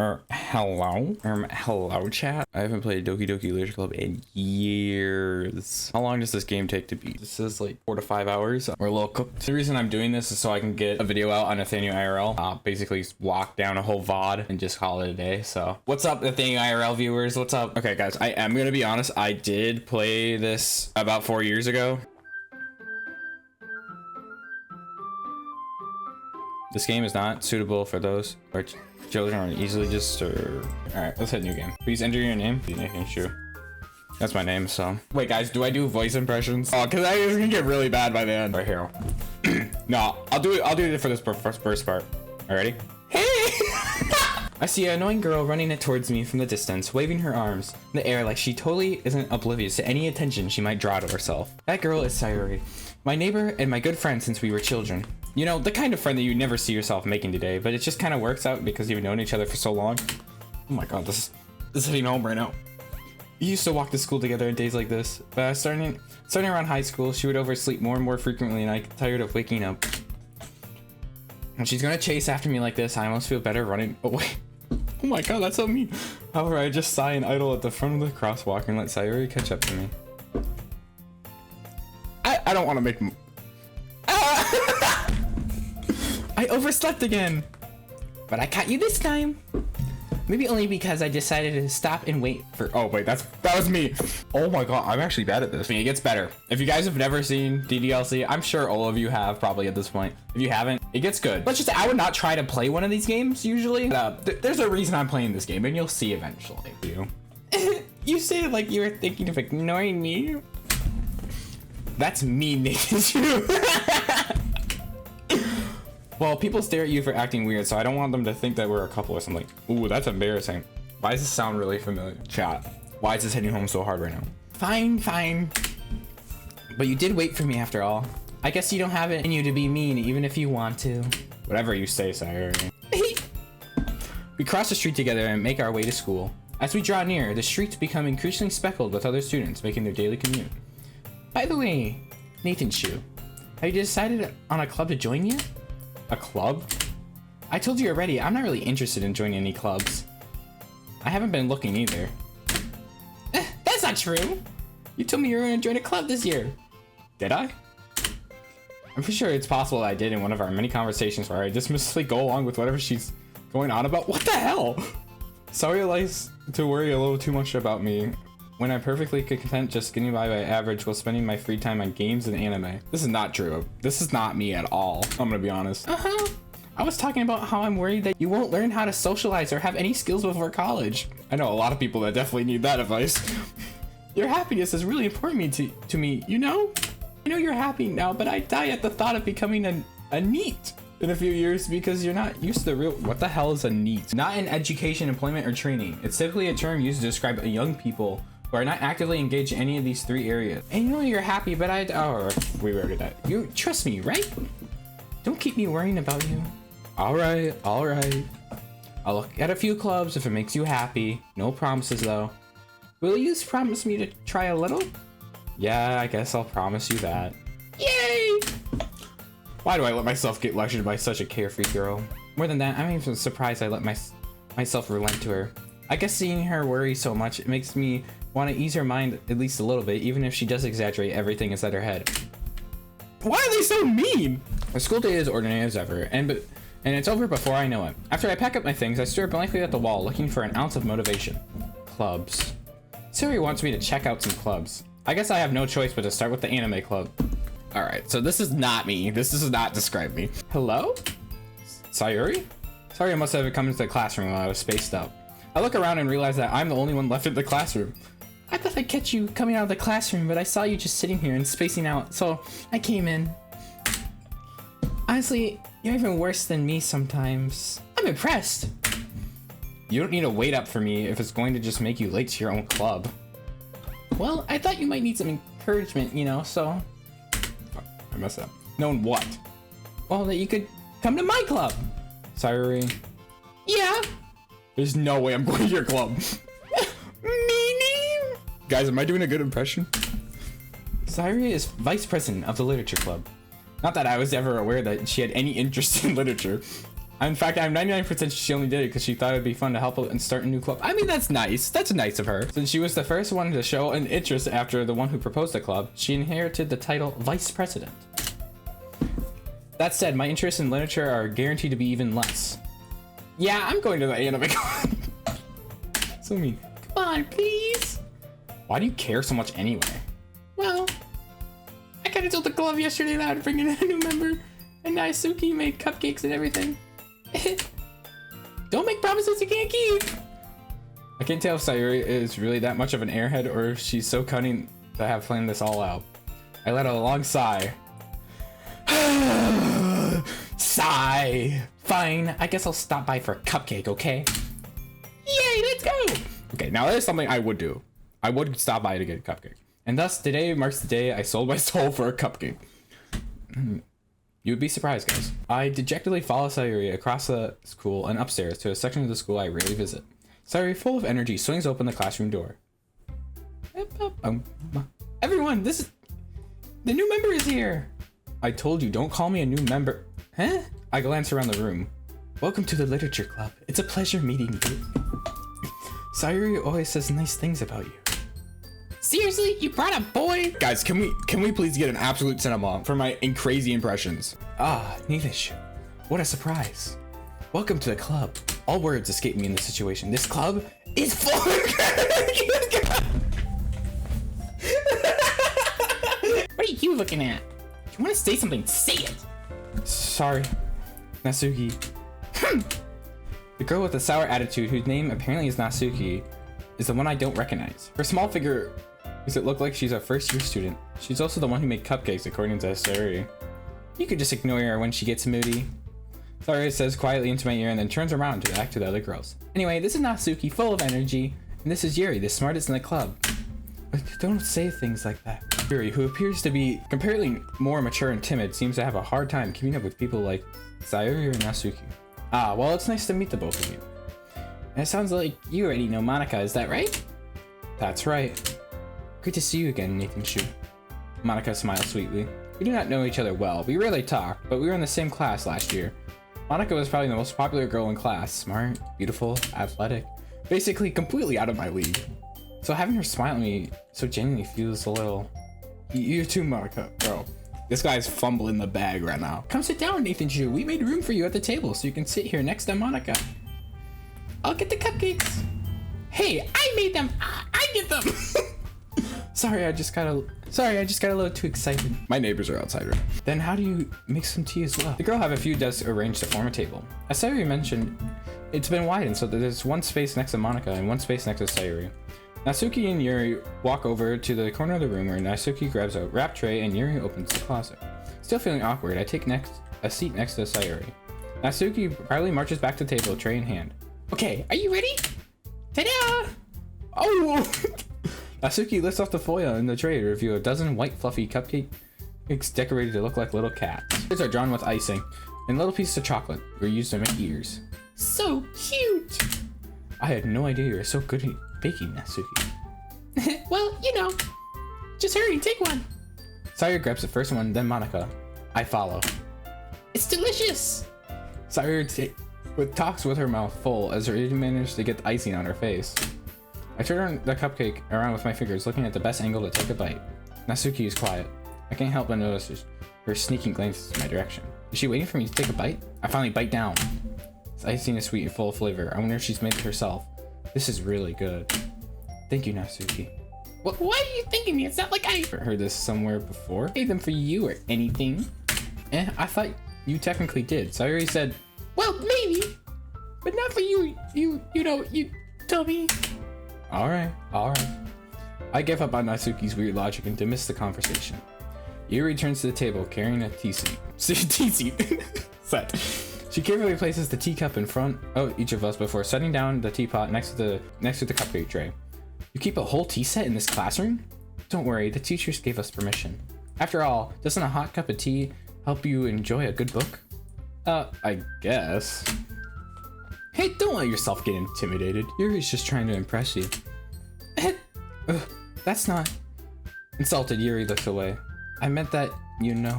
Hello chat. I haven't played Doki Doki Literature Club in years. How long does this game take to beat? This is like 4 to 5 hours. We're a little cooked. The reason I'm doing this is so I can get a video out on Nathaniel IRL. Basically walk down a whole VOD and just call it a day. So what's up, Nathaniel IRL viewers? What's up? Okay guys, I am gonna be honest. I did play this about 4 years ago. This game is not suitable for those where children are easily disturbed. Alright, let's hit new game. Please enter your name. Nathan Shu. That's my name, so. Wait guys, do I do voice impressions? Oh, cause it's gonna get really bad by the end. Right here. No, I'll do it for this first part. Alrighty? Hey! I see an annoying girl running towards me from the distance, waving her arms in the air like she totally isn't oblivious to any attention she might draw to herself. That girl is Sayuri, my neighbor and my good friend since we were children. You know, the kind of friend that you never see yourself making today, but it just kind of works out because you've known each other for so long. Oh my god, this is hitting home right now. We used to walk to school together in days like this, but starting around high school, she would oversleep more and more frequently, and I get tired of waking up. When she's gonna chase after me like this, I almost feel better running away. Oh my god, that's so mean. However, I just sigh and idle at the front of the crosswalk and let Sayuri catch up to me. I don't want to make... I overslept again, but I caught you this time. Maybe only because I decided to stop and wait for. Oh wait, that was me. Oh my god, I'm actually bad at this. It gets better. If you guys have never seen DDLC, I'm sure all of you have probably at this point. If you haven't, it gets good. Let's just say I would not try to play one of these games usually. There's a reason I'm playing this game, and you'll see eventually. You say it like you were thinking of ignoring me. That's me, Nathan. Well, people stare at you for acting weird, so I don't want them to think that we're a couple or something. Ooh, that's embarrassing. Why does this sound really familiar? Chat, why is this hitting home so hard right now? Fine. But you did wait for me after all. I guess you don't have it in you to be mean, even if you want to. Whatever you say, Sayuri. We cross the street together and make our way to school. As we draw near, the streets become increasingly speckled with other students making their daily commute. By the way, Nathan Shu, have you decided on a club to join yet? A club? I told you already, I'm not really interested in joining any clubs. I haven't been looking either. That's not true! You told me you were going to join a club this year. Did I? I'm pretty sure it's possible I did in one of our many conversations where I dismissively go along with whatever she's going on about. What the hell? Sorry, likes to worry a little too much about me when I'm perfectly content just getting by average while spending my free time on games and anime. This is not true. This is not me at all. I'm gonna be honest. I was talking about how I'm worried that you won't learn how to socialize or have any skills before college. I know a lot of people that definitely need that advice. Your happiness is really important to me, you know? I know you're happy now, but I die at the thought of becoming a NEET in a few years because you're not used to the real. What the hell is a NEET? Not in education, employment, or training. It's simply a term used to describe young people who are not actively engaged in any of these 3 areas. And you know you're happy, but we already did that. You trust me, right? Don't keep me worrying about you. All right. I'll look at a few clubs if it makes you happy. No promises though. Will you promise me to try a little? Yeah, I guess I'll promise you that. Yay! Why do I let myself get lectured by such a carefree girl? More than that, I'm even surprised I let myself relent to her. I guess seeing her worry so much, it makes me want to ease her mind at least a little bit, even if she does exaggerate everything inside her head. Why are they so mean? The school day is ordinary as ever, and it's over before I know it. After I pack up my things, I stare blankly at the wall, looking for an ounce of motivation. Clubs. Siri wants me to check out some clubs. I guess I have no choice but to start with the anime club. Alright, so this is not me. This does not describe me. Hello? Sayuri? Sorry, I must have come into the classroom while I was spaced out. I look around and realize that I'm the only one left in the classroom. I thought I'd catch you coming out of the classroom, but I saw you just sitting here and spacing out, so I came in. Honestly, you're even worse than me sometimes. I'm impressed. You don't need to wait up for me if it's going to just make you late to your own club. Well, I thought you might need some encouragement, you know, so... Fuck, I messed up. Known what? Well, that you could come to my club. Sayuri. Yeah. There's no way I'm going to your club. Meanie? Guys, am I doing a good impression? Sayuri is vice president of the literature club. Not that I was ever aware that she had any interest in literature. In fact, I'm 99% she only did it because she thought it'd be fun to help out and start a new club. I mean, that's nice. That's nice of her. Since she was the first one to show an interest after the one who proposed the club, she inherited the title Vice President. That said, my interests in literature are guaranteed to be even less. Yeah, I'm going to the anime club. So mean. Come on, please. Why do you care so much anyway? Well, I kind of told the club yesterday that I would bring in a new member, and Naisuke made cupcakes and everything. Don't make promises you can't keep. I can't tell if Sayuri is really that much of an airhead or if she's so cunning to have planned this all out. I let out a long sigh. Sigh. Fine, I guess I'll stop by for a cupcake, okay? Yay, let's go! Okay, now that is something I would do. I would stop by to get a cupcake. And thus, today marks the day I sold my soul for a cupcake. You would be surprised, guys. I dejectedly follow Sayuri across the school and upstairs to a section of the school I rarely visit. Sayuri, full of energy, swings open the classroom door. Everyone, the new member is here. I told you, don't call me a new member. Huh? I glance around the room. Welcome to the literature club. It's a pleasure meeting you. Sayuri always says nice things about you. Seriously, you brought a boy? Guys, can we please get an absolute cinema for my crazy impressions? Ah, Neelish, what a surprise. Welcome to the club. All words escape me in this situation. This club is full of What are you looking at? If you want to say something, say it. Sorry, Natsuki. The girl with the sour attitude, whose name apparently is Natsuki, is the one I don't recognize. Her small figure makes it look like she's a first-year student. She's also the one who made cupcakes, according to Sayuri. You could just ignore her when she gets moody. Sayuri says quietly into my ear and then turns around to act to the other girls. Anyway, this is Natsuki, full of energy, and this is Yuri, the smartest in the club. But don't say things like that. Yuri, who appears to be comparatively more mature and timid, seems to have a hard time keeping up with people like Sayuri or Natsuki. Ah, well, it's nice to meet the both of you. And it sounds like you already know Monica, is that right? That's right. Great to see you again, Nathan Shu. Monica smiles sweetly. We do not know each other well. We rarely talk, but we were in the same class last year. Monica was probably the most popular girl in class. Smart, beautiful, athletic. Basically, completely out of my league. So having her smile at me so genuinely feels a little... You too, Monica. Bro, this guy's fumbling the bag right now. Come sit down, Nathan Shu. We made room for you at the table so you can sit here next to Monica. I'll get the cupcakes. Hey, I made them. I get them. Sorry, I just got a little too excited. My neighbors are outside right now. Then how do you make some tea as well? The girl have a few desks arranged to form a table. As Sayuri mentioned, it's been widened so that there's one space next to Monica and one space next to Sayuri. Natsuki and Yuri walk over to the corner of the room where Natsuki grabs a wrap tray and Yuri opens the closet. Still feeling awkward, I take a seat next to Sayuri. Natsuki proudly marches back to the table, tray in hand. Okay, are you ready? Ta-da! Oh! Natsuki lifts off the foil in the tray to reveal a dozen white fluffy cupcakes decorated to look like little cats. These are drawn with icing, and little pieces of chocolate were used to make ears. So cute! I had no idea you were so good at baking, Natsuki. Well, you know. Just hurry, take one. Sayuri grabs the first one, then Monica. I follow. It's delicious! Sayuri talks with her mouth full as her managed to get the icing on her face. I turn the cupcake around with my fingers, looking at the best angle to take a bite. Natsuki is quiet. I can't help but notice her sneaking glances in my direction. Is she waiting for me to take a bite? I finally bite down. This icing is sweet and full of flavor. I wonder if she's made it herself. This is really good. Thank you, Natsuki. Why are you thanking me? It's not like I heard this somewhere before. I made them for you or anything. I thought you technically did. Sayuri said, well, maybe, but not for you. You dummy. All right. I give up on Natsuki's weird logic and dismiss the conversation. Yuri returns to the table carrying a tea seat. Set. She carefully places the teacup in front of each of us before setting down the teapot next to the cupcake tray. You keep a whole tea set in this classroom? Don't worry, the teachers gave us permission. After all, doesn't a hot cup of tea help you enjoy a good book? I guess. Hey, don't let yourself get intimidated. Yuri's just trying to impress you. That's not... Insulted, Yuri looks away. I meant that, you know.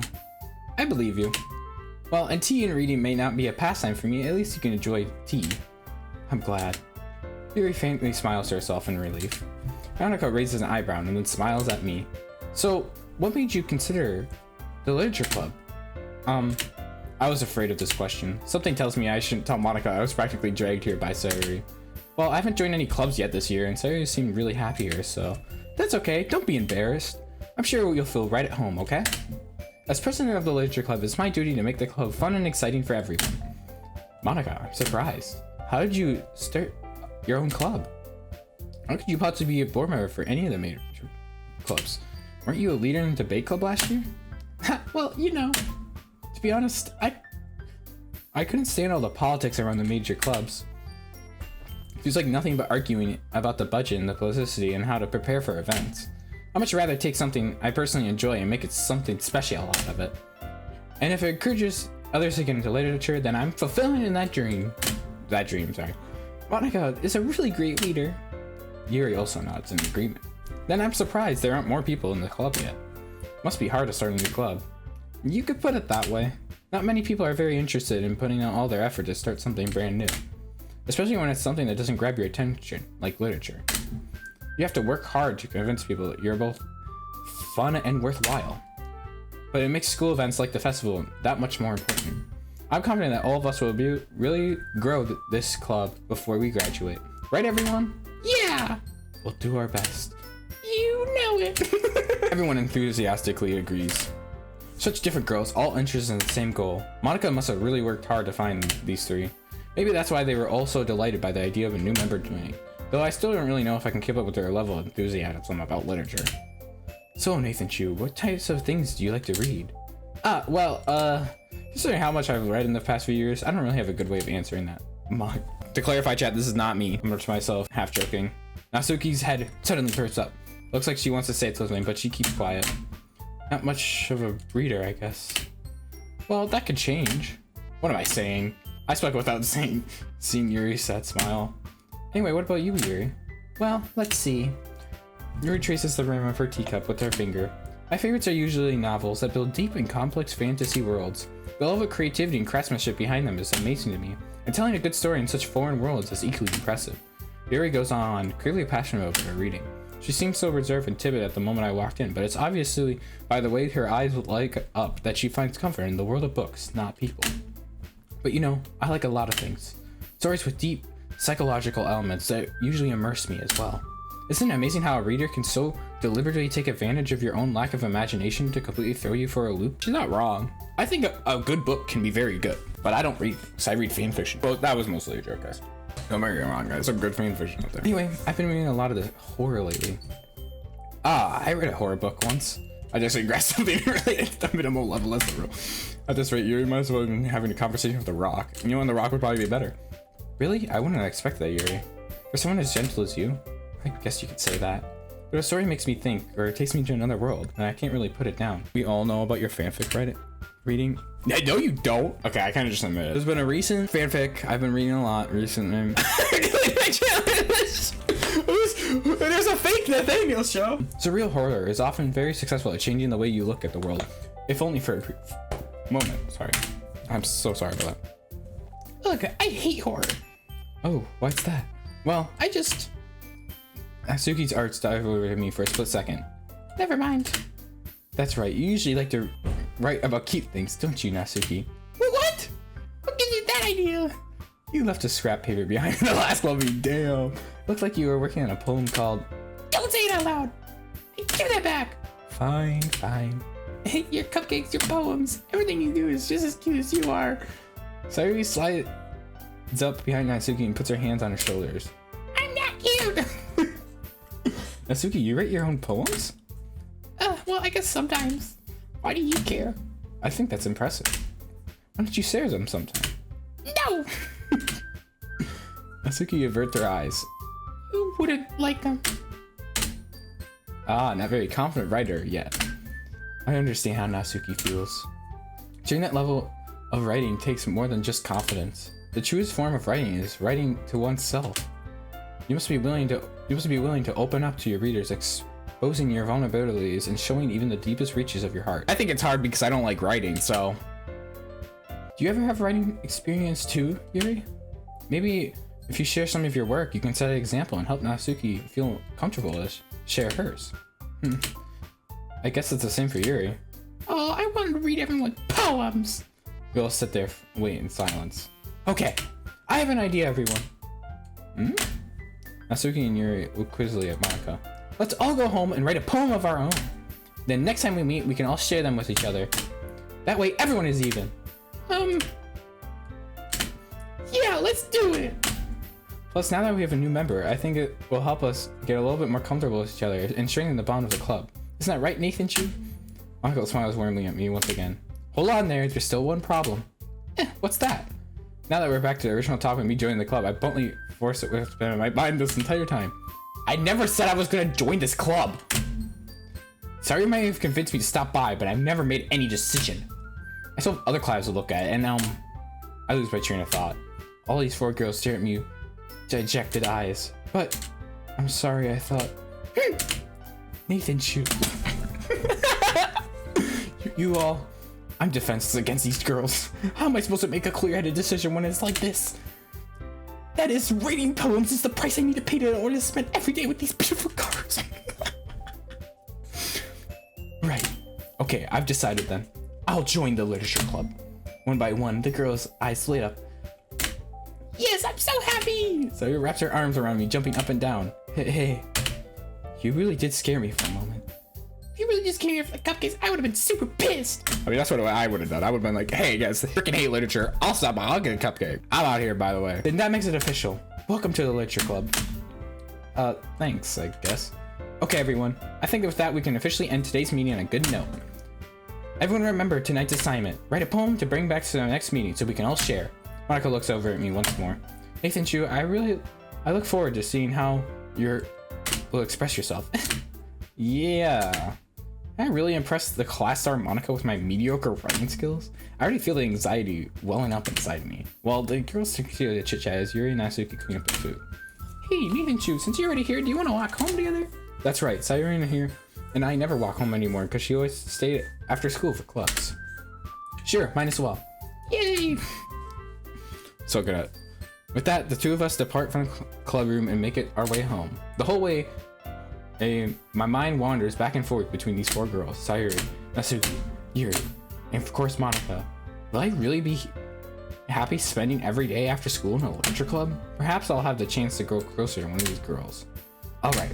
I believe you. Well, and tea and reading may not be a pastime for me, at least you can enjoy tea. I'm glad. Yuri faintly smiles to herself in relief. Monica raises an eyebrow and then smiles at me. So, what made you consider the literature club? I was afraid of this question. Something tells me I shouldn't tell Monica I was practically dragged here by Sayuri. Well, I haven't joined any clubs yet this year, and Sayuri seemed really happy here, so that's okay. Don't be embarrassed. I'm sure you'll feel right at home, okay? As president of the literature club, it's my duty to make the club fun and exciting for everyone. Monica, I'm surprised. How did you start your own club? How could you possibly be a board member for any of the major clubs? Weren't you a leader in the debate club last year? Well, you know, to be honest, I couldn't stand all the politics around the major clubs. It was like nothing but arguing about the budget and the publicity and how to prepare for events. I'd much rather take something I personally enjoy and make it something special out of it. And if it encourages others to get into literature, then I'm fulfilling in that dream. Monica is a really great leader. Yuri also nods in agreement. Then I'm surprised there aren't more people in the club yet. Must be hard to start a new club. You could put it that way. Not many people are very interested in putting out all their effort to start something brand new. Especially when it's something that doesn't grab your attention, like literature. You have to work hard to convince people that you're both fun and worthwhile. But it makes school events like the festival that much more important. I'm confident that all of us will really grow this club before we graduate. Right, everyone? Yeah! We'll do our best. You know it! Everyone enthusiastically agrees. Such different girls, all interested in the same goal. Monica must have really worked hard to find these three. Maybe that's why they were all so delighted by the idea of a new member joining. Though I still don't really know if I can keep up with their level of enthusiasm about literature. So, Nathan Chu, what types of things do you like to read? Considering how much I've read in the past few years, I don't really have a good way of answering that. To clarify, chat, this is not me. I'm to myself, half joking. Natsuki's head suddenly perks up. Looks like she wants to say something, but she keeps quiet. Not much of a reader, I guess. Well, that could change. What am I saying? I spoke without seeing Yuri's sad smile. Anyway, what about you, Yuri? Well, let's see. Yuri traces the rim of her teacup with her finger. My favorites are usually novels that build deep and complex fantasy worlds. The level of creativity and craftsmanship behind them is amazing to me, and telling a good story in such foreign worlds is equally impressive. Yuri goes on, clearly passionate about her reading. She seemed so reserved and timid at the moment I walked in, but it's obviously by the way her eyes light up that she finds comfort in the world of books, not people. But you know, I like a lot of things. Stories with deep psychological elements that usually immerse me as well. Isn't it amazing how a reader can so deliberately take advantage of your own lack of imagination to completely throw you for a loop? She's not wrong. I think a good book can be very good, but I don't read books, I read fan fiction. Well, that was mostly a joke, guys. Don't get me wrong, guys. Some good fan fiction out there. Anyway, I've been reading a lot of the horror lately. I read a horror book once. I just regressed something related to the minimal level as the rule. At this rate, Yuri might as well have been having a conversation with The Rock. You know, and The Rock would probably be better. Really? I wouldn't expect that, Yuri. For someone as gentle as you, I guess you could say that. But a story makes me think, or it takes me to another world, and I can't really put it down. We all know about your fanfic reading. No, you don't. Okay, I kind of just admit it. There's been a recent fanfic I've been reading a lot recently. There's a fake Nathaniel show. Surreal horror is often very successful at changing the way you look at the world, if only for a moment. Sorry. I'm so sorry about that. Look, I hate horror. Oh, what's that? Well, Natsuki's arts dive over me for a split second. Never mind. That's right, you usually like to write about cute things, don't you, Natsuki? What? What gives you that idea? You left a scrap paper behind in the last level, damn. Looked like you were working on a poem called... Don't say it out loud! Give that back! Fine. Your cupcakes, your poems, everything you do is just as cute as you are. Sayuri slides up behind Natsuki and puts her hands on her shoulders. I'm not cute! Natsuki, you write your own poems? Well, I guess sometimes. Why do you care? I think that's impressive. Why don't you share them sometime? No! Natsuki averts her eyes. You wouldn't like them. Not very confident writer yet. I understand how Natsuki feels. During that level of writing takes more than just confidence. The truest form of writing is writing to oneself. You must be willing to open up to your readers, exposing your vulnerabilities and showing even the deepest reaches of your heart. I think it's hard because I don't like writing, so Do you ever have writing experience too, Yuri? Maybe if you share some of your work, you can set an example and help Natsuki feel comfortable to share hers. I guess it's the same for Yuri. Oh, I want to read everyone poems. We all sit there, wait in silence. Okay, I have an idea, everyone. Natsuki and Yuri look quizzly at Monica. Let's all go home and write a poem of our own. Then next time we meet, we can all share them with each other. That way, everyone is even. Yeah, let's do it. Plus, now that we have a new member, I think it will help us get a little bit more comfortable with each other and strengthen the bond of the club. Isn't that right, Nathan Chu? Michael smiles warmly at me once again. Hold on there's still one problem. What's that? Now that we're back to the original topic of me joining the club, I bluntly forced it with my mind this entire time. I never said I was gonna join this club. Sorry you might have convinced me to stop by, but I've never made any decision. I still have other clubs to look at, and I lose my train of thought. All these 4 girls stare at me with dejected eyes. But I'm sorry, I thought. Nathan, shoot. you all. I'm defenseless against these girls. How am I supposed to make a clear-headed decision when it's like this? That is, reading poems is the price I need to pay in order to spend every day with these beautiful girls. Right. Okay, I've decided then. I'll join the literature club. One by one, the girls' eyes lit up. Yes, I'm so happy! Sayuri wraps her arms around me, jumping up and down. Hey, you really did scare me for a moment. If you really just came here for the cupcakes, I would have been super pissed. I mean, that's what I would have done. I would have been like, hey guys, I freaking hate literature. I'll stop by, I'll get a cupcake. I'm out here, by the way. Then that makes it official. Welcome to the literature club. Thanks, I guess. Okay, everyone. I think with that, we can officially end today's meeting on a good note. Everyone remember tonight's assignment. Write a poem to bring back to the next meeting so we can all share. Monica looks over at me once more. Nathan Chu, I look forward to seeing how you will express yourself. Yeah. I really impressed the class star Monica with my mediocre writing skills. I already feel the anxiety welling up inside me. While the girls continue to chit chat as Yuri and Natsuki clean up the food. Hey, Nathan Chu, since you're already here, do you want to walk home together? That's right, Sayuri here and I never walk home anymore because she always stayed after school for clubs. Sure, mine as well. Yay! So good at it. With that, the two of us depart from the club room and make it our way home. The whole way, my mind wanders back and forth between these 4 girls, Sayuri, Natsuki, Yuri, and of course Monica. Will I really be happy spending every day after school in a literature club? Perhaps I'll have the chance to grow closer to one of these girls. Alright,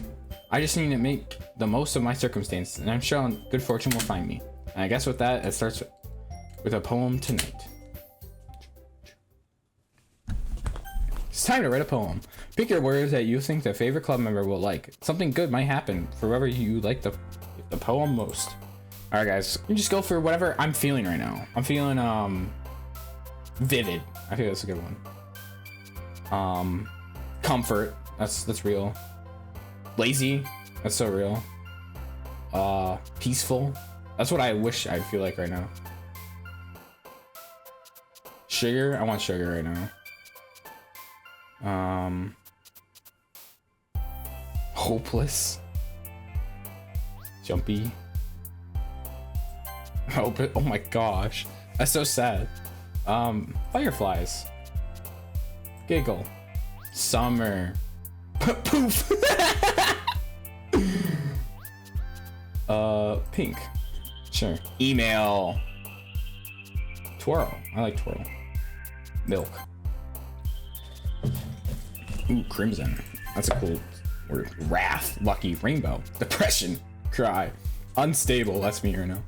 I just need to make the most of my circumstances, and I'm sure good fortune will find me. And I guess with that, it starts with a poem tonight. It's time to write a poem. Pick your words that you think the favorite club member will like. Something good might happen for whoever you like the poem most. All right, guys, you just go for whatever I'm feeling right now. I'm feeling vivid. I think that's a good one. Comfort. That's real. Lazy. That's so real. Peaceful. That's what I wish I'd feel like right now. Sugar. I want sugar right now. Hopeless. Jumpy. Oh my gosh, that's so sad. Fireflies. Giggle. Summer. Poof. Pink. Sure. Email. Twirl. I like twirl. Milk. Ooh, crimson. That's a cool word. Wrath. Lucky. Rainbow. Depression. Cry. Unstable. That's me right now.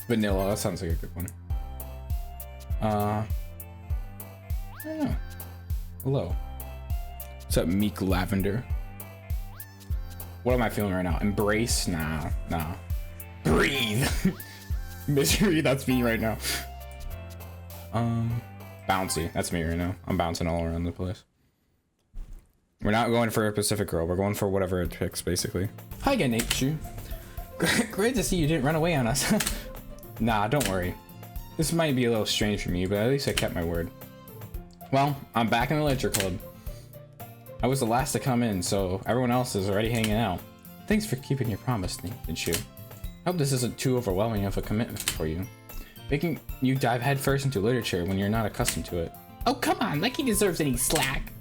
Vanilla. That sounds like a good one. I don't know. Hello. What's up, meek lavender? What am I feeling right now? Embrace? Nah. Breathe. Misery. That's me right now. Bouncy. That's me right now. I'm bouncing all around the place. We're not going for a Pacific girl. We're going for whatever it picks, basically. Hi again, Nate Chu. Great to see you didn't run away on us. Nah, don't worry. This might be a little strange for me, but at least I kept my word. Well, I'm back in the literature club. I was the last to come in, so everyone else is already hanging out. Thanks for keeping your promise, Nathan Chu. I hope this isn't too overwhelming of a commitment for you. Making you dive headfirst into literature when you're not accustomed to it. Oh, come on, like he deserves any slack.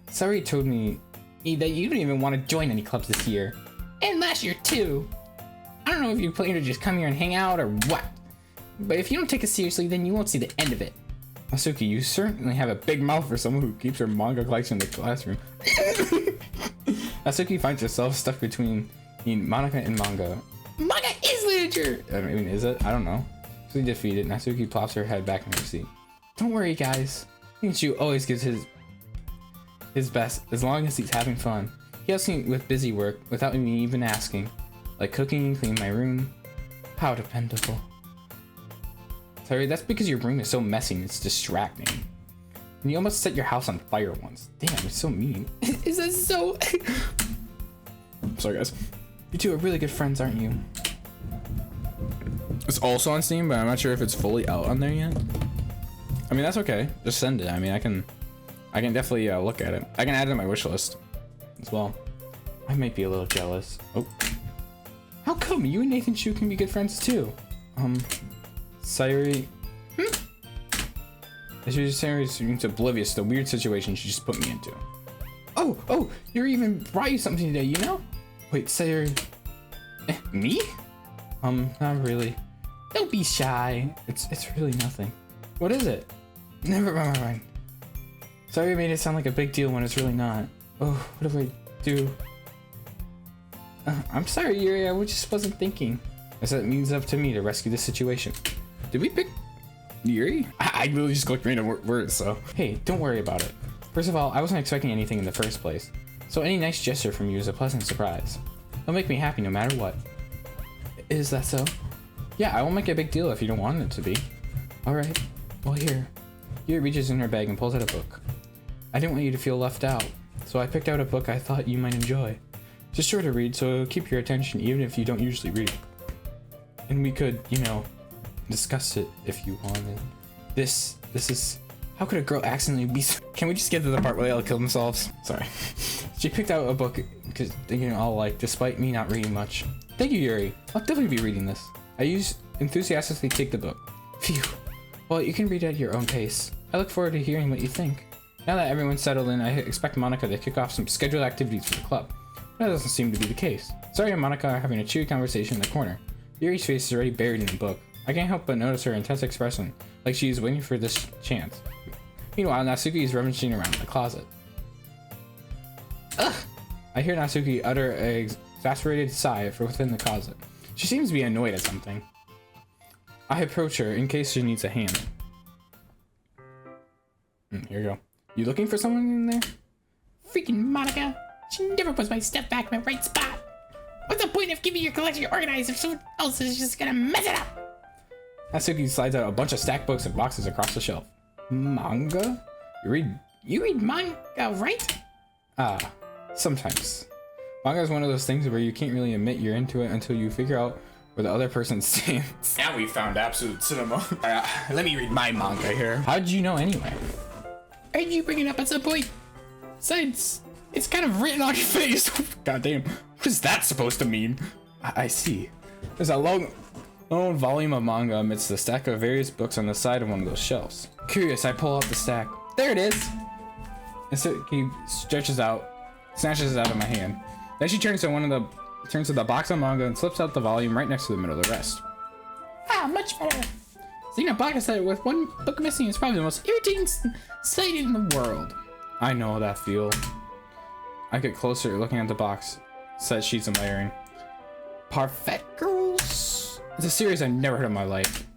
Sorry told me that you don't even want to join any clubs this year. And last year, too. I don't know if you plan to just come here and hang out or what. But if you don't take it seriously, then you won't see the end of it. Asuki, you certainly have a big mouth for someone who keeps her manga collection in the classroom. Asuki finds herself stuck between Monica and manga. Manga is literature! I mean, is it? I don't know. So defeated, Natsuki plops her head back in her seat. Don't worry, guys. Pikachu always gives his best as long as he's having fun. He helps me with busy work without me even asking, like cooking, cleaning my room. How dependable. Sorry, that's because your room is so messy and it's distracting. And you almost set your house on fire once. Damn, it's so mean. Is that so? Sorry, guys. You two are really good friends, aren't you? It's also on Steam, but I'm not sure if it's fully out on there yet. I mean, that's okay. Just send it. I mean, I can definitely look at it. I can add it to my wish list as well. I might be a little jealous. Oh. How come you and Nathan Chu can be good friends too? Sayuri. Sayuri seems oblivious to the weird situation she just put me into. Oh, Yuri even brought you something today, you know? Wait, Sayuri. Me? Not really. Don't be shy. It's really nothing. What is it? Never mind. Sorry I made it sound like a big deal when it's really not. Oh, what do I do? I'm sorry, Yuri, I just wasn't thinking. I said it means up to me to rescue this situation. Did we pick Yuri? I really just clicked random words, so. Hey, don't worry about it. First of all, I wasn't expecting anything in the first place. So any nice gesture from you is a pleasant surprise. It'll make me happy no matter what. Is that so? Yeah, I won't make a big deal if you don't want it to be. Alright, well here. Yuri reaches in her bag and pulls out a book. I didn't want you to feel left out, so I picked out a book I thought you might enjoy. Just short to read, so it'll keep your attention even if you don't usually read it. And we could, you know, discuss it if you wanted. This is... How could a girl accidentally be so... Can we just get to the part where they all kill themselves? Sorry. She picked out a book because you know, all like, despite me not reading much. Thank you, Yuri. I'll definitely be reading this. I enthusiastically take the book. Phew. Well, you can read at your own pace. I look forward to hearing what you think. Now that everyone's settled in, I expect Monica to kick off some scheduled activities for the club. But that doesn't seem to be the case. Sorry and Monica are having a cheery conversation in the corner. Yuri's face is already buried in the book. I can't help but notice her intense expression, like she is waiting for this chance. Meanwhile, Natsuki is rummaging around the closet. Ugh! I hear Natsuki utter an exasperated sigh from within the closet. She seems to be annoyed at something. I approach her in case she needs a hand. Here you go. You looking for someone in there? Freaking Monica! She never puts my stuff back in the right spot! What's the point of keeping your collection organized if someone else is just gonna mess it up? Natsuki slides out a bunch of stacked books and boxes across the shelf. Manga? You read manga, right? Sometimes. Manga is one of those things where you can't really admit you're into it until you figure out where the other person stands. Now we found absolute cinema. Let me read my manga here. How did you know anyway? I heard you bring it up at some point. Besides, it's kind of written on your face. God damn. What is that supposed to mean? I see. There's a long volume of manga amidst the stack of various books on the side of one of those shelves. Curious, I pull out the stack. There it is! And so he stretches out, snatches it out of my hand. Then she turns to the box of manga and slips out the volume right next to the middle of the rest. Ah, much better. Seeing a box set with one book missing is probably the most irritating sight in the world. I know that feel. I get closer looking at the box set she's admiring. Parfait Girls? It's a series I've never heard of in my life.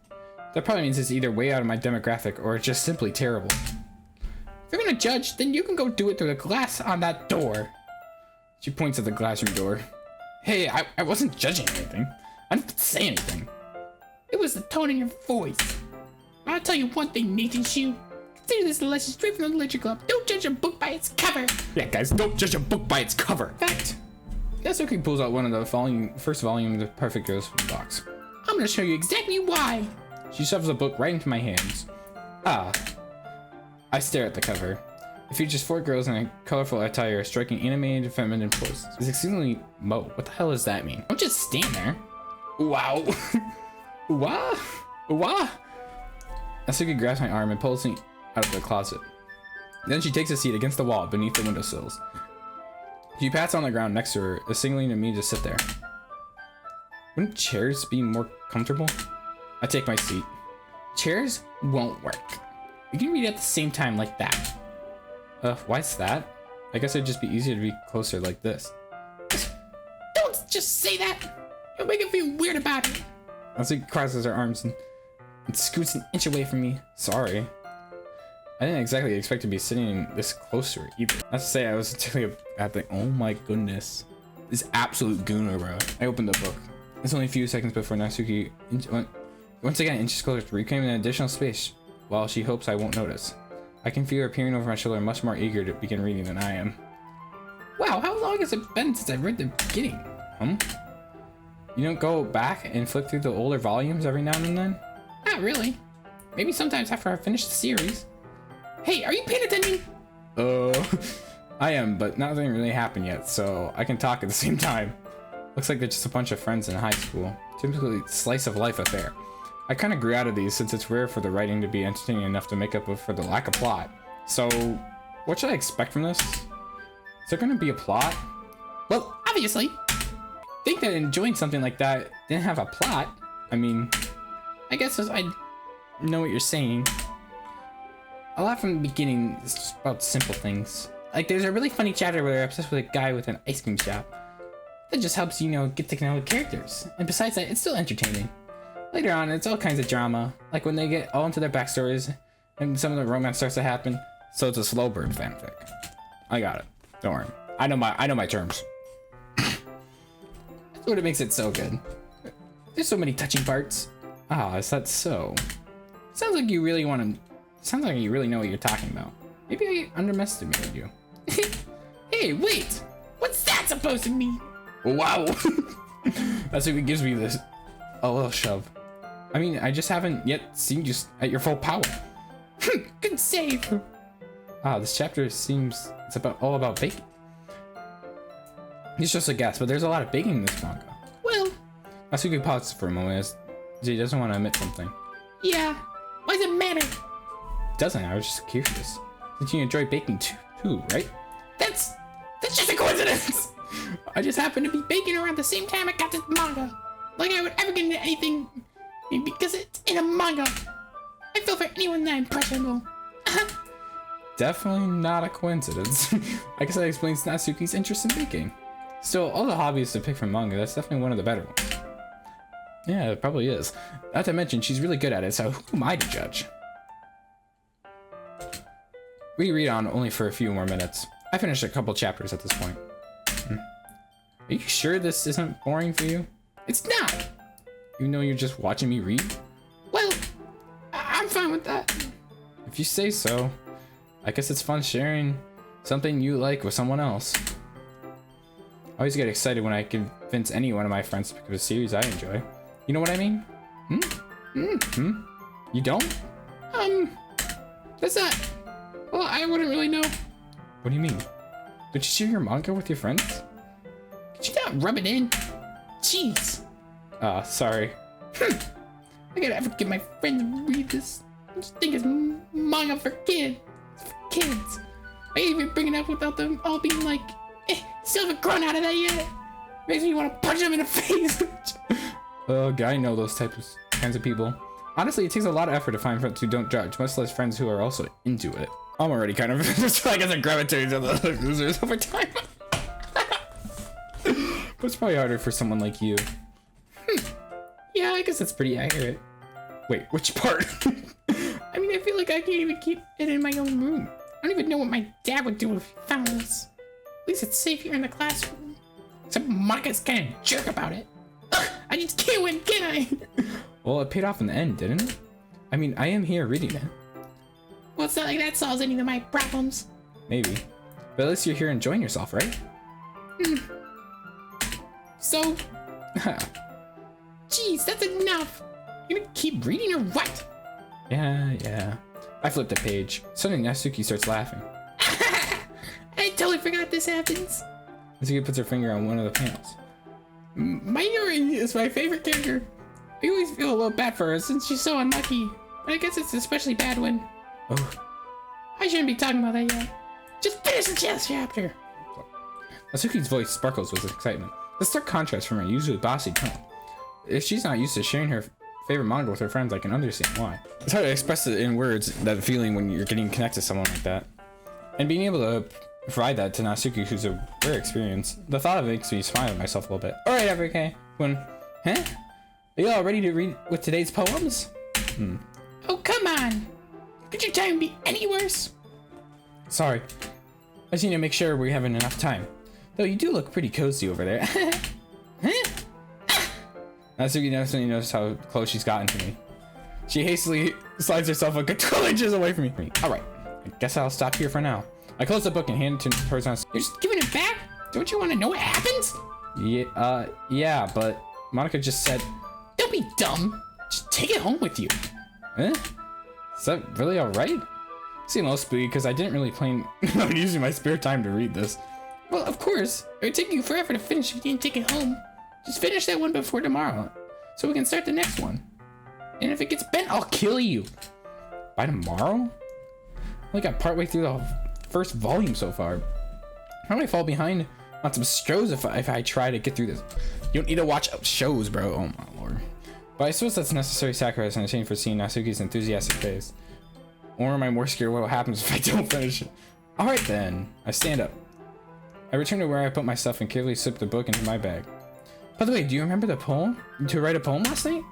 That probably means it's either way out of my demographic or it's just simply terrible. If you're gonna judge, then you can go do it through the glass on that door. She points at the classroom door. Hey, I wasn't judging anything. I didn't say anything. It was the tone in your voice. I'll tell you one thing, Nathan Shue. Consider this a lesson straight from the Literature Club. Don't judge a book by its cover. Yeah, guys, don't judge a book by its cover. Fact. Yasuki pulls out one of the first volume of Perfect Girls from the box. I'm gonna show you exactly why. She shoves the book right into my hands. I stare at the cover. It features 4 girls in a colorful attire striking animated feminine poses. It's exceedingly what the hell does that mean? Don't just stand there. Wow. What? What? Natsuki grabs my arm and pulls me out of the closet. Then she takes a seat against the wall beneath the windowsills. She pats on the ground next to her, signaling to me to sit there. Wouldn't chairs be more comfortable? I take my seat. Chairs won't work. You can read at the same time like that. Why's that? I guess it'd just be easier to be closer like this. Don't just say that. You'll make it feel weird about it. Natsuki crosses her arms and scoots an inch away from me. Sorry. I didn't exactly expect to be sitting this close to her either. Not to say I was particularly at the, oh my goodness. This absolute gooner, bro. I opened the book. It's only a few seconds before Natsuki once again inches closer, reclaiming an additional space while she hopes I won't notice. I can feel her peering over my shoulder, much more eager to begin reading than I am. Wow, how long has it been since I read the beginning? You don't go back and flip through the older volumes every now and then? Not really. Maybe sometimes after I finish the series. Hey, are you paying attention? I am, but nothing really happened yet, so I can talk at the same time. Looks like they're just a bunch of friends in high school. Typically slice of life affair. I kind of grew out of these since it's rare for the writing to be entertaining enough to make up for the lack of plot. So, what should I expect from this? Is there gonna be a plot? Well, obviously. Think that enjoying something like that didn't have a plot. I mean, I guess I know what you're saying. A lot from the beginning is just about simple things. Like there's a really funny chapter where they're obsessed with a guy with an ice cream shop. That just helps you know, get to know the characters. And besides that, it's still entertaining. Later on, it's all kinds of drama. Like when they get all into their backstories and some of the romance starts to happen. So it's a slow burn fanfic. I got it. Don't worry. I know my terms. That's what makes it so good. There's so many touching parts. Ah, is that so? Sounds like you really know what you're talking about. Maybe I underestimated you. Hey, wait! What's that supposed to mean? Wow. That's what gives me this a little shove. I mean, I just haven't yet seen you at your full power. Good save. This chapter seems it's all about baking. It's just a guess, but there's a lot of baking in this manga. Well, Natsuki pauses for a moment as he doesn't want to admit something. Yeah. Why does it matter? It doesn't. I was just curious. Did you enjoy baking too, right? That's just a coincidence. I just happened to be baking around the same time I got this manga. Like I would ever get into anything because it's in a manga. I feel for anyone that impressionable. Definitely not a coincidence. I guess that explains Natsuki's interest in baking. Still, all the hobbies to pick from manga, that's definitely one of the better ones. Yeah, it probably is. Not to mention, she's really good at it, so who am I to judge? We read on only for a few more minutes. I finished a couple chapters at this point. Are you sure this isn't boring for you? It's not. Even though you're just watching me read? Well, I'm fine with that. If you say so. I guess it's fun sharing something you like with someone else. I always get excited when I convince any one of my friends to pick up a series I enjoy. You know what I mean? You don't? That's that. Well, I wouldn't really know. What do you mean? Don't you share your manga with your friends? Could you not rub it in? Jeez. Sorry. I gotta ever get my friend to read this. I just think it's manga for kids. Kids. I can't even bring it up without them all being like, still haven't grown out of that yet. Makes me want to punch them in the face. I know those kinds of people. Honestly, it takes a lot of effort to find friends who don't judge, much less friends who are also into it. I'm already kind of just like as I gravitate to the losers over time. But it's probably harder for someone like you. Yeah, I guess that's pretty accurate. Wait, which part? I mean, I feel like I can't even keep it in my own room. I don't even know what my dad would do if he found this. At least it's safe here in the classroom. Except Monika's kind of jerk about it. Ugh, I just can't win, can I? Well, it paid off in the end, didn't it? I mean, I am here reading it. Well, it's not like that solves any of my problems. Maybe. But at least you're here enjoying yourself, right? So? Jeez, that's enough. You gonna keep reading or what? Yeah. I flipped a page. Suddenly Natsuki starts laughing. I totally forgot this happens. Natsuki puts her finger on one of the panels. My Yuri is my favorite character. I always feel a little bad for her since she's so unlucky. But I guess it's especially bad when... Oh. I shouldn't be talking about that yet. Just finish the chapter. Natsuki's voice sparkles with excitement. The stark contrast from her usually bossy tone. If she's not used to sharing her favorite manga with her friends, I can understand why. It's hard to express it in words, that feeling when you're getting connected to someone like that. And being able to provide that to Natsuki, who's a rare experience, the thought of it makes me smile at myself a little bit. Alright, everyone. Huh? Are you all ready to read with today's poems? Oh, come on. Could your time be any worse? Sorry. I just need to make sure we're having enough time. Though you do look pretty cozy over there. Natsuki definitely knows how close she's gotten to me. She hastily slides herself a good 12 inches away from me. Alright, I guess I'll stop here for now. I close the book and hand it towards Natsuki. You're just giving it back? Don't you want to know what happens? Yeah, but Monica just said... Don't be dumb. Just take it home with you. Huh? Is that really alright? You seem a little spooky because I didn't really plan on using my spare time to read this. Well, of course. It would take you forever to finish if you didn't take it home. Just finish that one before tomorrow, so we can start the next one. And if it gets bent, I'll kill you. By tomorrow? I only got partway through the first volume so far. How do I fall behind on some shows if I try to get through this? You don't need to watch shows, bro. Oh my lord. But I suppose that's necessary sacrifice in exchange for seeing Natsuki's enthusiastic face. Or am I more scared what happens if I don't finish it? Alright then. I stand up. I return to where I put my stuff and carefully slip the book into my bag. By the way, do you remember the poem? To write a poem last night?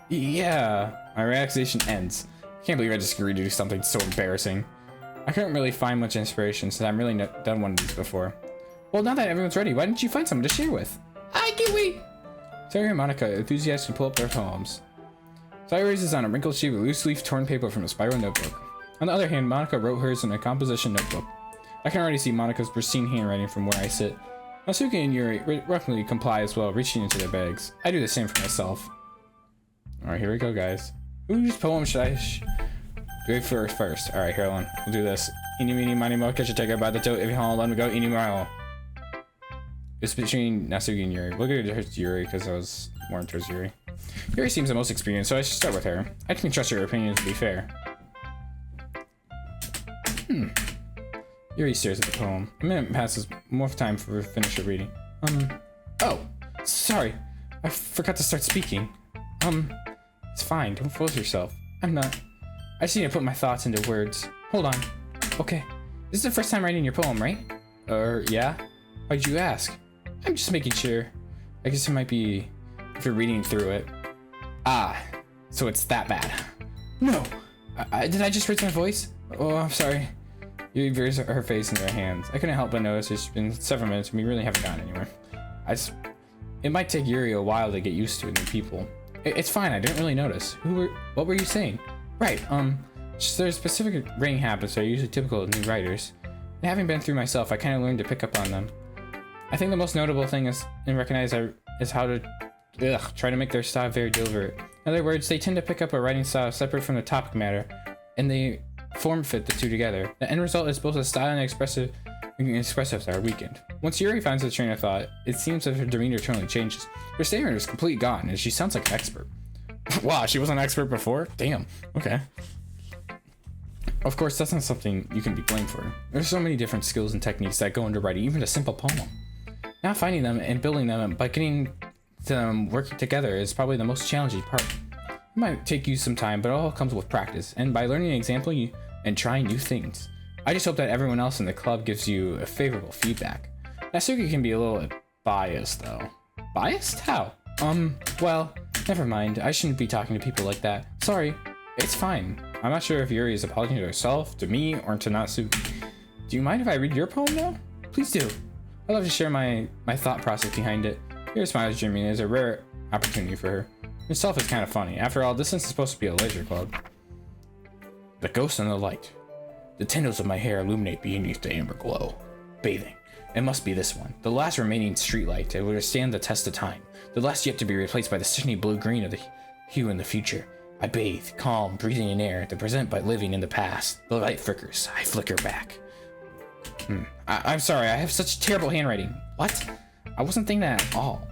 Yeah. My relaxation ends. I can't believe I just agreed to do something so embarrassing. I couldn't really find much inspiration since I've really done one of these before. Well, now that everyone's ready, why didn't you find someone to share with? I can't wait. Sayori and Monica enthusiastically pull up their poems. Sayori raises on a wrinkled sheet of loose leaf torn paper from a spiral notebook. On the other hand, Monica wrote hers in a composition notebook. I can already see Monica's pristine handwriting from where I sit. Natsuki and Yuri roughly comply as well, reaching into their bags. I do the same for myself. Alright, here we go, guys. Whose poem should I go for first? Alright, here, on. We'll do this. Eeny, meeny, miny, mo, catch a tiger by the toe. If you haul, let me go. Eeny, miny, It's between Natsuki and Yuri. We'll go to Yuri because I was more towards Yuri. Yuri seems the most experienced, so I should start with her. I can trust your opinion to be fair. Yuri stares at the poem. A minute passes, more time for finish of reading. Oh, sorry. I forgot to start speaking. It's fine, don't force yourself. I just need to put my thoughts into words. Hold on. Okay. This is the first time writing your poem, right? Yeah? Why'd you ask? I'm just making sure. I guess it might be if you're reading through it. Ah, so it's that bad. No! Did I just raise my voice? Oh, I'm sorry. Yuri veers her face into her hands. I couldn't help but notice it's been several minutes and we really haven't gotten anywhere. It might take Yuri a while to get used to new people. It's fine, I didn't really notice. What were you saying? Right, just there's specific writing habits that are usually typical of new writers. And having been through myself, I kind of learned to pick up on them. I think the most notable thing is how to try to make their style very deliberate. In other words, they tend to pick up a writing style separate from the topic matter, and they form fit the two together. The end result is both a style and expressives are weakened. Once Yuri finds a train of thought, it seems that her demeanor totally changes. Her statement is completely gone, and she sounds like an expert. Wow, she was an expert before? Damn. Okay. Of course, that's not something you can be blamed for. There's so many different skills and techniques that go into writing even a simple poem. Now finding them and building them by getting them working together is probably the most challenging part. It might take you some time, but it all comes with practice, and by learning an example and trying new things. I just hope that everyone else in the club gives you a favorable feedback. Natsuki can be a little biased, though. Biased? How? Well, never mind. I shouldn't be talking to people like that. Sorry. It's fine. I'm not sure if Yuri is apologizing to herself, to me, or to Natsuki. Do you mind if I read your poem now? Please do. I'd love to share my thought process behind it. Yuri smiles genuinely. It's a rare opportunity for her. Herself is kind of funny. After all, this is supposed to be a leisure club. The ghost and the light. The tendrils of my hair illuminate beneath the amber glow. Bathing. It must be this one. The last remaining streetlight. It will stand the test of time. The last yet to be replaced by the shiny blue-green of the hue in the future. I bathe, calm, breathing in air, the present by living in the past. The light flickers. I flicker back. I'm sorry, I have such terrible handwriting. What? I wasn't thinking that at all.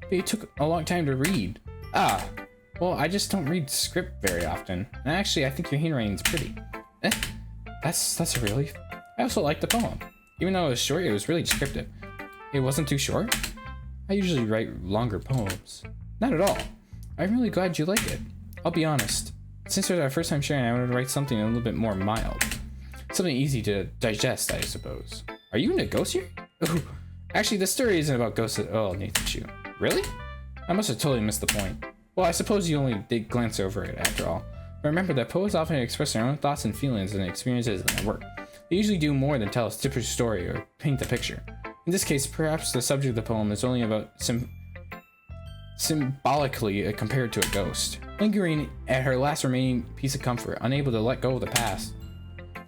But you took a long time to read. Ah, well, I just don't read script very often. And actually, I think your handwriting's pretty. That's a relief. I also like the poem. Even though it was short, it was really descriptive. It wasn't too short. I usually write longer poems. Not at all. I'm really glad you like it. I'll be honest. Since it was our first time sharing, I wanted to write something a little bit more mild. Something easy to digest, I suppose. Are you into ghosts here? Ooh. Actually, the story isn't about ghosts at all, Nathan. Really? I must have totally missed the point. Well, I suppose you only did glance over it after all. But remember that poets often express their own thoughts and feelings and experiences in their work. They usually do more than tell a typical story or paint a picture. In this case, perhaps the subject of the poem is only about symbolically compared to a ghost, lingering at her last remaining piece of comfort, unable to let go of the past,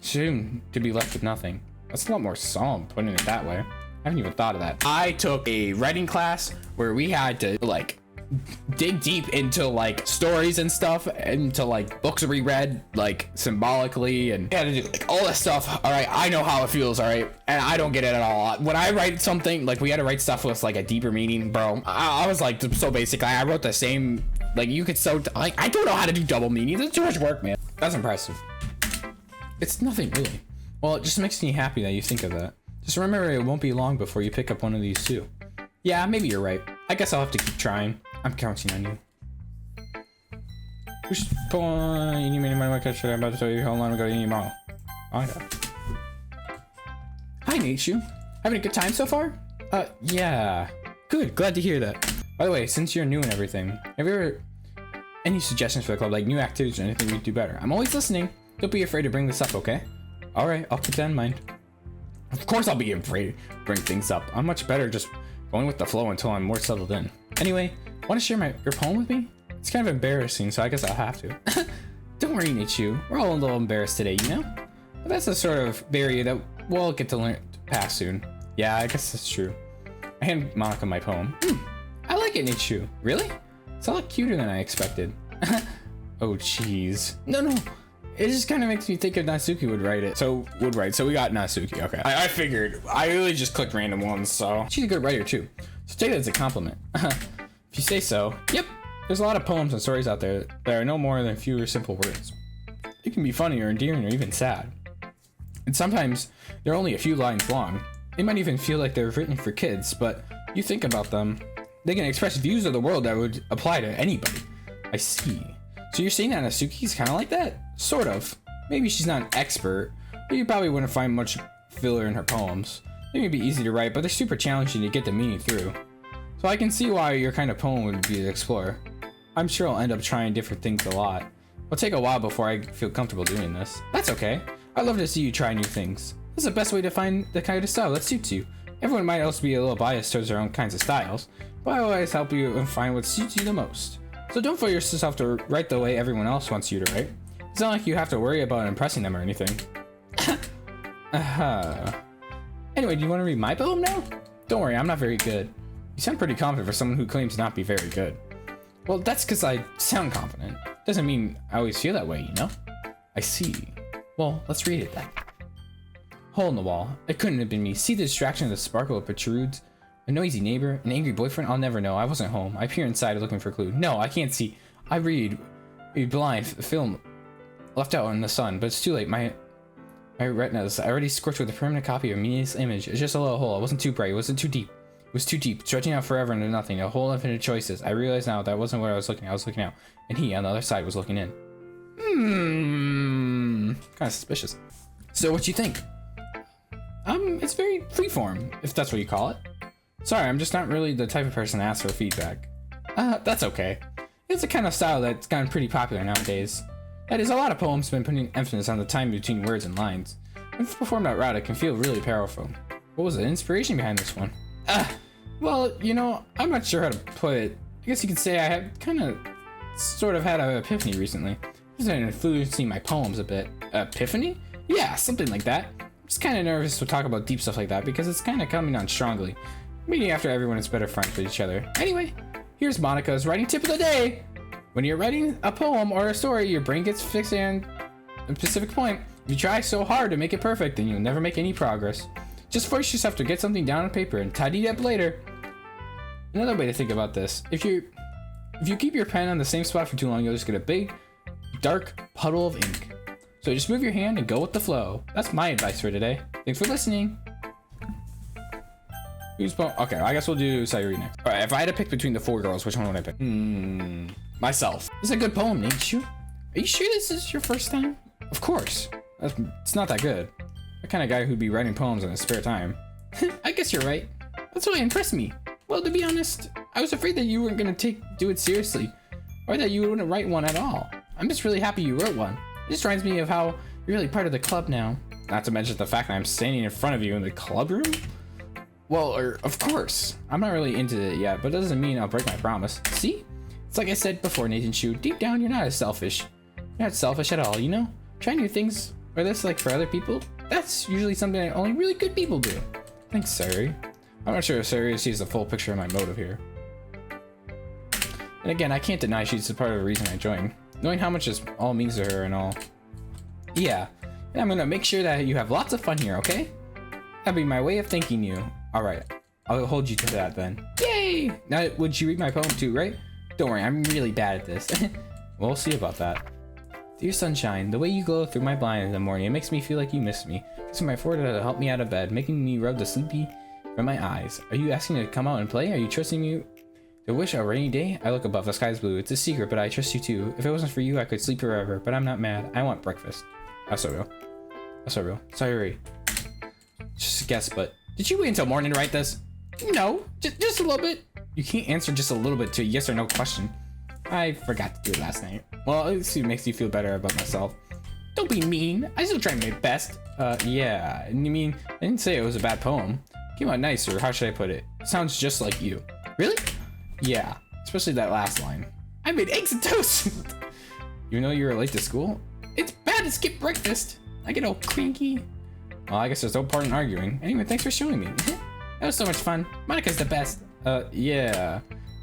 soon to be left with nothing. That's a lot more solemn, putting it that way. I haven't even thought of that. I took a writing class where we had to like dig deep into like stories and stuff, into like books we read like symbolically, and we had to do like all that stuff. All right, I know how it feels. All right, and I don't get it at all. When I write something, like we had to write stuff with like a deeper meaning, bro. I was like so basic. I wrote the same, like you could so like I don't know how to do double meanings. It's too much work, man. That's impressive. It's nothing really. Well, it just makes me happy that you think of that. Just remember, it won't be long before you pick up one of these too. Yeah, maybe you're right. I guess I'll have to keep trying. I'm counting on you. Push point. You need me to my catch. I'm about to tell you how long we got to eat tomorrow. Oh yeah. Hi, Nachu. Having a good time so far? Yeah. Good. Glad to hear that. By the way, since you're new and everything, have you ever any suggestions for the club, like new activities or anything we'd do better? I'm always listening. Don't be afraid to bring this up, okay? All right, I'll keep that in mind. Of course, I'll be afraid to bring things up. I'm much better just going with the flow until I'm more settled in. Anyway, want to share your poem with me? It's kind of embarrassing, so I guess I'll have to. Don't worry, Nachu. We're all a little embarrassed today, you know? But that's a sort of barrier that we'll get to learn to pass soon. Yeah, I guess that's true. I hand Monica my poem. I like it, Nachu. Really? It's a lot cuter than I expected. Oh, jeez. No. It just kind of makes me think if Natsuki would write it. So we got Natsuki. Okay. I figured. I really just clicked random ones, so. She's a good writer, too. So take it as a compliment. If you say so. Yep. There's a lot of poems and stories out there that are no more than fewer simple words. They can be funny or endearing or even sad. And sometimes they're only a few lines long. They might even feel like they're written for kids, but you think about them, they can express views of the world that would apply to anybody. I see. So you're saying that Natsuki's kind of like that? Sort of. Maybe she's not an expert, but you probably wouldn't find much filler in her poems. They may be easy to write, but they're super challenging to get the meaning through. So I can see why your kind of poem would be to explore. I'm sure I'll end up trying different things a lot. It'll take a while before I feel comfortable doing this. That's okay. I'd love to see you try new things. This is the best way to find the kind of style that suits you. Everyone might also be a little biased towards their own kinds of styles, but I always help you and find what suits you the most. So don't force yourself to write the way everyone else wants you to write. It's not like you have to worry about impressing them or anything. Anyway, do you want to read my poem now? Don't worry, I'm not very good. You sound pretty confident for someone who claims to not be very good. Well, that's because I sound confident. Doesn't mean I always feel that way, you know? I see. Well, let's read it then. Hole in the wall. It couldn't have been me. See the distraction of the sparkle of protrudes? A noisy neighbor? An angry boyfriend? I'll never know. I wasn't home. I peer inside looking for a clue. No, I can't see. I read blind. Film left out in the sun, but it's too late. My retinas already scorched with a permanent copy of a meaningless image. It's just a little hole. It wasn't too bright. It wasn't too deep. It was too deep, stretching out forever into nothing. A whole infinite choices. I realize now that wasn't where I was looking. I was looking out, and he on the other side was looking in. Kind of suspicious. So what you think? It's very freeform, if that's what you call it. Sorry, I'm just not really the type of person to ask for feedback. That's okay. It's a kind of style that's gotten pretty popular nowadays. That is, a lot of poems have been putting emphasis on the time between words and lines. When performed out loud, it can feel really powerful. What was the inspiration behind this one? Well, you know, I'm not sure how to put it. I guess you could say I have sort of had an epiphany recently. It's been influencing my poems a bit. Epiphany? Yeah, something like that. I'm just kind of nervous to talk about deep stuff like that because it's kind of coming on strongly. Maybe after everyone is better friends with each other. Anyway, here's Monica's writing tip of the day. When you're writing a poem or a story, your brain gets fixated on a specific point. If you try so hard to make it perfect, then you'll never make any progress. Just force yourself to get something down on paper and tidy it up later. Another way to think about this, if you keep your pen on the same spot for too long, you'll just get a big, dark puddle of ink. So just move your hand and go with the flow. That's my advice for today. Thanks for listening. Okay, I guess we'll do Sayuri next. All right, if I had to pick between the 4 girls, which one would I pick? Myself. It's a good poem, ain't you? Are you sure this is your first time? Of course. It's not that good. The kind of guy who'd be writing poems in his spare time. I guess you're right. That's what impressed me. Well, to be honest, I was afraid that you weren't gonna do it seriously, or that you wouldn't write one at all. I'm just really happy you wrote one. It just reminds me of how you're really part of the club now. Not to mention the fact that I'm standing in front of you in the club room. Well, of course. I'm not really into it yet, but it doesn't mean I'll break my promise. See? It's like I said before, Nathan Shu, deep down you're not as selfish. You're not selfish at all, you know? Trying new things, or this like for other people, that's usually something that only really good people do. Thanks, Sayuri. I'm not sure if Sayuri sees the full picture of my motive here. And again, I can't deny she's a part of the reason I joined. Knowing how much this all means to her and all. Yeah, and I'm gonna make sure that you have lots of fun here, okay? That'll be my way of thanking you. Alright, I'll hold you to that then. Yay! Now, would you read my poem too, right? Don't worry, I'm really bad at this. We'll see about that. Dear sunshine, the way you glow through my blind in the morning, it makes me feel like you miss me. Using my forehead to help me out of bed, making me rub the sleepy from my eyes. Are you asking to come out and play? Are you trusting me to wish a rainy day? I look above, the sky's blue. It's a secret, but I trust you too. If it wasn't for you, I could sleep forever, but I'm not mad. I want breakfast. That's so real. That's so real. Sorry. Just a guess, but did you wait until morning to write this? No, just a little bit. You can't answer just a little bit to a yes or no question. I forgot to do it last night. Well, at least it makes you feel better about myself. Don't be mean. I still try my best. Yeah. You mean, I didn't say it was a bad poem. Came out nice, or how should I put it? Sounds just like you. Really? Yeah. Especially that last line. I made eggs and toast. You know you were late to school? It's bad to skip breakfast. I get all cranky. Well, I guess there's no point in arguing. Anyway, thanks for showing me. That was so much fun. Monica's the best. Yeah.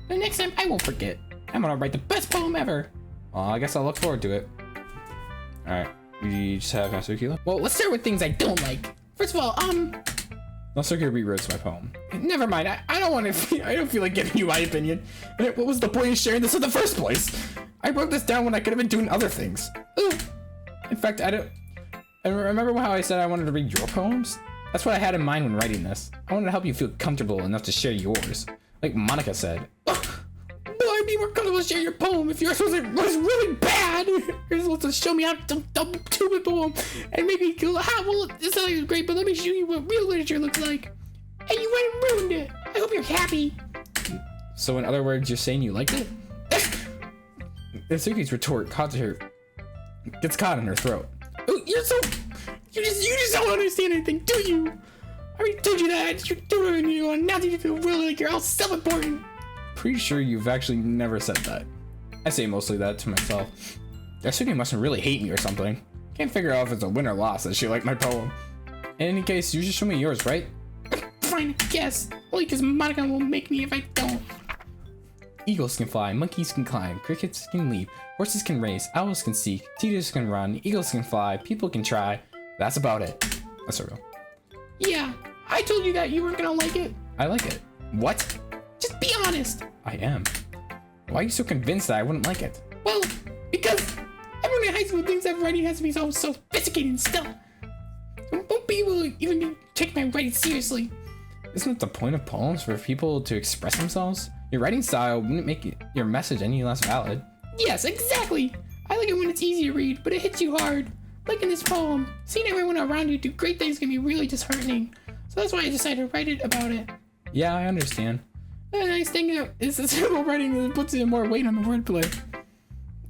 The next time, I won't forget. I'm gonna write the best poem ever. Well, I guess I'll look forward to it. Alright, we just have Natsuki left. Well, let's start with things I don't like. First of all, Natsuki rewrote my poem. Never mind, I don't feel like giving you my opinion. What was the point of sharing this in the first place? I wrote this down when I could have been doing other things. Ugh. In fact, I remember how I said I wanted to read your poems? That's what I had in mind when writing this. I wanted to help you feel comfortable enough to share yours. Like Monica said. Well, I'd be more comfortable to share your poem if yours was really bad. You're supposed to show me how to dumb stupid poem and maybe go, well, this is great, but let me show you what real literature looks like. And you went and ruined it. I hope you're happy. So in other words, you're saying you liked it? Natsuki's retort gets caught in her throat. Oh, you just don't understand anything, do you? I already told you that. You're doing it, and now that you feel really like you're all self-important. Pretty sure you've actually never said that. I say mostly that to myself. Natsuki mustn't really hate me or something. Can't figure out if it's a win or loss that she liked my poem. In any case, you just show me yours, right? Fine, I guess. Only because Monica will make me if I don't. Eagles can fly, monkeys can climb, crickets can leap, horses can race, owls can seek, teeters can run, eagles can fly, people can try. That's about it. That's so real. Yeah, I told you that you weren't gonna like it. I like it. What? Just be honest. I am. Why are you so convinced that I wouldn't like it? Well, because everyone in high school thinks that writing has to be so sophisticated and stuff. Won't be able to even take my writing seriously. Isn't it the point of poems for people to express themselves? Your writing style wouldn't make your message any less valid. Yes, exactly. I like it when it's easy to read, but it hits you hard. Like in this poem, seeing everyone around you do great things can be really disheartening. So that's why I decided to write it about it. Yeah, I understand. The nice thing is the simple writing that puts in more weight on the wordplay.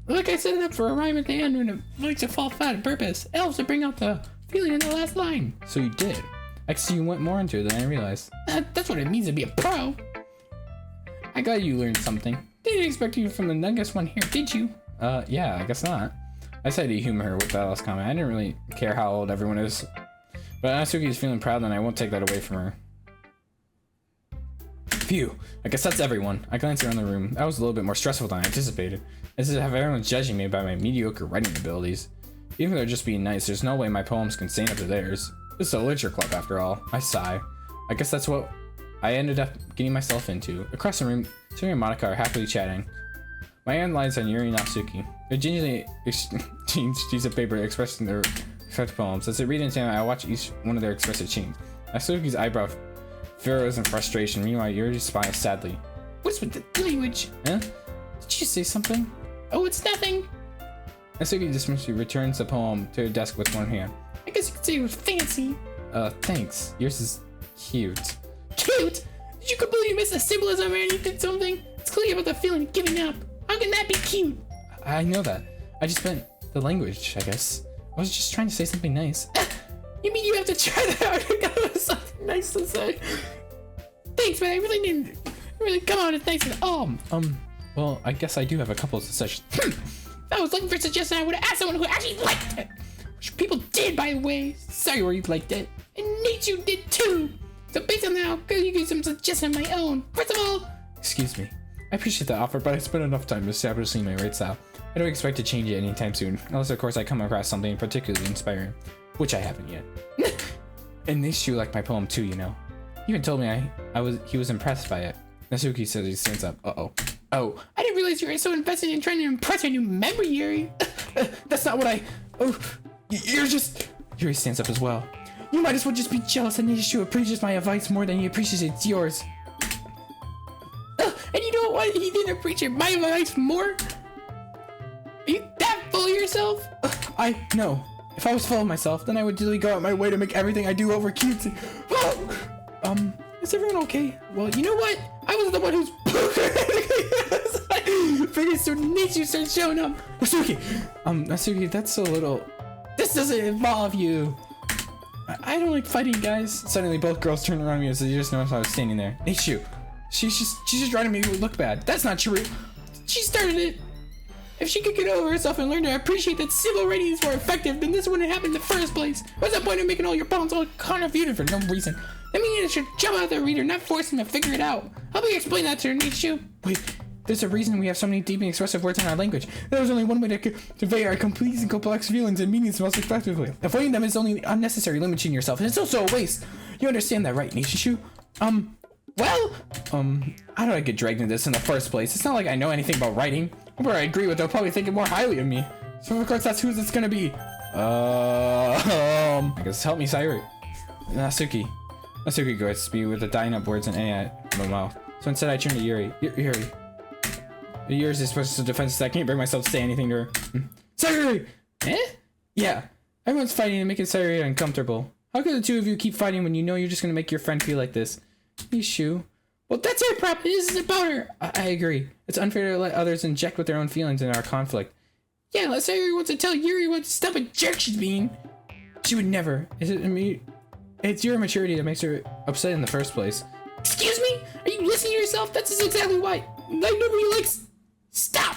Like I set it up for a rhyme at the end when it makes it fall flat on purpose. It helps to bring out the feeling in the last line. So you did. I see you went more into it than I realized. That's what it means to be a pro. I glad you learned something. Didn't expect you from the youngest one here, did you? Yeah, I guess not. I said to humor her with that last comment. I didn't really care how old everyone is. But Natsuki is feeling proud, and I won't take that away from her. Phew, I guess that's everyone. I glanced around the room. That was a little bit more stressful than I anticipated. As if everyone judging me by my mediocre writing abilities. Even if they're just being nice, there's no way my poems can stand up to theirs. This is a literature club after all. I sigh. I guess that's what I ended up getting myself into. Across the room, Suri and Monica are happily chatting. My hand lies on Yuri and Natsuki. They gingerly exchange sheets of paper expressing their respective poems. As they read into them, I watch each one of their expressive chains. Natsuki's eyebrow furrows in frustration. Meanwhile, Yuri smiles sadly. What's with the language? Huh? Did you say something? Oh, it's nothing. Natsuki dismissively returns the poem to her desk with one hand. I guess you could say it was fancy. Thanks. Yours is cute. Cute? Did you completely miss the symbolism or anything? Something? It's clearly about the feeling of giving up. How can that be cute? I know that. I just meant the language, I guess. I was just trying to say something nice. You mean you have to try that out to come up with something nice to say? Thanks, man. I really didn't really come out as nice at all. Well, I guess I do have a couple of such. If I was looking for a suggestion, I would have asked someone who actually liked it. Which people did, by the way. Sorry where you liked it. And Nichu did too. So based on that, I'll give you some suggestions of my own. First of all... Excuse me. I appreciate the offer, but I spent enough time establishing my right style. I don't expect to change it anytime soon. Unless, of course, I come across something particularly inspiring. Which I haven't yet. And Nichu liked my poem too, you know. He even told me he was impressed by it. Natsuki says he stands up. Uh-oh. Oh, I didn't realize you were so invested in trying to impress your new memory, Yuri. That's not what I... Oh, you're just... Yuri stands up as well. You might as well just be jealous that Nichu appreciates my advice more than he appreciates yours. And you know what? He didn't appreciate my advice more? Are you that full of yourself? I know. If I was full of myself, then I would really go out my way to make everything I do over cutesy. Is everyone okay? Well, you know what? I was the one who's pretty soon Nichu starts showing up. Natsuki, that's a little... This doesn't involve you. I don't like fighting, guys. Suddenly, both girls turned around me as they just noticed I was standing there. Nichu, she's just trying to make me look bad. That's not true. She started it. If she could get over herself and learn to appreciate that civil ratings were effective, then this wouldn't happen in the first place. What's the point of making all your poems all convoluted for no reason? That means you should jump out the reader, not force him to figure it out. Help me explain that to her, Nichu. Wait, there's a reason we have so many deep and expressive words in our language. There's only one way to convey our complete and complex feelings and meanings most effectively. Avoiding them is only unnecessary, limiting yourself, and it's also a waste. You understand that, right, Nishishu? Well, how did I get dragged into this in the first place? It's not like I know anything about writing. Where I agree with, they'll probably think more highly of me. So of course that's who it's gonna be. I guess help me, Sayuri. Natsuki goes to be with the dying up words and A in my mouth. So instead I turn to Yuri. Yuri. Yuri's is supposed to defense that I can't bring myself to say anything to her. Sayuri! Eh? Yeah. Everyone's fighting and making Sayuri uncomfortable. How could the two of you keep fighting when you know you're just gonna make your friend feel like this? Nishu. Well, that's her problem. This is about her. I agree. It's unfair to let others inject with their own feelings in our conflict. Yeah, unless Sayuri wants to tell Yuri what stupid jerk she's being. She would never. It's your immaturity that makes her upset in the first place. Excuse me? Are you listening to yourself? That's exactly why. Like nobody likes... Stop!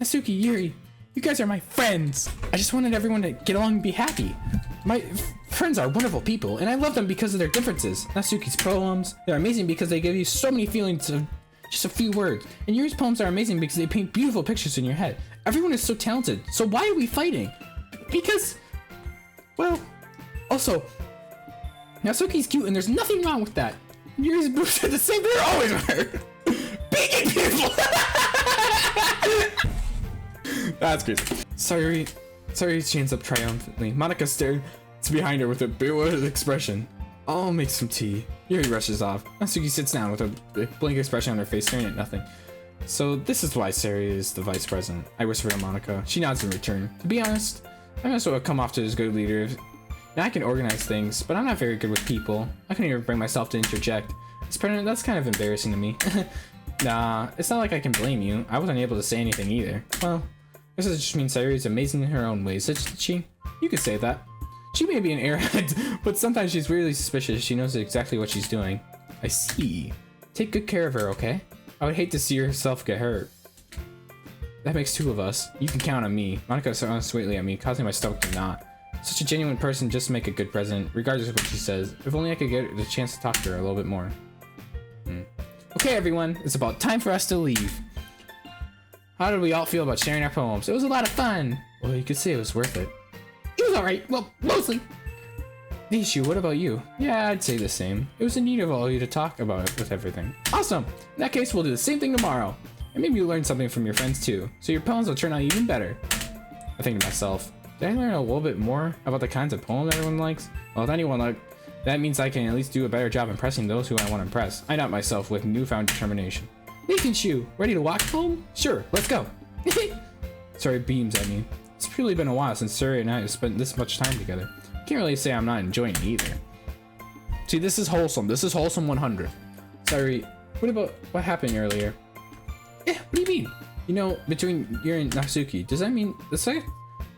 Natsuki, Yuri, you guys are my friends. I just wanted everyone to get along and be happy. My friends are wonderful people, and I love them because of their differences. Natsuki's poems, they're amazing because they give you so many feelings of just a few words. And Yuri's poems are amazing because they paint beautiful pictures in your head. Everyone is so talented, so why are we fighting? Because, well, also, Natsuki's cute and there's nothing wrong with that. Yuri's boobs are the same, they're always hurt. Big people! That's crazy. Sayuri stands up triumphantly. Monica stared behind her with a bewildered expression. I'll make some tea. Yuri rushes off. Natsuki sits down with a blank expression on her face, staring at nothing. So this is why Sayuri is the vice president. I whisper to Monica. She nods in return. To be honest, I must have come off to as good leader. And I can organize things, but I'm not very good with people. I couldn't even bring myself to interject. As president, that's kind of embarrassing to me. Nah, it's not like I can blame you. I wasn't able to say anything either. Well, this just means Sayuri is amazing in her own ways, isn't she? You could say that. She may be an airhead, but sometimes she's really suspicious. She knows exactly what she's doing. I see. Take good care of her, okay? I would hate to see herself get hurt. That makes two of us. You can count on me. Monica surrounds sweetly at me, causing my stomach to knot. Such a genuine person just make a good president, regardless of what she says. If only I could get the chance to talk to her a little bit more. Okay, everyone, it's about time for us to leave. How did we all feel about sharing our poems? It was a lot of fun. Well, you could say it was worth it. It was alright. Well, mostly. Nishu, what about you? Yeah, I'd say the same. It was neat of all of you to talk about it with everything. Awesome! In that case, we'll do the same thing tomorrow. And maybe you learn something from your friends too, so your poems will turn out even better. I think to myself, did I learn a little bit more about the kinds of poems everyone likes? Well, if anyone like, that means I can at least do a better job impressing those who I want to impress. I doubt myself with newfound determination. Nathan Shu, ready to walk home? Sure, let's go. Sorry, beams, I mean. It's really been a while since Suri and I have spent this much time together. Can't really say I'm not enjoying it either. See, this is wholesome. This is wholesome 100. Sorry, what about what happened earlier? Yeah, what do you mean? You know, between you and Natsuki, does that mean does that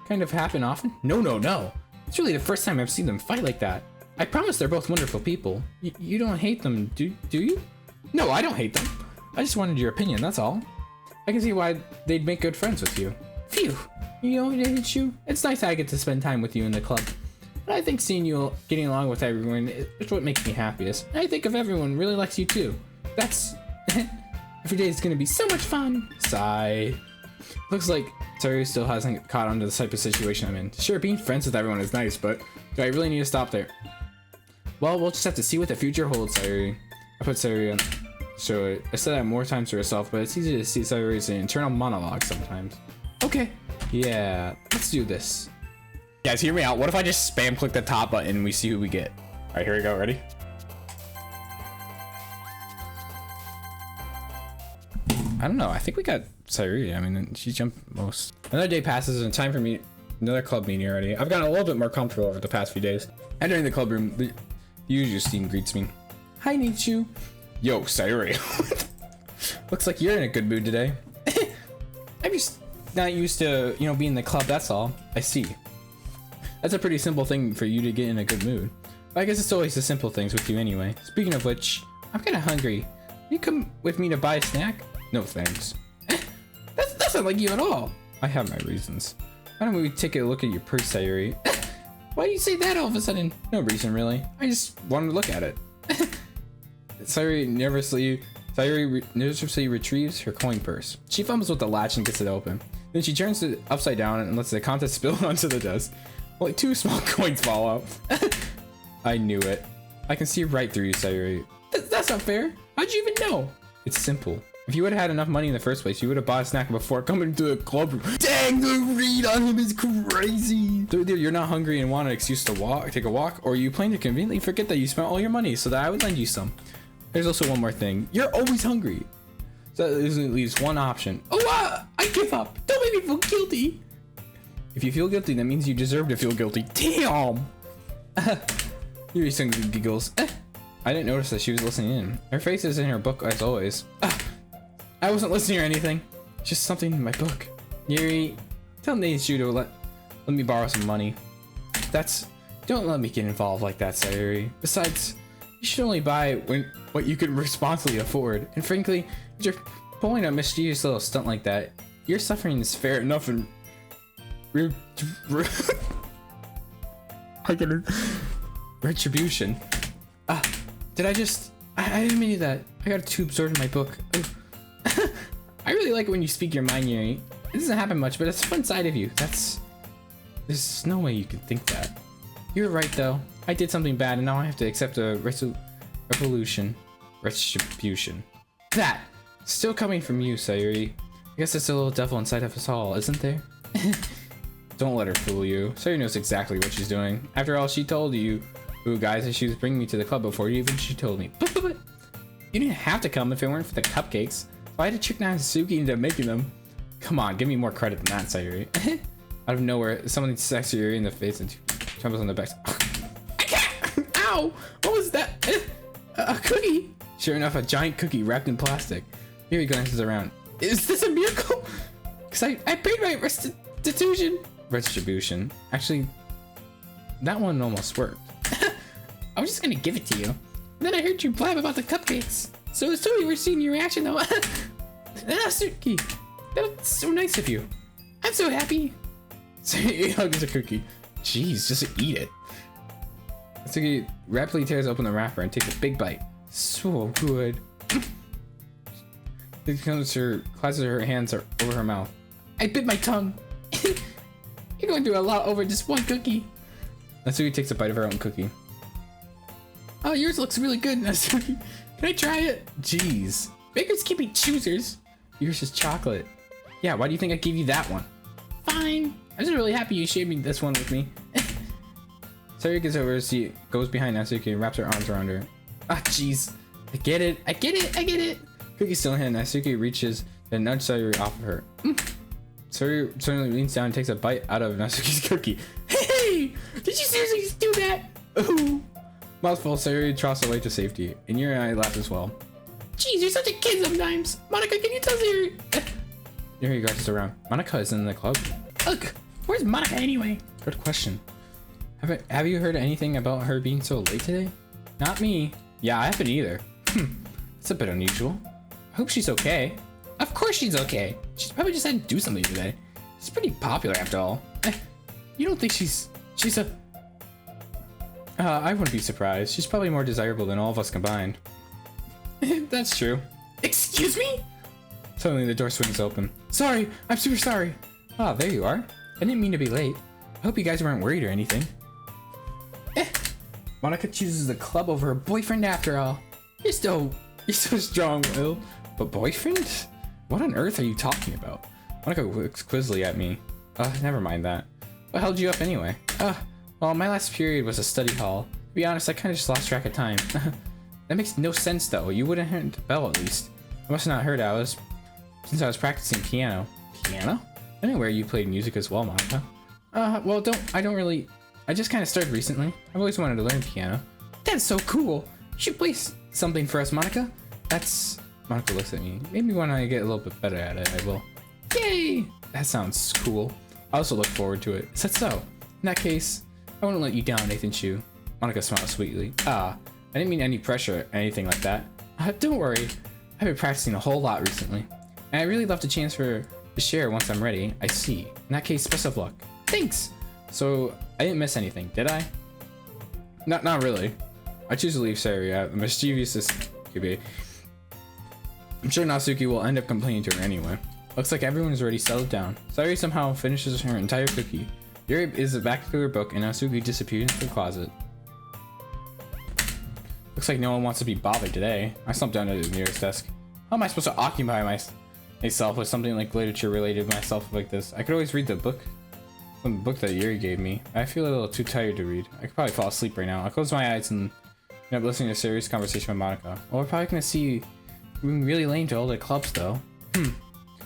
kind of happen often? No. It's really the first time I've seen them fight like that. I promise they're both wonderful people. You don't hate them, do you? No, I don't hate them. I just wanted your opinion, that's all. I can see why they'd make good friends with you. Phew. You know, Nathan, it's nice I get to spend time with you in the club. But I think seeing you getting along with everyone is what makes me happiest. And I think if everyone really likes you too. That's... Every day is gonna be so much fun. Sigh. Looks like Saru still hasn't caught on to the type of situation I'm in. Sure, being friends with everyone is nice, but do I really need to stop there? Well, we'll just have to see what the future holds, Saru. I put Saru on... So I said that more times to herself, but it's easy to see Saru's internal monologue sometimes. Okay. Yeah, let's do this. Guys, hear me out. What if I just spam click the top button and we see who we get? All right, here we go. Ready? I don't know. I think we got Sairi. I mean, she jumped most. Another day passes and time for me. Another club meeting already. I've gotten a little bit more comfortable over the past few days. Entering the club room, the usual scene greets me. Hi, Nichu. Yo, Sairi. Looks like you're in a good mood today. I'm just not used to, you know, being in the club. That's all. I see. That's a pretty simple thing for you to get in a good mood. But I guess it's always the simple things with you anyway. Speaking of which, I'm kind of hungry. You come with me to buy a snack? No thanks. That's not like you at all. I have my reasons. Why don't we take a look at your purse, Sayuri? Why do you say that all of a sudden? No reason really. I just wanted to look at it. Sayuri nervously retrieves her coin purse. She fumbles with the latch and gets it open. Then she turns it upside down and lets the contents spill onto the desk. Only 2 small coins fall out. I knew it. I can see right through you, Sayuri. That's not fair. How'd you even know? It's simple. If you would have had enough money in the first place, you would have bought a snack before coming to the club room. Dang, the read on him is crazy. Either you're not hungry and want an excuse to take a walk, or you plan to conveniently forget that you spent all your money so that I would lend you some. There's also one more thing. You're always hungry. So there's at least one option. Oh, I give up. Don't make me feel guilty. If you feel guilty, that means you deserve to feel guilty. Damn. Yuri sings and giggles. I didn't notice that she was listening in. Her face is in her book as always. I wasn't listening or anything. Just something in my book. Yuri, tell Neishu to let me borrow some money. Don't let me get involved like that, Sayuri. Besides, you should only buy what you can responsibly afford. And frankly, if you're pulling a mischievous little stunt like that, your suffering is fair enough and retribution. I didn't mean that. I got too absorbed in my book. I really like it when you speak your mind, Yuri. It doesn't happen much, but it's a fun side of you. There's no way you can think that. You're right, though. I did something bad, and now I have to accept a retribution. That! Still coming from you, Sayuri. I guess there's a little devil inside of us all, isn't there? Don't let her fool you. Sayuri knows exactly what she's doing. After all, she told you, guys, that she was bringing me to the club before she told me. But you didn't have to come if it weren't for the cupcakes. So I had to trick Natsuki into making them. Come on, give me more credit than that, Sayuri. Out of nowhere, someone smacks Sayuri in the face and trembles on the back. I can't! Ow! What was that? A cookie! Sure enough, a giant cookie wrapped in plastic. Yuri glances around. Is this a miracle? Because I paid my retribution. Actually, that one almost worked. I was just gonna give it to you. Then I heard you blab about the cupcakes. So it's totally worth seeing your reaction though. Natsuki, that's so nice of you. I'm so happy. So he hugs a cookie. Jeez, just eat it. Natsuki rapidly tears open the wrapper and takes a big bite. So good. She classes her hands over her mouth. I bit my tongue. You're going through a lot over just one cookie. Natsuki takes a bite of her own cookie. Oh, yours looks really good, Natsuki. Can I try it? Jeez. Bakers can't be choosers. Yours is chocolate. Yeah, why do you think I gave you that one? Fine. I'm just really happy you shared me this one with me. Sayori gets over, she goes behind Natsuki and wraps her arms around her. Ah, jeez. I get it. I get it. I get it. Cookie still in hand, Natsuki reaches and nudges Sayori off of her. Sayori suddenly leans down and takes a bite out of Natsuki's cookie. Hey! Did you seriously just do that? Ooh. Mouthful, Sayori trots away to safety, and Yuri and I laugh as well. Jeez, you're such a kid sometimes. Monica, can you tell Sayori? Yuri glances around. Monica is in the club? Look, where's Monica anyway? Good question. Have you heard anything about her being so late today? Not me. Yeah, I haven't either. It's a bit unusual. I hope she's okay. Of course she's okay. She's probably just had to do something today. She's pretty popular after all. You don't think she's a... I wouldn't be surprised. She's probably more desirable than all of us combined. That's true. Excuse me? Suddenly the door swings open. Sorry, I'm super sorry. Ah, there you are. I didn't mean to be late. I hope you guys weren't worried or anything. Monica chooses the club over her boyfriend after all. You're so strong-willed. But boyfriend? What on earth are you talking about? Monica looks quizzly at me. Never mind that. What held you up anyway? Well, my last period was a study hall. To be honest, I kind of just lost track of time. That makes no sense though. You wouldn't have heard the bell at least. I must have not heard it. Since I was practicing piano. Piano? I didn't know where you played music as well, Monica. Well, I just kind of started recently. I've always wanted to learn piano. That's so cool. You should play something for us, Monica. Monica looks at me. Maybe when I get a little bit better at it, I will. Yay! That sounds cool. I also look forward to it. Is that so? In that case, I won't let you down, Nathan Chu. Monica smiles sweetly. I didn't mean any pressure or anything like that. Don't worry. I've been practicing a whole lot recently. And I really love the chance to share once I'm ready. I see. In that case, best of luck. Thanks! So, I didn't miss anything, did I? Not really. I choose to leave Sayori out. The mischievous could be. I'm sure Natsuki will end up complaining to her anyway. Looks like everyone is already settled down. Sayori somehow finishes her entire cookie. Yuri is back to her book and Natsuki disappears into the closet. Looks like no one wants to be bothered today. I slumped down at the nearest desk. How am I supposed to occupy myself with something like literature related to myself like this? I could always read the book. From the book that Yuri gave me. I feel a little too tired to read. I could probably fall asleep right now. I close my eyes and end up listening to a serious conversation with Monica. Well, we're probably gonna see really lame to all the clubs though.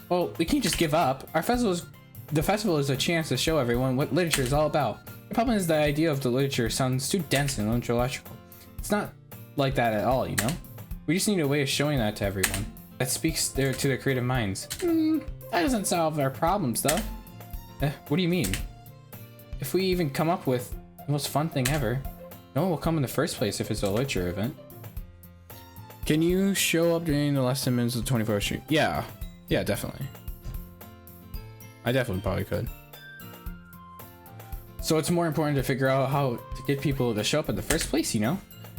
Well, we can't just give up. The festival is a chance to show everyone what literature is all about. The problem is the idea of the literature sounds too dense and intellectual. It's not like that at all, you know? We just need a way of showing that to everyone. That speaks to their creative minds. That doesn't solve our problems though. What do you mean? If we even come up with the most fun thing ever, no one will come in the first place if it's a literature event. Can you show up during the last 10 minutes of 24th Street? Yeah, definitely. I definitely probably could. So it's more important to figure out how to get people to show up in the first place, you know?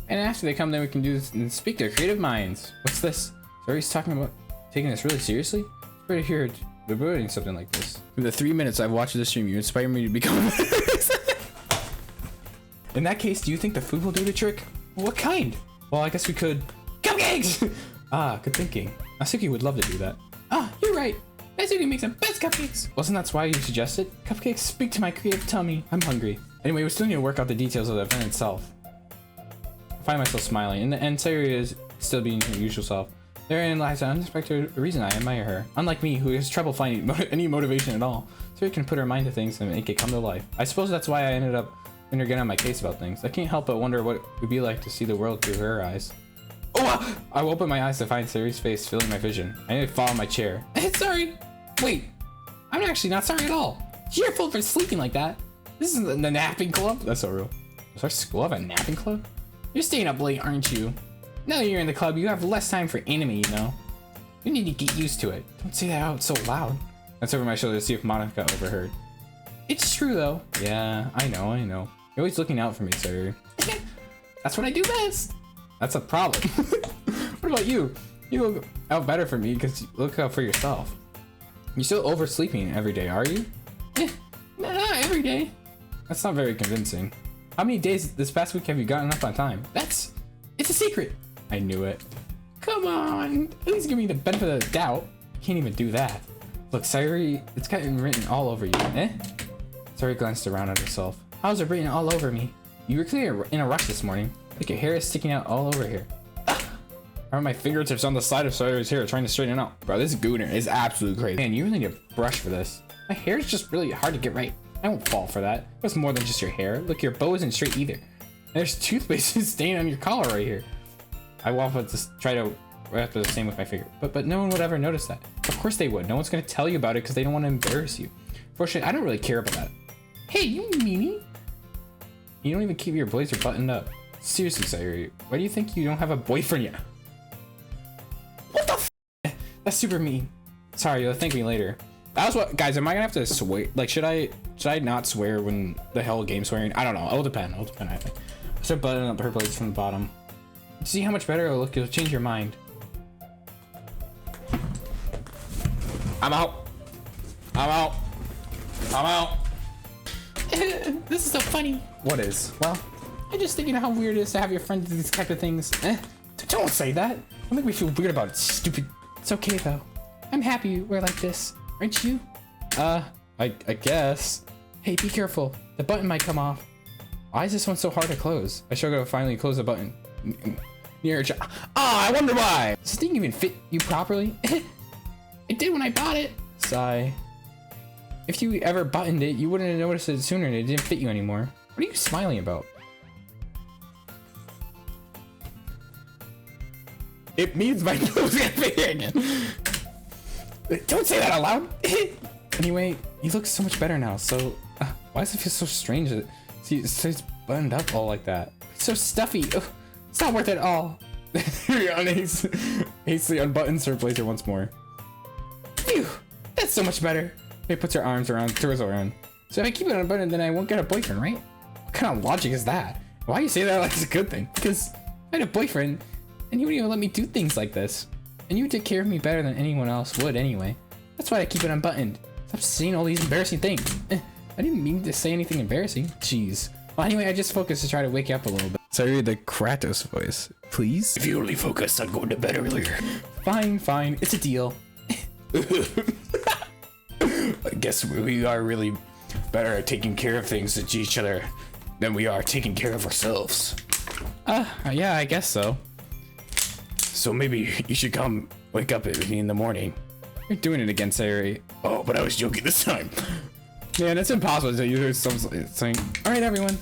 And after they come, then we can do this and speak their creative minds. What's this? So he's talking about taking this really seriously? It's pretty here. We're doing something like this. In the 3 minutes I've watched this stream, you inspire me to become a better person. In that case, do you think the food will do the trick? What kind? Well, I guess we could... Cupcakes! Good thinking. Natsuki would love to do that. You're right. Natsuki makes the best cupcakes. Wasn't that why you suggested? Cupcakes speak to my creative tummy. I'm hungry. Anyway, we still need to work out the details of the event itself. I find myself smiling, and Sayori is still being her usual self. Therein lies an unexpected reason I admire her. Unlike me, who has trouble finding any motivation at all, Sayori can put her mind to things and make it come to life. I suppose that's why I ended up when her getting on my case about things. I can't help but wonder what it would be like to see the world through her eyes. I open my eyes to find Sayori's face filling my vision. I need to fall on my chair. Sorry. Wait, I'm actually not sorry at all. It's your fault for sleeping like that. This is the napping club. That's so real. Does our school have a napping club? You're staying up late, aren't you? Now that you're in the club, you have less time for anime, you know? You need to get used to it. Don't say that out so loud. That's over my shoulder to see if Monica overheard. It's true, though. Yeah, I know. You're always looking out for me, Sayori. That's what I do best. That's a problem. What about you? You look out better for me because you look out for yourself. You're still oversleeping every day, are you? Not every day. That's not very convincing. How many days this past week have you gotten up on time? It's a secret. I knew it. Come on, at least give me the benefit of the doubt. Can't even do that. Look, Sayuri, it's gotten written all over you. Eh? Sayuri glanced around at herself. How's it written all over me? You were clearly in a rush this morning. Like your hair is sticking out all over here. I have my fingertips on the side of Sayuri's hair trying to straighten it out. Bro, this gooner is absolutely crazy. Man, you really need a brush for this. My hair is just really hard to get right. I won't fall for that. It's more than just your hair. Look, your bow isn't straight either. And there's toothpaste stain on your collar right here. I will have to try to wrap the same with my finger. But no one would ever notice that. Of course they would. No one's gonna tell you about it because they don't want to embarrass you. Fortunately, I don't really care about that. Hey, you meanie. You don't even keep your blazer buttoned up. Seriously, Sayuri, why do you think you don't have a boyfriend yet? What the f? That's super mean. Sorry, you'll thank me later. That was what, guys, am I gonna have to swear? Like, should I not swear when the hell game's swearing? I don't know. It'll depend, I think. Start buttoning up her blades from the bottom. See how much better it'll look? You'll change your mind. I'm out. This is so funny. What is? Well, I just think, you know how weird it is to have your friends do these type of things. Don't say that. Don't make me feel weird about it, stupid. It's okay though. I'm happy we're like this. Aren't you? I guess. Hey, be careful. The button might come off. Why is this one so hard to close? I should go finally close the button. Near I wonder why. Does this thing even fit you properly? It did when I bought it. Sigh. If you ever buttoned it, you wouldn't have noticed it sooner and it didn't fit you anymore. What are you smiling about? It means my boob's gonna fit here again. Don't say that out loud. Anyway, you look so much better now, so why does it feel so strange that it's buttoned up all like that? It's so stuffy. Ugh, it's not worth it at all. Hastily unbuttons her blazer once more. Phew, that's so much better. He puts her arms around, throws her around. So if I keep it unbuttoned, then I won't get a boyfriend, right? What kind of logic is that? Why do you say that like it's a good thing? Because I had a boyfriend, and he wouldn't even let me do things like this. And you would take care of me better than anyone else would anyway. That's why I keep it unbuttoned. Stop saying all these embarrassing things. I didn't mean to say anything embarrassing. Jeez. Well, anyway, I just focused to try to wake you up a little bit. Sorry, the Kratos voice, please. If you only focus on going to bed earlier. Fine, it's a deal. I guess we are really better at taking care of things to each other than we are taking care of ourselves. Yeah, I guess so. So maybe you should come wake up with me in the morning. You're doing it again, Sayuri. Oh, but I was joking this time. Man, it's impossible to use something. All right, everyone.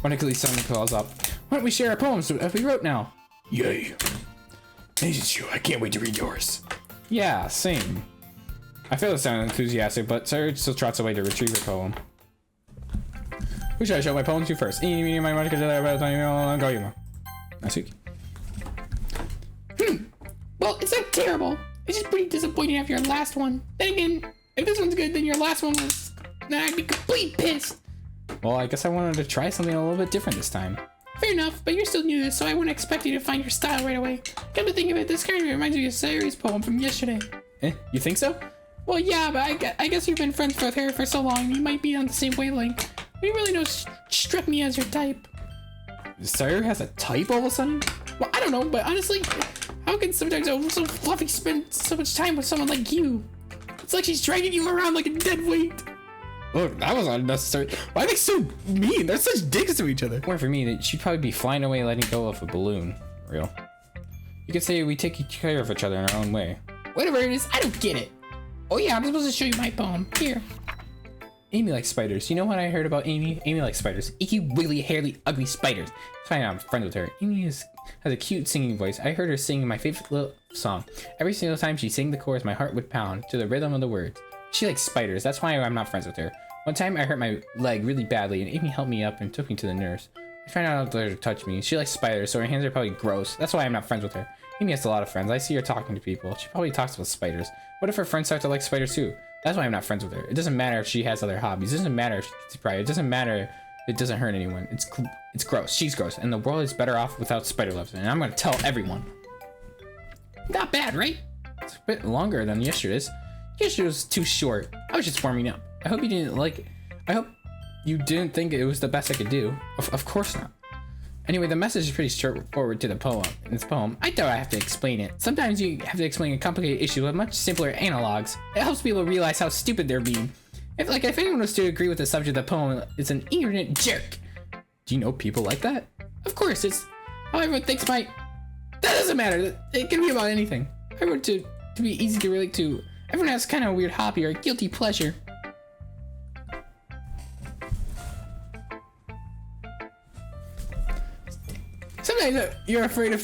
Monically suddenly calls up. Why don't we share our poems as we wrote now? Yay. It's true. I can't wait to read yours. Yeah, same. I fail to sound enthusiastic, but Sayuri still trots away to retrieve her poem. Who should I show my poem to first? Well, it's not terrible. It's just pretty disappointing after your last one. Then again, if this one's good, then your last one was, then I'd be complete pissed. Well, I guess I wanted to try something a little bit different this time. Fair enough, but you're still new to this, so I wouldn't expect you to find your style right away. Come to think of it, this kind of reminds me of Sayuri's poem from yesterday. You think so? Well, yeah, but I guess you've been friends with her for so long, you might be on the same wavelength. But you really know struck me as your type. Sayuri has a type all of a sudden? Well, I don't know, but honestly, how can sometimes so fluffy spend so much time with someone like you? It's like she's dragging you around like a dead weight. Look, that was unnecessary. Why are they so mean? They're such dicks to each other. Or for me, she'd probably be flying away letting go of a balloon. Real. You could say we take care of each other in our own way. Whatever it is, I don't get it. Oh yeah, I'm supposed to show you my poem. Here. Amy likes spiders. You know what I heard about Amy? Amy likes spiders. Icky, wiggly, hairy, ugly spiders. That's why I'm friends with her. Amy has a cute singing voice. I heard her singing my favorite little song. Every single time she sang the chorus, my heart would pound to the rhythm of the words. She likes spiders. That's why I'm not friends with her. One time I hurt my leg really badly and Amy helped me up and took me to the nurse. I tried not to let her touch me. She likes spiders, so her hands are probably gross. That's why I'm not friends with her. Amy has a lot of friends. I see her talking to people. She probably talks about spiders. What if her friends start to like spiders too? That's why I'm not friends with her. It doesn't matter if she has other hobbies. It doesn't matter if she's private. It doesn't matter if it doesn't hurt anyone. It's gross. She's gross. And the world is better off without spider webs. And I'm gonna tell everyone. Not bad, right? It's a bit longer than yesterday's. Yesterday was too short. I was just warming up. I hope you didn't like it. I hope you didn't think it was the best I could do. Of course not. Anyway, the message is pretty straightforward to the poem. In this poem, I thought I have to explain it. Sometimes you have to explain a complicated issue with much simpler analogs. It helps people realize how stupid they're being. If anyone was to agree with the subject of the poem, it's an ignorant jerk. Do you know people like that? Of course, it's how everyone thinks That doesn't matter. It can be about anything. I wrote to be easy to relate to. Everyone has kind of a weird hobby or a guilty pleasure. Sometimes you're afraid of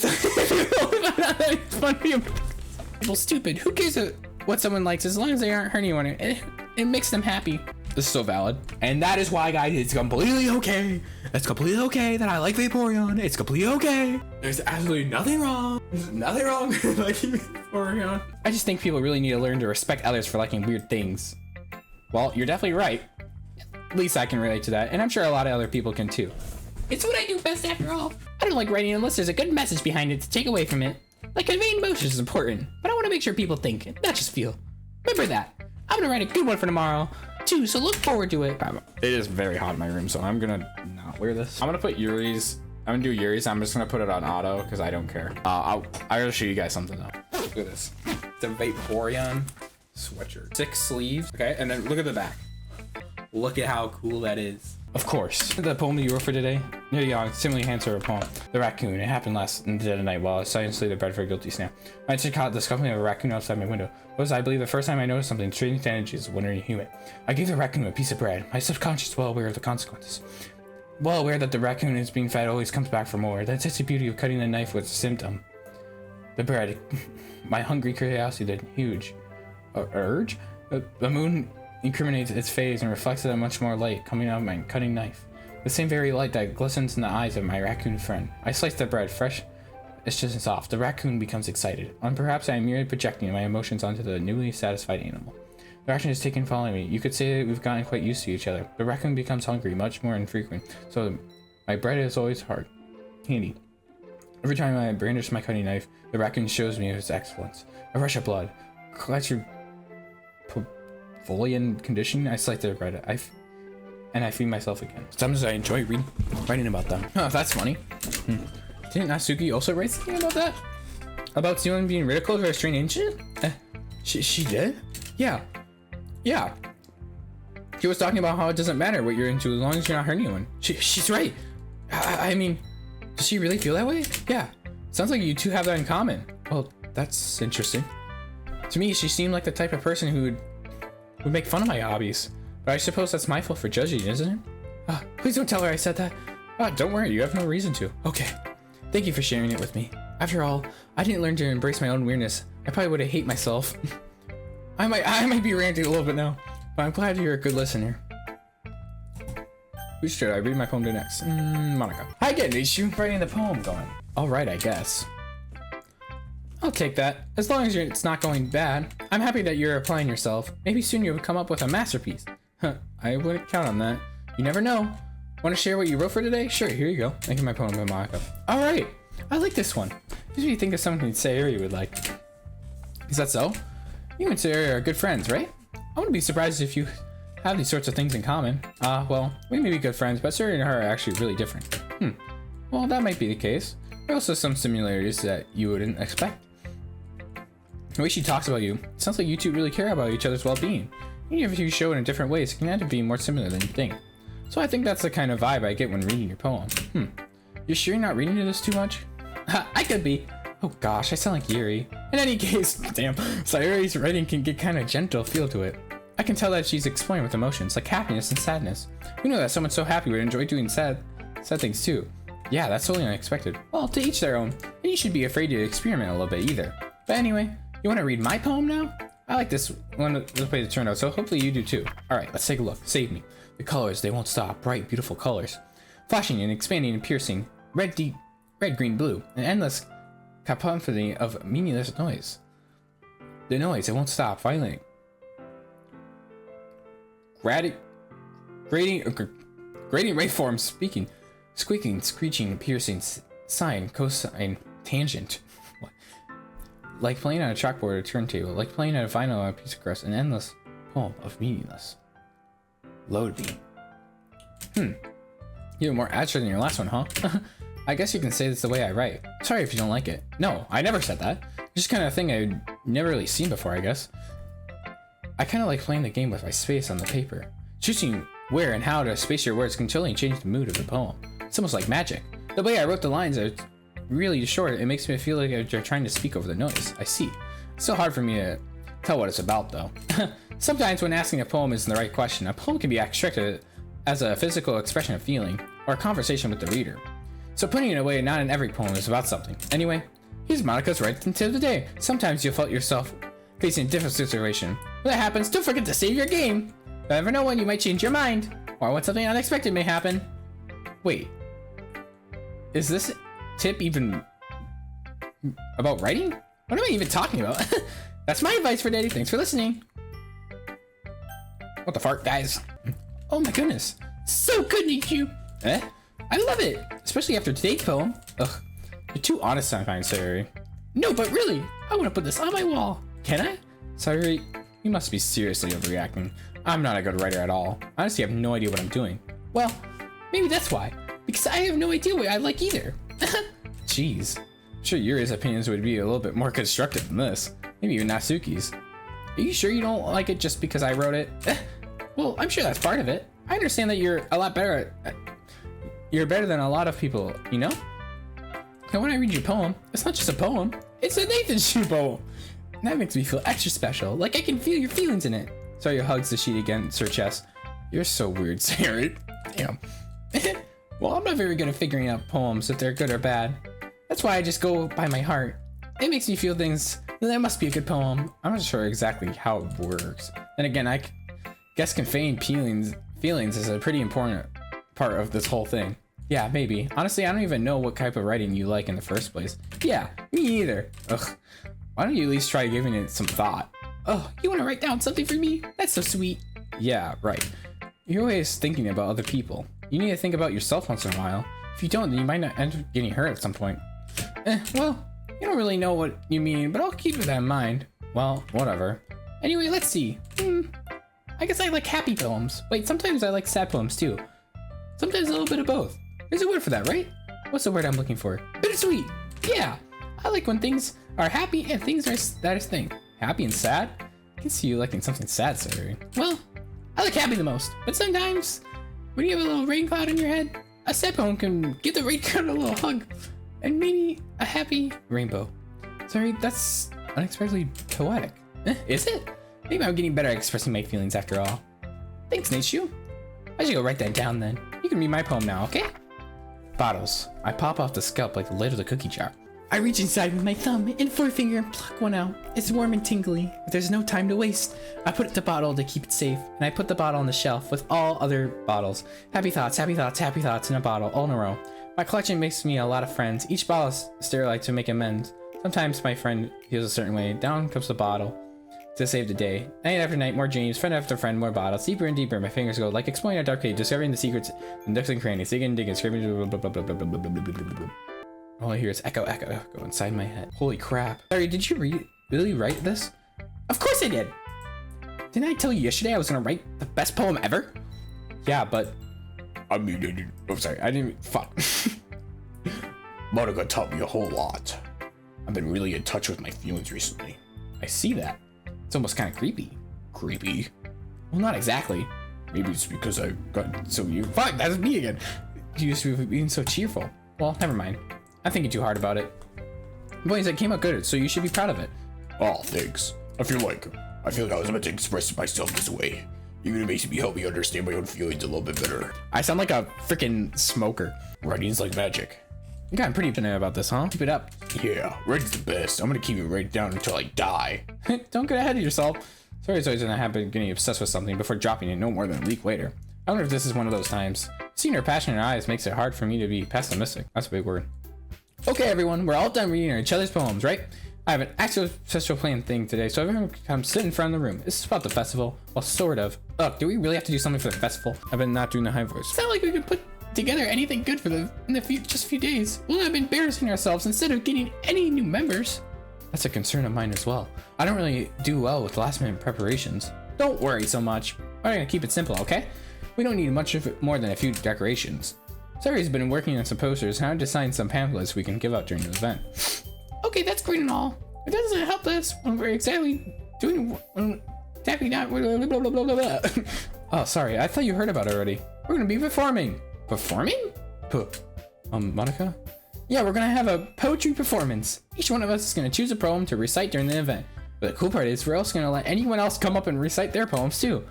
people stupid. Who cares what someone likes as long as they aren't hurting anyone? It makes them happy. This is so valid. And that is why, guys, it's completely okay. It's completely okay that I like Vaporeon. It's completely okay. There's absolutely nothing wrong. There's nothing wrong with liking Vaporeon. I just think people really need to learn to respect others for liking weird things. Well, you're definitely right. At least I can relate to that, and I'm sure a lot of other people can too. It's what I do best after all. I don't like writing unless there's a good message behind it to take away from it. Like conveying emotions is important, but I want to make sure people think, not just feel. Remember that. I'm gonna write a good one for tomorrow too, so look forward to it. It is very hot in my room, so I'm gonna not wear this. I'm gonna put Yuri's. I'm gonna do Yuri's. I'm just gonna put it on auto because I don't care. I gotta show you guys something though. Look at this. It's a Vaporeon sweatshirt. 6 sleeves. Okay, and then look at the back. Look at how cool that is. Of course. The poem you wrote for today? Near young, similarly hands a poem. The raccoon. It happened last in the dead of night while I silently the bed for a guilty snap. I just caught the scuffling of a raccoon outside my window. It was, I believe, the first time I noticed something strange to energies of wandering human. I gave the raccoon a piece of bread. My subconscious well aware of the consequences. Well aware that the raccoon is being fed always comes back for more. That's just the beauty of cutting the knife with a symptom. The bread. My hungry curiosity, the huge urge. The moon incriminates its phase and reflects it in much more light coming out of my cutting knife. The same very light that glistens in the eyes of my raccoon friend. I slice the bread, fresh, it's just soft. The raccoon becomes excited, and perhaps I am merely projecting my emotions onto the newly satisfied animal. The action is taken following me. You could say that we've gotten quite used to each other. The raccoon becomes hungry, much more infrequent, so my bread is always hard. Handy. Every time I brandish my cutting knife, the raccoon shows me his excellence. A rush of blood. Clutch your Volian condition. I slice the bread. I feed myself again. Sometimes I enjoy writing about them. Oh, that's funny. Didn't Natsuki also write something about that? About someone being ridiculed for a strange incident? She did? Yeah. Yeah. She was talking about how it doesn't matter what you're into as long as you're not hurting anyone. She's right. I mean, does she really feel that way? Yeah. Sounds like you two have that in common. Well, that's interesting. To me, she seemed like the type of person who would make fun of my hobbies. But I suppose that's my fault for judging, isn't it? Please don't tell her I said that. Don't worry, you have no reason to. Okay. Thank you for sharing it with me. After all, I didn't learn to embrace my own weirdness. I probably would have hated myself. I might be ranting a little bit now, but I'm glad you're a good listener. Who should I read my poem to next? Monica. Hi again, Nishu. Writing the poem going. Alright, I guess. I'll take that. As long as it's not going bad. I'm happy that you're applying yourself. Maybe soon you'll come up with a masterpiece. I wouldn't count on that. You never know. Want to share what you wrote for today? Sure, here you go. Making my poem to Monica. Alright, I like this one. Makes me think of something Sayuri would like. Is that so? You and Sayuri are good friends, right? I wouldn't be surprised if you have these sorts of things in common. Well, we may be good friends, but Sayuri and her are actually really different. Well, that might be the case. There are also some similarities that you wouldn't expect. The way she talks about you, it sounds like you two really care about each other's well-being. Even if you show it in different ways, it can end up being more similar than you think. So I think that's the kind of vibe I get when reading your poem. You sure you're not reading this too much? I could be. Oh gosh, I sound like Yuri. In any case, damn, Sayuri's writing can get kind of gentle feel to it. I can tell that she's exploring with emotions, like happiness and sadness. We know that someone so happy would enjoy doing sad things too. Yeah, that's totally unexpected. Well, to each their own, and you should be afraid to experiment a little bit either. But anyway, you want to read my poem now? I like this one, the way it turned out, so hopefully you do too. Alright, let's take a look. Save me. The colors, they won't stop. Bright, beautiful colors. Flashing and expanding and piercing. Red, deep, red, green, blue. An endless cacophony of meaningless noise. The noise, it won't stop. Violent. Grating waveforms speaking. Squeaking, screeching, piercing, sine, cosine, tangent. Like playing on a chalkboard or a turntable. Like playing on a vinyl on a piece of grass. An endless poem of meaningless. Load me. You were more accurate than your last one, huh? I guess you can say that's the way I write. Sorry if you don't like it. No, I never said that. Just kind of thing I'd never really seen before, I guess. I kind of like playing the game with my space on the paper. Choosing where and how to space your words can totally change the mood of the poem. It's almost like magic. The way I wrote the lines are really short. It makes me feel like they're trying to speak over the noise. I see. It's so hard for me to tell what it's about, though. Sometimes when asking a poem isn't the right question, a poem can be abstracted as a physical expression of feeling or a conversation with the reader. So putting it away, not in every poem is about something. Anyway, here's Monica's right tip of the day. Sometimes you'll feel yourself facing a different situation. When that happens, don't forget to save your game. You never know when you might change your mind, or when something unexpected may happen. Wait, is this tip even about writing? What am I even talking about? That's my advice for dating. Thanks for listening. What the fart, guys? Oh my goodness. So good, Nichu. Eh? I love it, especially after today's poem. Ugh, you're too honest sometimes, Sayuri. No, but really, I want to put this on my wall. Can I? Sayuri, you must be seriously overreacting. I'm not a good writer at all. Honestly, I have no idea what I'm doing. Well, maybe that's why. Because I have no idea what I like either. Jeez. I'm sure Yuri's opinions would be a little bit more constructive than this. Maybe even Natsuki's. Are you sure you don't like it just because I wrote it? Well, I'm sure that's part of it. I understand that you're a lot better at... You're better than a lot of people, you know? And when I read your poem, it's not just a poem. It's a Nathan Shoe poem. And that makes me feel extra special, like I can feel your feelings in it. Sayuri hugs the sheet against her chest. You're so weird, Sayuri. Damn. Well, I'm not very good at figuring out poems, if they're good or bad. That's why I just go by my heart. It makes me feel things. That must be a good poem. I'm not sure exactly how it works. Then again, I guess conveying feelings is a pretty important part of this whole thing. Yeah, maybe. Honestly, I don't even know what type of writing you like in the first place. Yeah, me either. Ugh. Why don't you at least try giving it some thought? Oh, you want to write down something for me? That's so sweet. Yeah, right. You're always thinking about other people. You need to think about yourself once in a while. If you don't, then you might not end up getting hurt at some point. Well, you don't really know what you mean, but I'll keep that in mind. Well, whatever. Anyway, let's see. I guess I like happy poems. Wait, sometimes I like sad poems too. Sometimes a little bit of both. There's a word for that, right? What's the word I'm looking for? Bittersweet. Yeah, I like when things are happy and things are saddest thing. Happy and sad? I can see you liking something sad, Sayuri. Well, I like happy the most, but sometimes when you have a little rain cloud in your head, a sad poem can give the rain cloud a little hug, and maybe a happy rainbow. Sorry, that's unexpectedly poetic. Is it? Maybe I'm getting better at expressing my feelings after all. Thanks, Naishu. I should go write that down then. You can read my poem now, okay? Bottles. I pop off the scalp like the lid of the cookie jar. I reach inside with my thumb and forefinger and pluck one out. It's warm and tingly, but there's no time to waste. I put it in the bottle to keep it safe, and I put the bottle on the shelf with all other bottles. Happy thoughts, happy thoughts, happy thoughts in a bottle, all in a row. My collection makes me a lot of friends. Each bottle is sterilized to make amends. Sometimes my friend feels a certain way. Down comes the bottle to save the day. Night after night, more dreams. Friend after friend, more bottles. Deeper and deeper, my fingers go like exploring a dark cave, discovering the secrets and nooks and crannies. Digging, digging, screaming. Blah, blah, blah, blah, blah, blah, blah, blah, blah, blah. All I hear is echo, echo, echo inside my head. Holy crap. Sorry, did you really write this? Of course I did. Didn't I tell you yesterday I was gonna write the best poem ever? Yeah, but... I mean, I didn't... Fuck. Monica taught me a whole lot. I've been really in touch with my feelings recently. I see that. It's almost kind of creepy. Creepy? Well, not exactly. Maybe it's because I got so you... Fuck, that's me again. You used to be being so cheerful. Well, never mind. I'm thinking too hard about it. Boys, it came out good, so you should be proud of it. Oh, thanks. I feel like I was meant to express myself this way. Even it makes me help me understand my own feelings a little bit better. I sound like a freaking smoker. Writing's like magic. You got pretty passionate about this, huh? Keep it up. Yeah, writing's the best. I'm gonna keep it right down until I die. Don't get ahead of yourself. Sorry, it's always gonna happen getting obsessed with something before dropping it no more than a week later. I wonder if this is one of those times. Seeing her passion in her eyes makes it hard for me to be pessimistic. That's a big word. Okay, everyone, we're all done reading each other's poems, right? I have an actual special plan thing today, so everyone can come sit in front of the room. This is about the festival. Well, sort of. Look, do we really have to do something for the festival? I've been not doing the high voice. It's not like we could put together anything good for just a few days. We'll end up embarrassing ourselves instead of getting any new members. That's a concern of mine as well. I don't really do well with last minute preparations. Don't worry so much. We're gonna keep it simple, okay? We don't need much of it more than a few decorations. Sayuri's been working on some posters and I've designed some pamphlets we can give out during the event. Okay, that's great and all. It doesn't help us when we're exactly not. Blah, blah, blah, blah, blah. Oh, sorry, I thought you heard about it already. We're gonna be performing. Performing? Monica? Yeah, we're gonna have a poetry performance. Each one of us is gonna choose a poem to recite during the event. But the cool part is we're also gonna let anyone else come up and recite their poems too.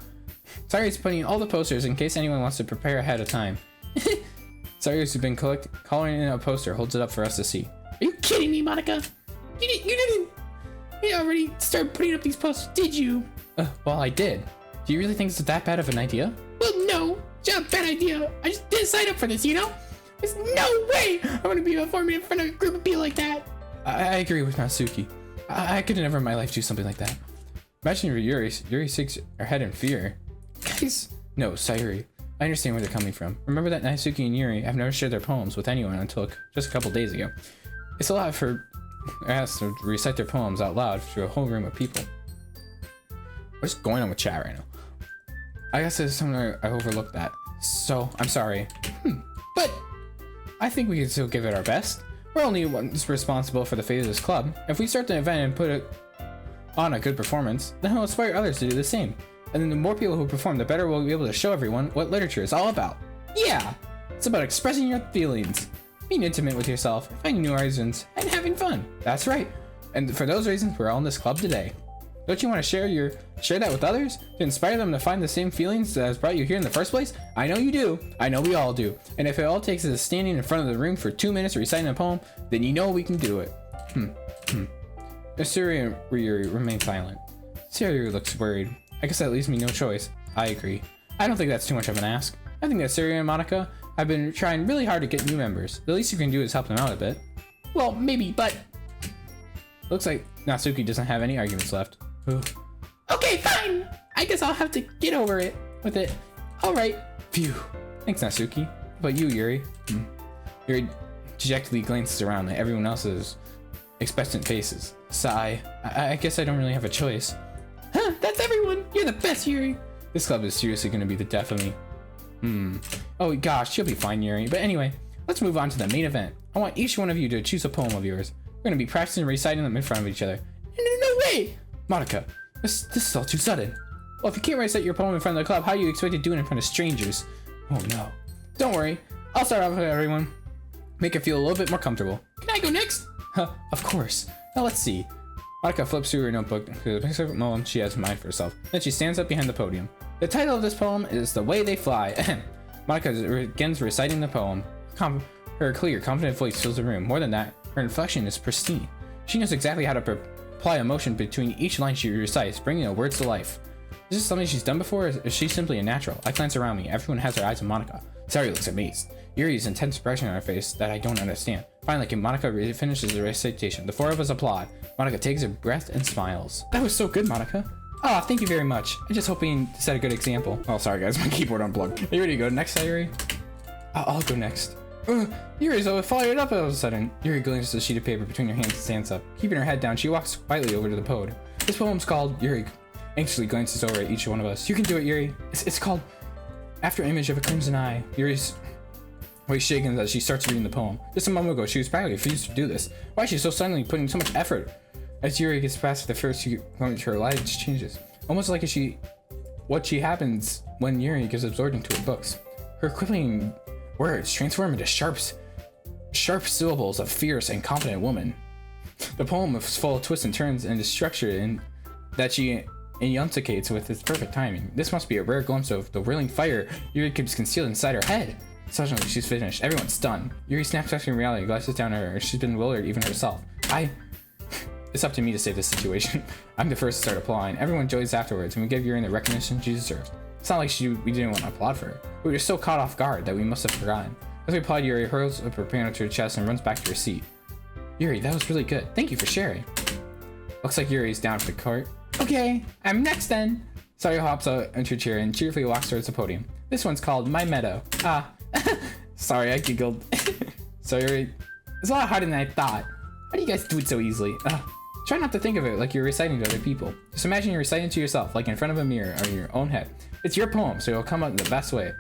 Sayuri's putting all the posters in case anyone wants to prepare ahead of time. Sayuri's been coloring in a poster, holds it up for us to see. Are you kidding me, Monica? You already started putting up these posters, did you? Well, I did. Do you really think it's that bad of an idea? Well, no. It's not a bad idea. I just didn't sign up for this, you know? There's no way I'm gonna be performing in front of a group of people like that. I agree with Natsuki. I could never in my life do something like that. Imagine Yuri shakes her head in fear. Guys, no, Sayuri. I understand where they're coming from. Remember that Natsuki and Yuri have never shared their poems with anyone until just a couple days ago. It's a lot for us to recite their poems out loud to a whole room of people. What's going on with chat right now? I guess there's something I overlooked that. So, I'm sorry. But I think we can still give it our best. We're only ones responsible for the fate of this club. If we start the event and put it on a good performance, then it'll inspire others to do the same. And then the more people who perform, the better we'll be able to show everyone what literature is all about. Yeah! It's about expressing your feelings, being intimate with yourself, finding new horizons, and having fun. That's right. And for those reasons, we're all in this club today. Don't you want to share that with others? To inspire them to find the same feelings that has brought you here in the first place? I know you do. I know we all do. And if it all takes is standing in front of the room for 2 minutes reciting a poem, then you know we can do it. Sayuri and Ryuri remain silent. Sayuri looks worried. I guess that leaves me no choice. I agree. I don't think that's too much of an ask. I think that Sayuri and Monica have been trying really hard to get new members. The least you can do is help them out a bit. Well, maybe, but... Looks like Natsuki doesn't have any arguments left. Okay, fine! I guess I'll have to get over it with it. Alright. Phew. Thanks, Natsuki. How about you, Yuri? Yuri dejectedly glances around at everyone else's expectant faces. Sigh. I guess I don't really have a choice. Huh, that's everyone! You're the best, Yuri! This club is seriously going to be the death of me. Oh gosh, you'll be fine, Yuri. But anyway, let's move on to the main event. I want each one of you to choose a poem of yours. We're going to be practicing reciting them in front of each other. No way! Monica, this is all too sudden. Well, if you can't recite your poem in front of the club, how do you expect to do it in front of strangers? Oh no. Don't worry. I'll start off with everyone. Make it feel a little bit more comfortable. Can I go next? Of course. Now let's see. Monica flips through her notebook to the picture of a poem she has in mind for herself. Then she stands up behind the podium. The title of this poem is The Way They Fly. Monica begins reciting the poem. Her clear, confident voice fills the room. More than that, her inflection is pristine. She knows exactly how to apply emotion between each line she recites, bringing the words to life. Is this something she's done before, or is she simply a natural? I glance around me. Everyone has their eyes on Monica. Sayuri looks amazed. Yuri's intense expression on her face that I don't understand. Finally, Monica finishes the recitation. The four of us applaud. Monica takes a breath and smiles. That was so good, Monica. Ah, thank you very much. I'm just hoping to set a good example. Oh, sorry guys, my keyboard unplugged. Are you ready to go next, Sayuri? I'll go next. Yuri's fired up all of a sudden. Yuri glances the sheet of paper between her hands and stands up. Keeping her head down, she walks quietly over to the podium. This poem's called Yuri anxiously glances over at each one of us. You can do it, Yuri. It's called After Image of a Crimson Eye. Yuri's voice shaken as she starts reading the poem. Just a moment ago, she was practically refused to do this. Why is she so suddenly putting so much effort? As Yuri gets past the first few moments, her life changes. Almost like what happens when Yuri gets absorbed into her books. Her crippling words transform into sharp syllables of fierce and confident woman. The poem is full of twists and turns and is structured in that she enunciates with its perfect timing. This must be a rare glimpse of the whirling fire Yuri keeps concealed inside her head. Suddenly, she's finished. Everyone's stunned. Yuri snaps back in reality, glances down at her. She's been bewildered even herself. It's up to me to save this situation. I'm the first to start applauding. Everyone enjoys afterwards, and we give Yuri the recognition she deserves. It's not like we didn't want to applaud for her. We were so caught off guard that we must have forgotten. As we applaud, Yuri hurls up her piano to her chest and runs back to her seat. Yuri, that was really good. Thank you for sharing. Looks like Yuri's down for the court. Okay, I'm next then. Sayuri hops out into her chair and cheerfully walks towards the podium. This one's called My Meadow. Sorry, I giggled. Sayuri, it's a lot harder than I thought. How do you guys do it so easily? Try not to think of it like you're reciting to other people. Just imagine you're reciting to yourself, like in front of a mirror or in your own head. It's your poem, so it'll come out in the best way.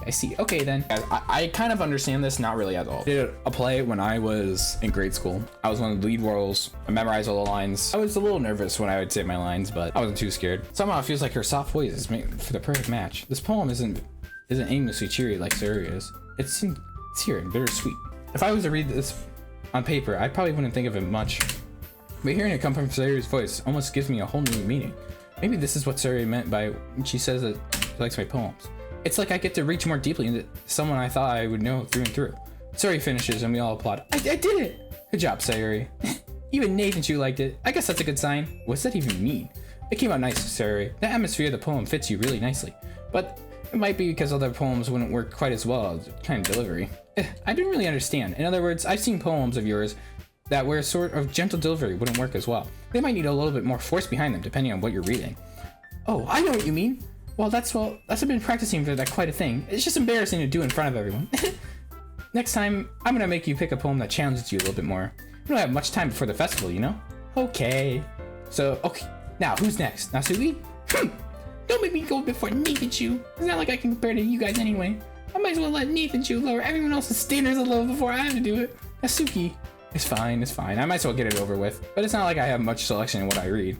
I see. Okay then. I kind of understand this, not really at all. I did a play when I was in grade school. I was one of the lead roles. I memorized all the lines. I was a little nervous when I would say my lines, but I wasn't too scared. Somehow it feels like her soft voice is made for the perfect match. This poem isn't aimlessly cheery like Sayuri is. It's sincere and bittersweet. If I was to read this on paper, I probably wouldn't think of it much. But hearing it come from Sayuri's voice almost gives me a whole new meaning. Maybe this is what Sayuri meant by when she says that she likes my poems. It's like I get to reach more deeply into someone I thought I would know through and through. Sayuri finishes and we all applaud. I did it! Good job, Sayuri. Even Nathan Chu liked it. I guess that's a good sign. What's that even mean? It came out nice, Sayuri. The atmosphere of the poem fits you really nicely. But it might be because other poems wouldn't work quite as well as kind of delivery. I didn't really understand. In other words, I've seen poems of yours that where sort of gentle delivery wouldn't work as well. They might need a little bit more force behind them depending on what you're reading. Oh, I know what you mean. Well, I've been practicing for that quite a thing. It's just embarrassing to do in front of everyone. Next time, I'm gonna make you pick a poem that challenges you a little bit more. We don't have much time before the festival, you know? Okay. So, okay. Now, who's next? Nasuki? Don't make me go before Nathan Chu. It's not like I can compare to you guys anyway. I might as well let Nathan Chu lower everyone else's standards a little before I have to do it. Nasuki. It's fine. I might as well get it over with. But it's not like I have much selection in what I read.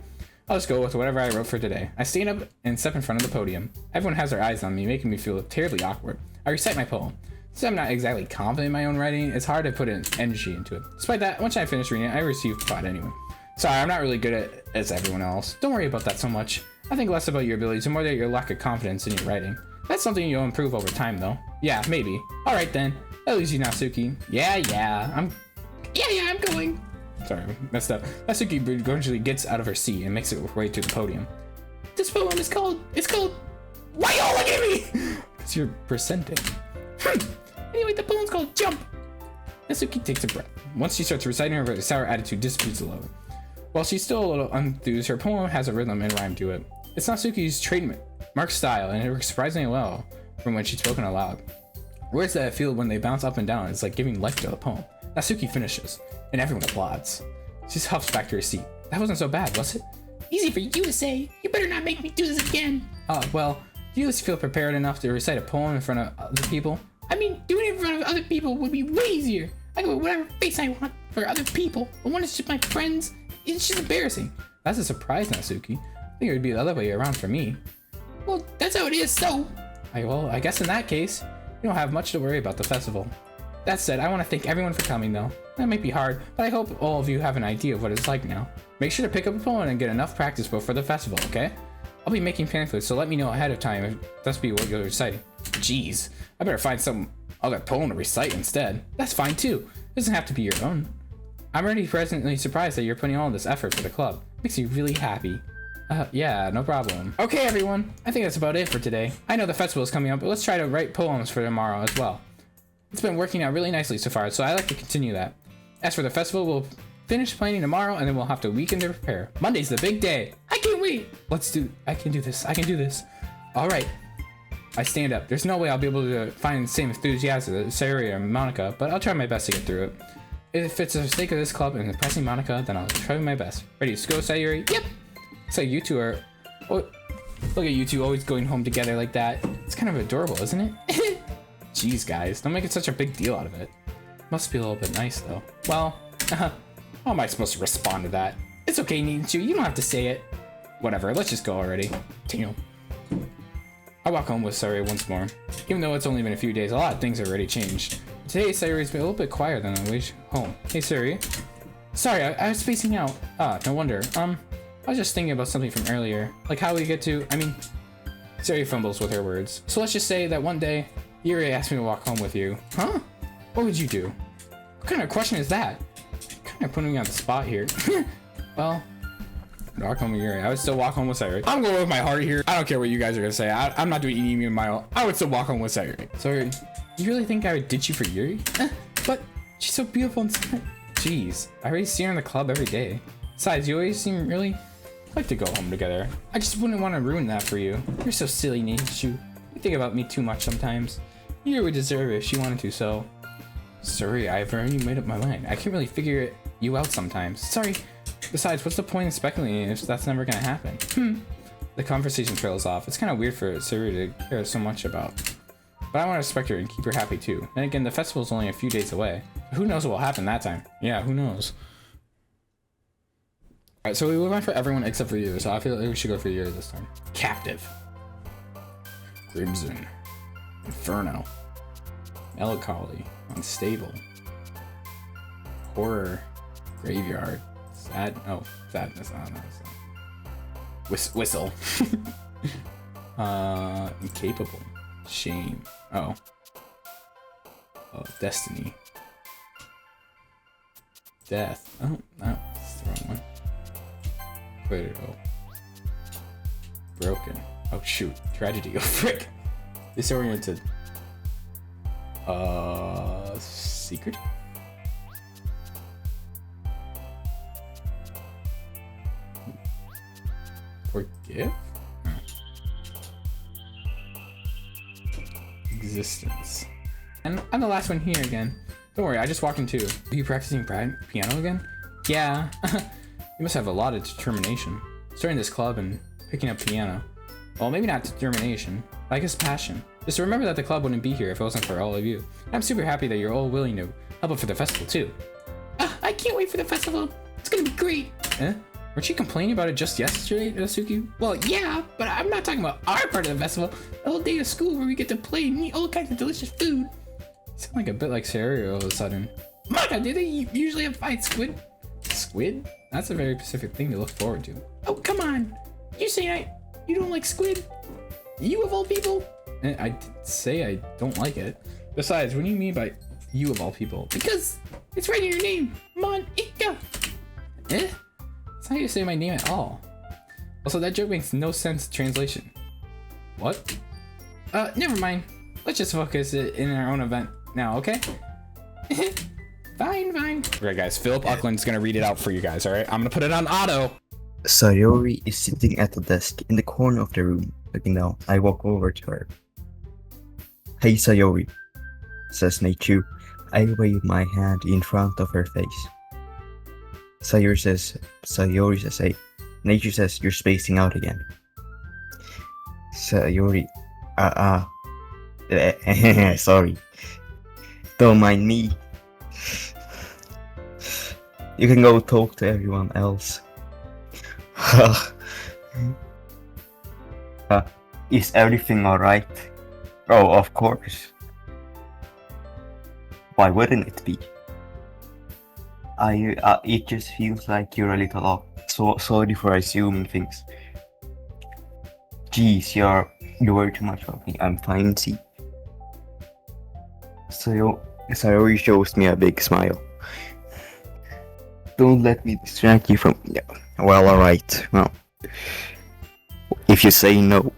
I'll just go with whatever I wrote for today. I stand up and step in front of the podium. Everyone has their eyes on me, making me feel terribly awkward. I recite my poem. Since I'm not exactly confident in my own writing, it's hard to put energy into it. Despite that, once I finish reading it, I receive pride anyway. Sorry, I'm not really good at it as everyone else. Don't worry about that so much. I think less about your abilities and more about your lack of confidence in your writing. That's something you'll improve over time, though. Yeah, maybe. Alright then. That leaves you, Nasuki. Yeah, I'm going. Sorry, messed up. Nasuki gradually gets out of her seat and makes her way to the podium. This poem is called... Why you all look at me? Because you're presenting. Anyway, the poem's called Jump. Nasuki takes a breath. Once she starts reciting, her sour attitude dissipates a little. While she's still a little enthused, her poem has a rhythm and rhyme to it. It's Nasuki's trademark style, and it works surprisingly well from when she's spoken aloud. Words that I feel when they bounce up and down is like giving life to the poem. Nasuki finishes, and everyone applauds. She huffs back to her seat. That wasn't so bad, was it? Easy for you to say. You better not make me do this again. Well, do you feel prepared enough to recite a poem in front of other people? I mean, doing it in front of other people would be way easier. I can put whatever face I want for other people, but when it's just my friends, it's just embarrassing. That's a surprise, Nasuki. I think it would be the other way around for me. Well, that's how it is, so. Well, I guess in that case, you don't have much to worry about the festival. That said, I want to thank everyone for coming, though. That might be hard, but I hope all of you have an idea of what it's like now. Make sure to pick up a poem and get enough practice before the festival, okay? I'll be making pamphlets, so let me know ahead of time if that's be what you're reciting. Jeez, I better find some other poem to recite instead. That's fine too. It doesn't have to be your own. I'm already presently surprised that you're putting all this effort for the club. Makes me really happy. Yeah, no problem. Okay, everyone. I think that's about it for today. I know the festival is coming up, but let's try to write poems for tomorrow as well. It's been working out really nicely so far, so I'd like to continue that. As for the festival, we'll finish planning tomorrow, and then we'll have the weekend to prepare. Monday's the big day. I can't wait. I can do this. All right. I stand up. There's no way I'll be able to find the same enthusiasm as Sayuri or Monica, but I'll try my best to get through it. If it's for the sake of this club and impressing Monica, then I'll try my best. Ready to go, Sayuri? Yep. So you two are... Oh, look at you two always going home together like that. It's kind of adorable, isn't it? Jeez, guys. Don't make it such a big deal out of it. Must be a little bit nice, though. Well, how am I supposed to respond to that? It's okay, Nichu. You don't have to say it. Whatever. Let's just go already. Damn. I walk home with Sayuri once more. Even though it's only been a few days, a lot of things have already changed. Today, Sayuri's been a little bit quieter than I wish. Home. Hey, Sayuri. Sorry, I was spacing out. No wonder. I was just thinking about something from earlier. Like how we get to... Sayuri fumbles with her words. So let's just say that one day, Yuri asked me to walk home with you. Huh? What would you do? What kind of question is that? Kind of putting me on the spot here. Well... Walk home with Yuri. I would still walk home with Sayuri. I'm going with my heart here. I don't care what you guys are gonna say. I'm not doing eating me a mile. I would still walk home with Sayuri. Sayuri, you really think I would ditch you for Yuri? But she's so beautiful and smart. Jeez, I already see her in the club every day. Besides, you always seem really like to go home together. I just wouldn't want to ruin that for you. You're so silly, Nishu. You think about me too much sometimes. Yuri would deserve it if she wanted to, so... Sorry, I've already made up my mind. I can't really figure you out sometimes. Sorry. Besides, what's the point of speculating if that's never gonna happen? The conversation trails off. It's kind of weird for Saru to care so much about. But I want to respect her and keep her happy too. And again, the festival's only a few days away. Who knows what will happen that time? Yeah, who knows? Alright, so we went for everyone except for you, so I feel like we should go for you this time. Captive. Crimson. Inferno. Melancholy. Unstable. Horror. Graveyard. Sad. Oh, sadness. I don't know. Whistle. Incapable. Shame. Oh. Destiny. Death. Oh, no, that's the wrong one. Wait, oh. Broken. Oh shoot. Tragedy. Oh frick. Disoriented. Secret? Forgive? Existence. And the last one here again. Don't worry, I just walked in too. Are you practicing piano again? Yeah. You must have a lot of determination. Starting this club and picking up piano. Well, maybe not determination, but I guess passion. Just remember that the club wouldn't be here if it wasn't for all of you. I'm super happy that you're all willing to help out for the festival too. I can't wait for the festival. It's gonna be great. Eh? Weren't you complaining about it just yesterday, Suki? Well, yeah, but I'm not talking about our part of the festival. The whole day of school where we get to play and eat all kinds of delicious food. You sound like a bit like Saru all of a sudden. My God, do they usually have fight squid? Squid? That's a very specific thing to look forward to. Oh, come on. You say you don't like squid? You of all people? I did say I don't like it. Besides, what do you mean by you of all people? Because it's right in your name. Monica. Eh? That's not how you say my name at all. Also, that joke makes no sense translation. What? Never mind. Let's just focus it in our own event now, okay? Fine. Alright guys, Philip Uckland's gonna read it out for you guys, alright? I'm gonna put it on auto. Sayori is sitting at the desk in the corner of the room, looking down. I walk over to her. Hey Sayori, says Neichu. I wave my hand in front of her face. Sayori says, hey. Neichu says, you're spacing out again. Sayori, sorry. Don't mind me. You can go talk to everyone else. Is everything alright? Oh, of course. Why wouldn't it be? It just feels like you're a little off. So sorry for assuming things. Jeez, you worry too much about me. I'm fine, see. Sayori shows me a big smile. Don't let me distract you from... Yeah. Well, alright. Well, if you say no.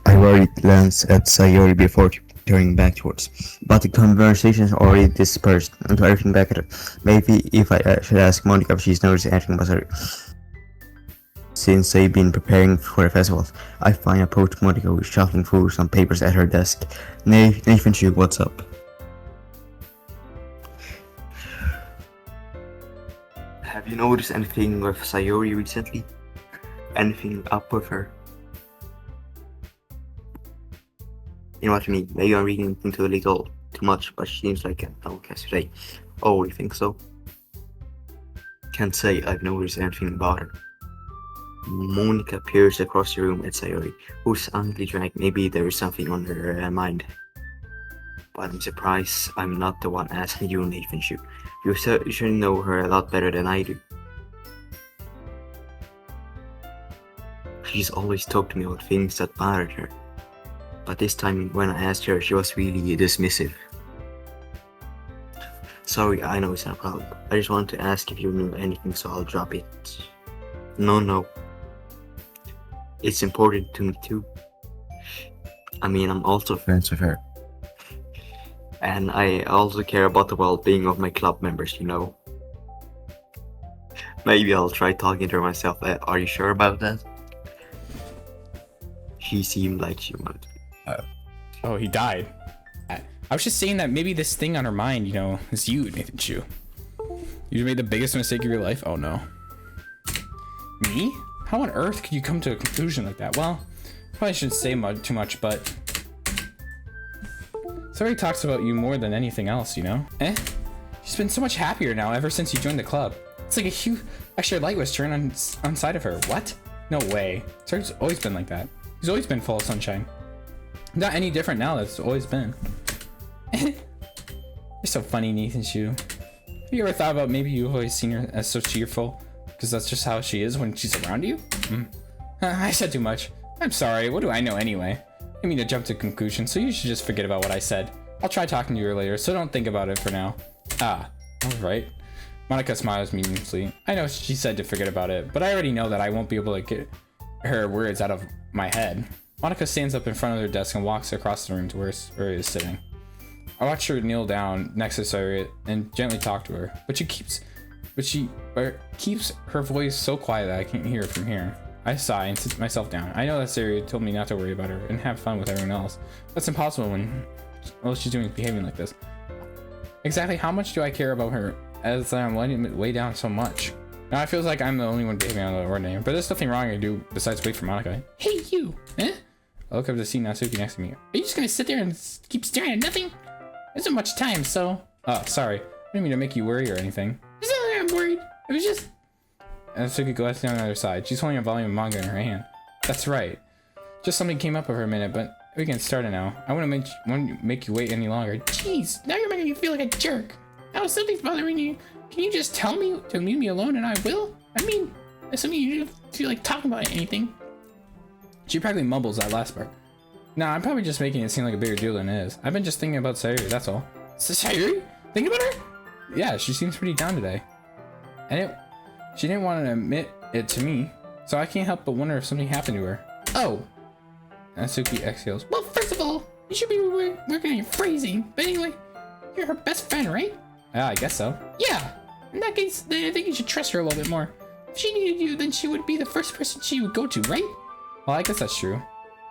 I worried glance at Sayori before turning back towards. But the conversation is already dispersed into everything back at her. Maybe if I should ask Monica if she's noticed anything about her. Since they've been preparing for the festival, I finally approach Monica who is shuffling through some papers at her desk. Nathan Chu, what's up? Have you noticed anything with Sayori recently? Anything up with her? You know what I mean? Maybe I'm reading into a little too much, but she seems like an outcast today. Oh, you think so? Can't say I've noticed anything about her. Monica peers across the room at Sayori, who's honestly drank. Maybe there is something on her mind. But I'm surprised I'm not the one asking you, Nathan Shu. You should know her a lot better than I do. She's always talked to me about things that bothered her. But this time when I asked her, she was really dismissive. Sorry, I know it's not a problem. I just wanted to ask if you knew anything, so I'll drop it. No. It's important to me too. I mean, I'm also friends with her. And I also care about the well-being of my club members, you know. Maybe I'll try talking to her myself. Are you sure about that? She seemed like she wanted. Oh, he died. I was just saying that maybe this thing on her mind, you know, is you, Nathan Chu. You made the biggest mistake of your life? Oh no. Me? How on earth could you come to a conclusion like that? Well, probably shouldn't say too much, but Sayori talks about you more than anything else, you know? She's been so much happier now ever since you joined the club. It's like a huge extra light was turned on side of her. What? No way. Sayori's always been like that. He's always been full of sunshine. Not any different now, that's always been. You're so funny, Nathan Shu. Have you ever thought about maybe you've always seen her as so cheerful? Because that's just how she is when she's around you? I said too much. I'm sorry, what do I know anyway? I didn't mean to jump to conclusions, so you should just forget about what I said. I'll try talking to her later, so don't think about it for now. Ah, alright. Monica smiles meaningfully. I know she said to forget about it, but I already know that I won't be able to get her words out of my head. Monica stands up in front of their desk and walks across the room to where Sayori is sitting. I watch her kneel down next to Sayori and gently talk to her, but she keeps her voice so quiet that I can't hear it from here. I sigh and sit myself down. I know that Sayori told me not to worry about her and have fun with everyone else. That's impossible when all she's doing is behaving like this. Exactly how much do I care about her as I'm letting it weigh down so much? Now it feels like I'm the only one behaving out of the ordinary, but there's nothing wrong I do besides wait for Monica. Hey, you! I look up to see Natsuki next to me. Are you just gonna sit there and keep staring at nothing? There isn't much time, so... Oh, sorry. I didn't mean to make you worry or anything. It's not that I'm worried. It was just... Natsuki glances down the other side. She's holding a volume of manga in her hand. That's right. Just something came up for a minute, but we can start it now. I wouldn't make you wait any longer. Jeez, now you're making me feel like a jerk. Now if something's bothering you, can you just tell me to leave me alone and I will? I mean, assuming you don't feel like talking about anything. She practically mumbles that last part. Nah, I'm probably just making it seem like a bigger deal than it is. I've been just thinking about Sayori, that's all. Sayori? Thinking about her? Yeah, she seems pretty down today. And she didn't want to admit it to me, so I can't help but wonder if something happened to her. Oh. Natsuki exhales. Well, first of all, you should be working on your phrasing. But anyway, you're her best friend, right? Yeah, I guess so. Yeah. In that case, then I think you should trust her a little bit more. If she needed you, then she would be the first person she would go to, right? Well, I guess that's true.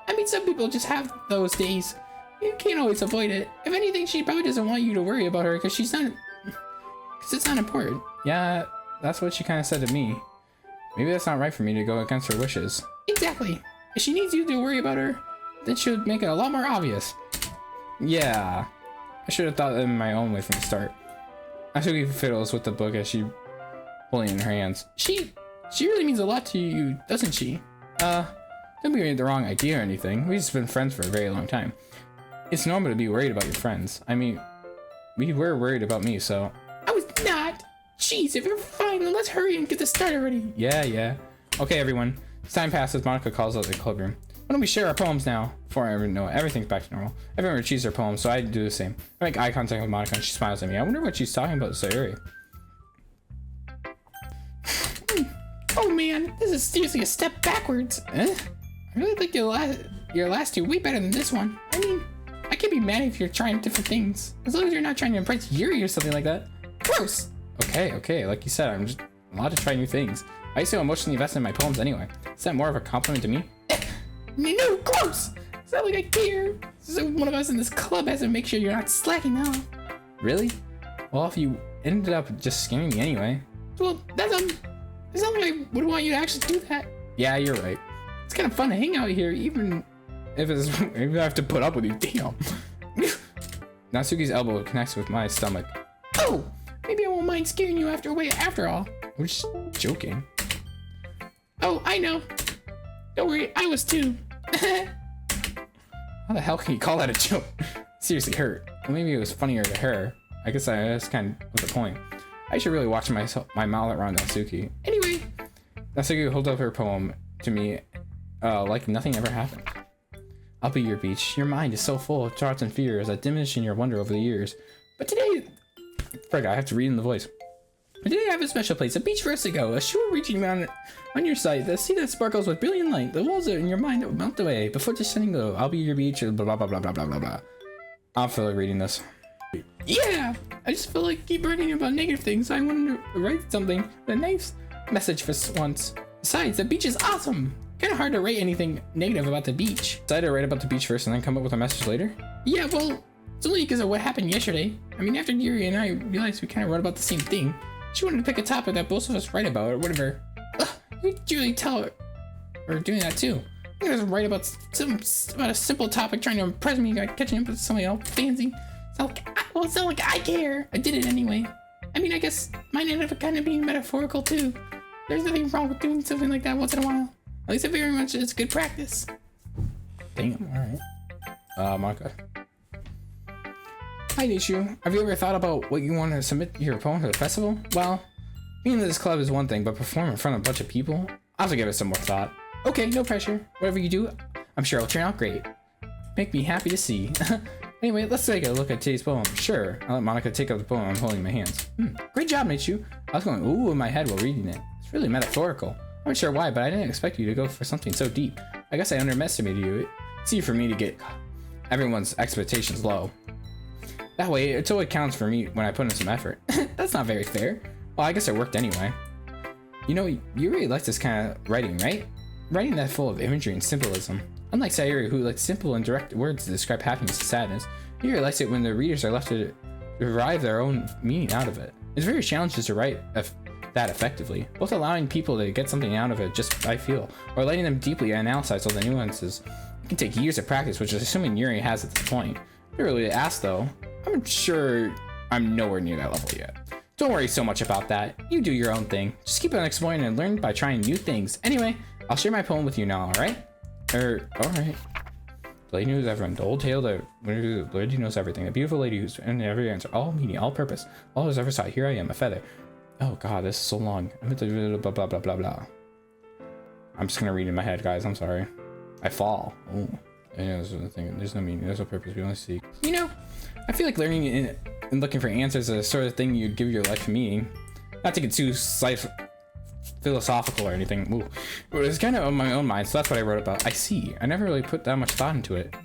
I mean, some people just have those days. You can't always avoid it. If anything, she probably doesn't want you to worry about her because it's not important. Yeah, that's what she kind of said to me. Maybe that's not right for me to go against her wishes. Exactly. If she needs you to worry about her, then she would make it a lot more obvious. Yeah, I should have thought in my own way from the start. Natsuki fiddles with the book as she holding it in her hands. She really means a lot to you, doesn't she? Don't be the wrong idea or anything. We've just been friends for a very long time. It's normal to be worried about your friends. I mean, we were worried about me, so... I was not! Jeez, if you're fine, then let's hurry and get this started already. Yeah. Okay, everyone. As time passes, Monica calls out the club room. Why don't we share our poems now? Before I know it, everything's back to normal. Everyone achieves their poems, so I do the same. I make eye contact with Monica and she smiles at me. I wonder what she's talking about to Sayori. Oh man, this is seriously a step backwards. I really think your last two way better than this one. I mean, I can't be mad if you're trying different things. As long as you're not trying to impress Yuri or something like that. Gross! Okay, like you said, I'm just allowed to try new things. I used to emotionally invest in my poems anyway. Is that more of a compliment to me? No, gross! It's not like I care. So one of us in this club has to make sure you're not slacking off. Really? Well, if you ended up just scaring me anyway. Well, it's not like I would want you to actually do that. Yeah, you're right. It's kind of fun to hang out here, even if I have to put up with you. Damn. Natsuki's elbow connects with my stomach. Oh, maybe I won't mind scaring you after all. We're just joking. Oh, I know. Don't worry, I was too. How the hell can you call that a joke? Seriously hurt. Well, maybe it was funnier to her. I guess that's kind of the point. I should really watch my mouth around Natsuki. Anyway. Natsuki holds up her poem to me like nothing ever happened. I'll be your beach. Your mind is so full of thoughts and fears that diminish in your wonder over the years. But today... Frig, I have to read in the voice. But today I have a special place, a beach for us to go, a shore reaching on your sight, the sea that sparkles with brilliant light, the walls in your mind that will melt away before descending low. I'll be your beach, blah blah blah blah blah blah blah blah. I feel like reading this. Yeah! I just feel like keep writing about negative things, so I wanted to write something with a nice message for once. Besides, the beach is awesome! Kinda hard to write anything negative about the beach. Decided to write about the beach first and then come up with a message later? Yeah, well, It's only because of what happened yesterday. I mean, after Yuri and I realized we kind of wrote about the same thing, she wanted to pick a topic that both of us write about or whatever. Ugh, you could really tell her doing that too. I was write about about a simple topic, trying to impress me, like catching up with something all fancy. It's not like I care. I did it anyway. I mean, I guess mine ended up kind of being metaphorical too. There's nothing wrong with doing something like that once in a while. At least it very much is good practice. Damn, alright. Monica. Hi, Nishu. Have you ever thought about what you want to submit your poem to the festival? Well, being in this club is one thing, but perform in front of a bunch of people? I'll have to give it some more thought. Okay, no pressure. Whatever you do, I'm sure it'll turn out great. Make me happy to see. Anyway, let's take a look at today's poem. Sure, I'll let Monica take up the poem I'm holding in my hands. Great job, Nishu. I was going ooh in my head while reading it. It's really metaphorical. I'm not sure why, but I didn't expect you to go for something so deep. I guess I underestimated you. It's easy for me to get everyone's expectations low. That way, it's all it counts for me when I put in some effort. That's not very fair. Well, I guess it worked anyway. You know, you really like this kind of writing, right? Writing that full of imagery and symbolism. Unlike Sayuri, who likes simple and direct words to describe happiness and sadness, he really likes it when the readers are left to derive their own meaning out of it. It's very challenging to write that effectively, both allowing people to get something out of it just by feel, or letting them deeply analyze all the nuances. It can take years of practice, which is assuming Yuri has at this point. If I really ask though, I'm sure I'm nowhere near that level yet. Don't worry so much about that. You do your own thing. Just keep on exploring and learn by trying new things. Anyway, I'll share my poem with you now, alright? Alright. The lady knows everyone. The old tale, the lady knows everything. The beautiful lady who's in every answer. All meaning, all purpose. All who's ever saw. Here I am, a feather. Oh god, this is so long. I'm at the blah blah blah blah blah. I'm just gonna read in my head, guys. I'm sorry. I fall. Oh. I know this is the thing. There's no meaning. There's no purpose. We only seek. You know, I feel like learning and looking for answers is the sort of thing you'd give your life a meaning. Not to get too philosophical or anything. Ooh. But it's kind of on my own mind, so that's what I wrote about. I see. I never really put that much thought into it.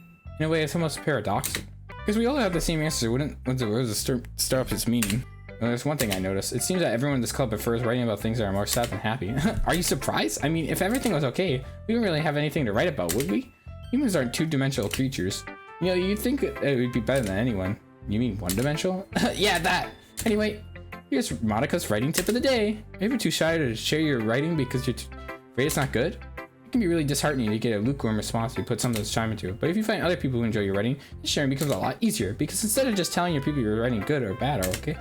In a way, it's almost paradoxical. Because we all have the same answer. Wouldn't the stir up its meaning? Well, there's one thing I noticed. It seems that everyone in this club prefers writing about things that are more sad than happy. Are you surprised? I mean, if everything was okay, we wouldn't really have anything to write about, would we? Humans aren't two-dimensional creatures. You know, you'd think it would be better than anyone. You mean one-dimensional? Yeah, that! Anyway, here's Monica's writing tip of the day. Are you ever too shy to share your writing because you're afraid it's not good? It can be really disheartening to get a lukewarm response if you put something time into it. But if you find other people who enjoy your writing, sharing becomes a lot easier. Because instead of just telling your people you're writing good or bad or okay,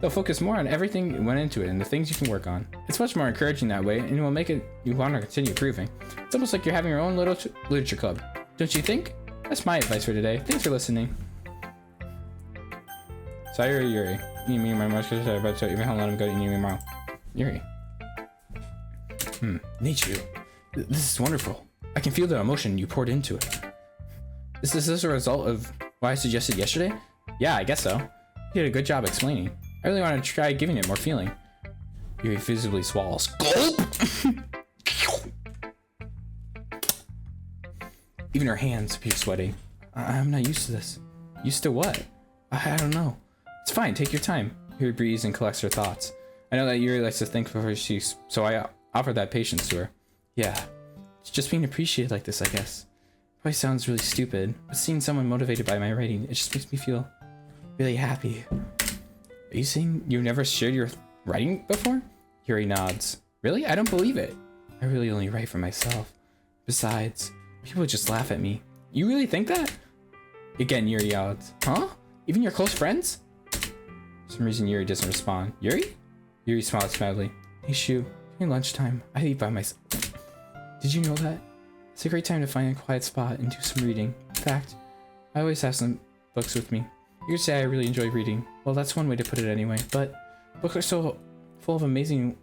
they'll focus more on everything that went into it and the things you can work on. It's much more encouraging that way, and it will make it you want to continue improving. It's almost like you're having your own little literature club. Don't you think? That's my advice for today. Thanks for listening. Sayuri Yuri. You mean my much because I bet so even how let him go to you tomorrow. Yuri. Nichu. This is wonderful. I can feel the emotion you poured into it. Is this a result of what I suggested yesterday? Yeah, I guess so. You did a good job explaining. I really want to try giving it more feeling. Yuri visibly swallows. Gulp! Even her hands appear sweaty. I'm not used to this. Used to what? I don't know. It's fine, take your time. Yuri breathes and collects her thoughts. I know that Yuri likes to think before she speaks, so I offer that patience to her. Yeah, it's just being appreciated like this, I guess. Probably sounds really stupid, but seeing someone motivated by my writing, it just makes me feel really happy. Are you saying you've never shared your writing before? Yuri nods. Really? I don't believe it. I really only write for myself. Besides, people just laugh at me. You really think that? Again, Yuri nods. Huh? Even your close friends? For some reason, Yuri doesn't respond. Yuri? Yuri smiles sadly. Hey, Shu. During lunchtime, I eat by myself. Did you know that? It's a great time to find a quiet spot and do some reading. In fact, I always have some books with me. You could say I really enjoy reading. Well, that's one way to put it anyway, but books are so full of amazing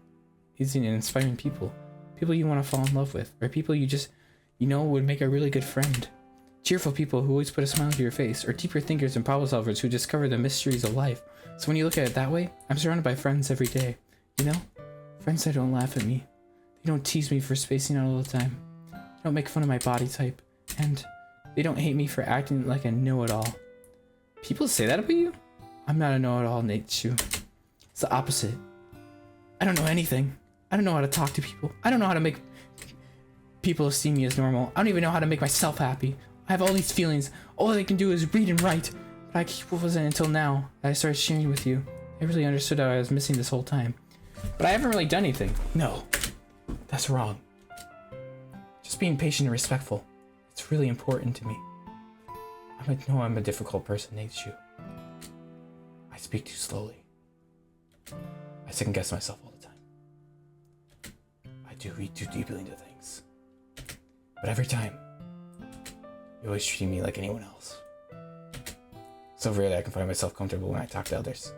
and inspiring people. People you want to fall in love with, or people you just, would make a really good friend. Cheerful people who always put a smile to your face, or deeper thinkers and problem solvers who discover the mysteries of life. So when you look at it that way, I'm surrounded by friends every day. Friends that don't laugh at me. They don't tease me for spacing out all the time. They don't make fun of my body type. And they don't hate me for acting like a know-it-all. People say that about you? I'm not a know-it-all, Nichu. It's the opposite. I don't know anything. I don't know how to talk to people. I don't know how to make people see me as normal. I don't even know how to make myself happy. I have all these feelings. All I can do is read and write. But It wasn't until now that I started sharing with you. I really understood how I was missing this whole time. But I haven't really done anything. No, that's wrong. Just being patient and respectful. It's really important to me. I'm a difficult person, Nate. I speak too slowly. I second guess myself all the time. I do read too deeply into things. But every time, you always treat me like anyone else. So rarely I can find myself comfortable when I talk to others.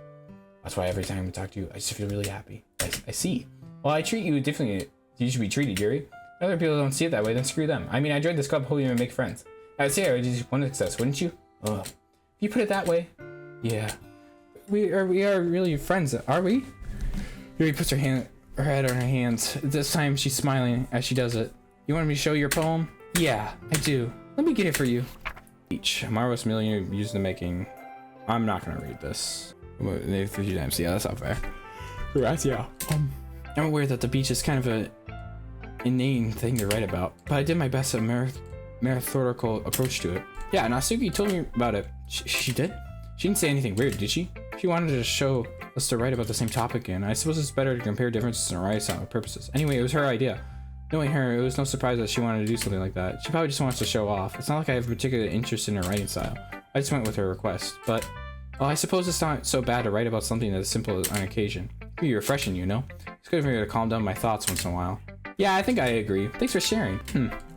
That's why every time I talk to you, I just feel really happy. I see. Well, I treat you differently. You should be treated, Yuri. If other people don't see it that way, then screw them. I mean, I joined this club hoping to make friends. I would say I would just one success, wouldn't you? Ugh. If you put it that way, yeah. We are really friends, are we? Yuri puts her head on her hands. This time she's smiling as she does it. You want me to show your poem? Yeah, I do. Let me get it for you. Each marvelous meal you used in the making. I'm not gonna read this. Maybe 3 times. Yeah, that's not fair. Right, yeah. I'm aware that the beach is kind of a inane thing to write about, but I did my best at methodical approach to it. Yeah, Natsuki told me about it. She did? She didn't say anything weird, did she? She wanted to show us to write about the same topic again. I suppose it's better to compare differences and write out purposes. Anyway, it was her idea. Knowing her, it was no surprise that she wanted to do something like that. She probably just wants to show off. It's not like I have a particular interest in her writing style. I just went with her request. But, well, I suppose it's not so bad to write about something as simple as on occasion. It can be refreshing, you know? It's good for me to calm down my thoughts once in a while. Yeah, I think I agree. Thanks for sharing.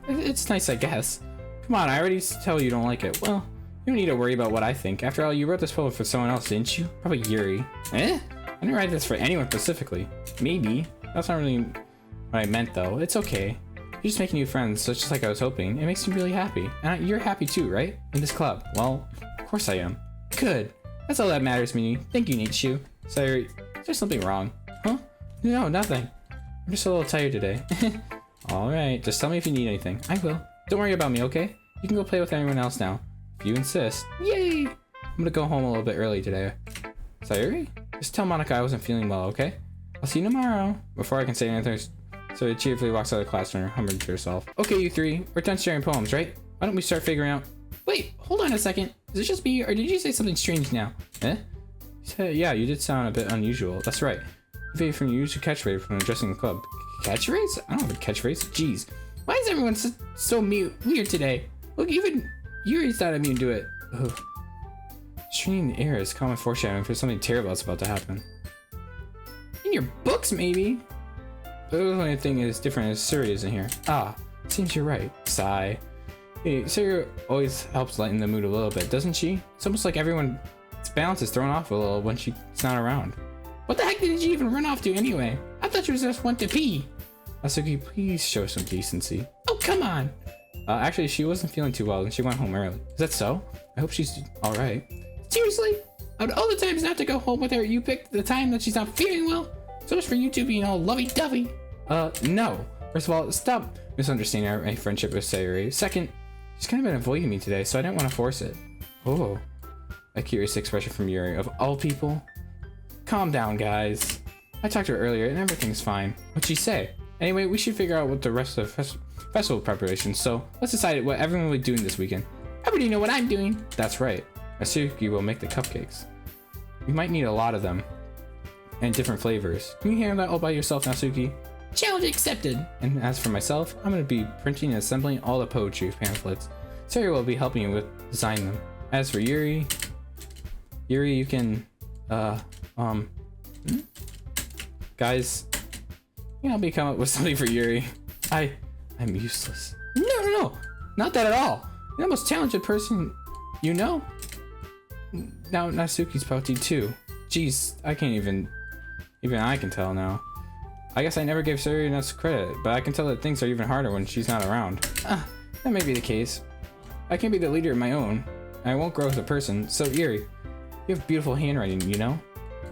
It's nice, I guess. Come on, I already tell you don't like it. Well, you don't need to worry about what I think. After all, you wrote this poem for someone else, didn't you? Probably Yuri. Eh? I didn't write this for anyone specifically. Maybe. That's not really what I meant, though. It's okay. You're just making new friends, so it's just like I was hoping. It makes me really happy. And you're happy too, right? In this club. Well, of course I am. Good. That's all that matters to me. Thank you, Nichiu. Sorry, is there something wrong? Huh? No, nothing. I'm just a little tired today. Alright, just tell me if you need anything. I will. Don't worry about me, okay? You can go play with anyone else now. If you insist. Yay! I'm gonna go home a little bit early today. Sayuri? Just tell Monica I wasn't feeling well, okay? I'll see you tomorrow. Before I can say anything, so she cheerfully walks out of the classroom, humming to herself. Okay, you three, we're done sharing poems, right? Why don't we start figuring out... Wait, hold on a second. Is it just me, or did you say something strange now? Eh? Yeah, you did sound a bit unusual. That's right. You from your usual catchphrase from addressing the club. Catchphrase? I don't have a catchphrase. Jeez. Why is everyone so weird today? Look, even Yuri's not immune to it. Ugh. Stringing the air is common foreshadowing for something terrible that's about to happen. In your books, maybe? The only thing is different is Suri isn't here. Ah, seems you're right. Sigh. Hey, Suri always helps lighten the mood a little bit, doesn't she? It's almost like everyone's balance is thrown off a little when she's not around. What the heck did you even run off to anyway? I thought you just went to pee. Natsuki, please show some decency. Oh, come on. Actually, she wasn't feeling too well and she went home early. Is that so? I hope she's alright. Seriously? Out of all the times not to go home with her, you picked the time that she's not feeling well? So much for you two being all lovey-dovey. No. First of all, stop misunderstanding my friendship with Sayuri. Second, she's kind of been avoiding me today, so I didn't want to force it. Oh. A curious expression from Yuri. Of all people? Calm down, guys. I talked to her earlier and everything's fine. What'd she say? Anyway, we should figure out what the rest of the festival preparations, so let's decide what everyone will be doing this weekend. I already know what I'm doing. That's right. Natsuki will make the cupcakes. We might need a lot of them. And different flavors. Can you handle that all by yourself, Natsuki? Challenge accepted. And as for myself, I'm going to be printing and assembling all the poetry pamphlets. Sari will be helping you with designing them. As for Yuri, you can, guys, I'll be coming up with something for Yuri. I'm useless. No, not that at all. You're the most talented person, you know? Now Natsuki's pouty too. Jeez, I can't even I can tell now. I guess I never gave Suri enough credit, but I can tell that things are even harder when she's not around. That may be the case. I can't be the leader of my own. I won't grow as a person. So Yuri, you have beautiful handwriting, you know?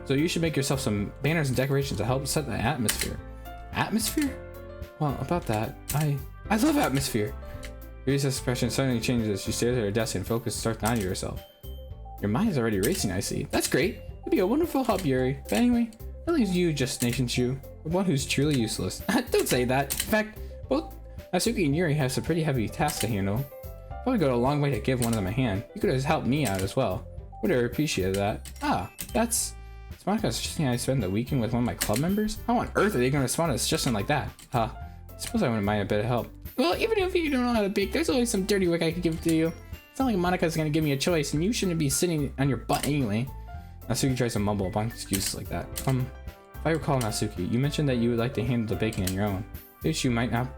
So you should make yourself some banners and decorations to help set the atmosphere. Atmosphere? Well, about that, I love atmosphere. Yuri's expression suddenly changes as she stares at her desk and focus starts nodding to herself. Your mind is already racing, I see. That's great. It'd be a wonderful help, Yuri. But anyway, that leaves you, just Nation Shu, the one who's truly useless. Don't say that. In fact, both Natsuki and Yuri have some pretty heavy tasks to handle. Probably go a long way to give one of them a hand. You could have helped me out as well. Would have appreciated that. Ah, that's Monica suggesting I spend the weekend with one of my club members? How on earth are they going to respond to a suggestion like that? I suppose I wouldn't mind a bit of help. Well, even if you don't know how to bake, there's always some dirty work I could give to you. It's not like Monica's gonna give me a choice, and you shouldn't be sitting on your butt anyway. Nasuki tries to mumble a bunch of excuses like that. If I recall, Nasuki, you mentioned that you would like to handle the baking on your own. Ichu might not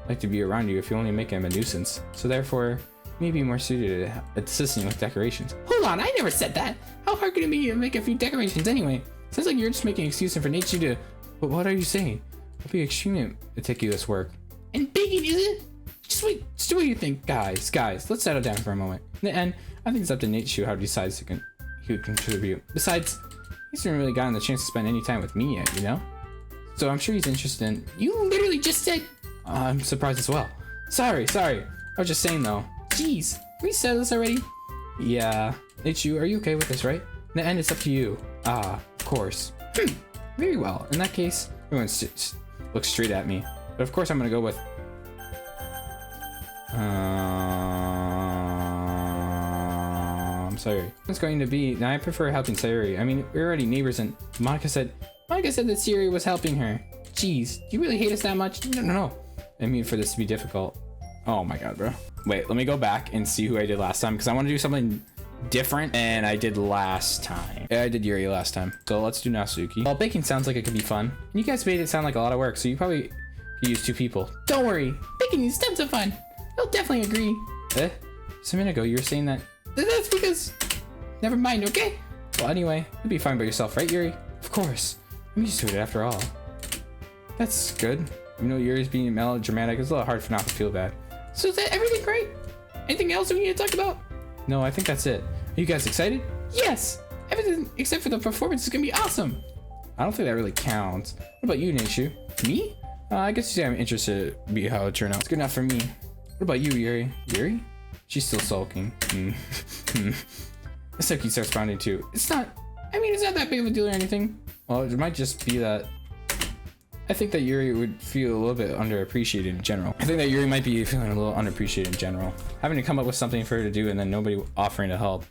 like to be around you if you only make him a nuisance, so therefore, you may be more suited to assisting with decorations. Hold on, I never said that. How hard could it be to make a few decorations anyway? Sounds like you're just making excuses for Neichu to. But what are you saying? It'll be extremely meticulous work. And baking, is it? Just wait. Just what do you think, guys? Let's settle down for a moment. And I think it's up to Neichu how he decides he would contribute. Besides, he hasn't really gotten the chance to spend any time with me yet, you know? So I'm sure he's interested in. You literally just said. I'm surprised as well. Sorry. I was just saying though. Jeez, we said this already. Yeah. Neichu, are you okay with this, right? And it's up to you. Of course. Very well. In that case, everyone looks straight at me. But of course I'm gonna go with I'm sorry. It's going to be now I prefer helping Sayuri. I mean, we're already neighbors and Monica said that Sayuri was helping her. Jeez, do you really hate us that much? No. I mean for this to be difficult. Oh my god, bro. Wait, let me go back and see who I did last time because I want to do something different and I did last time. Yeah, I did Yuri last time. So let's do Nasuki. Well, baking sounds like it could be fun. And you guys made it sound like a lot of work, so you probably could use 2 people. Don't worry, baking is tons of fun. I'll definitely agree. Just a minute ago, you were saying that. That's because. Never mind, okay? Well, anyway, you'll be fine by yourself, right, Yuri? Of course. I'm used to it after all. That's good. You know, Yuri's being melodramatic. It's a little hard for not to feel bad. So is that everything great? Anything else we need to talk about? No, I think that's it. Are you guys excited? Yes! Everything except for the performance is gonna be awesome. I don't think that really counts. What about you, Neichu? Me? I guess you say I'm interested to be how it turned out. It's good enough for me. What about you, Yuri? Yuri? She's still sulking. Nasuki starts responding too. It's not that big of a deal or anything. Well, it might just be that I think that Yuri would feel a little bit underappreciated in general. I think that Yuri might be feeling a little unappreciated in general. Having to come up with something for her to do and then nobody offering to help.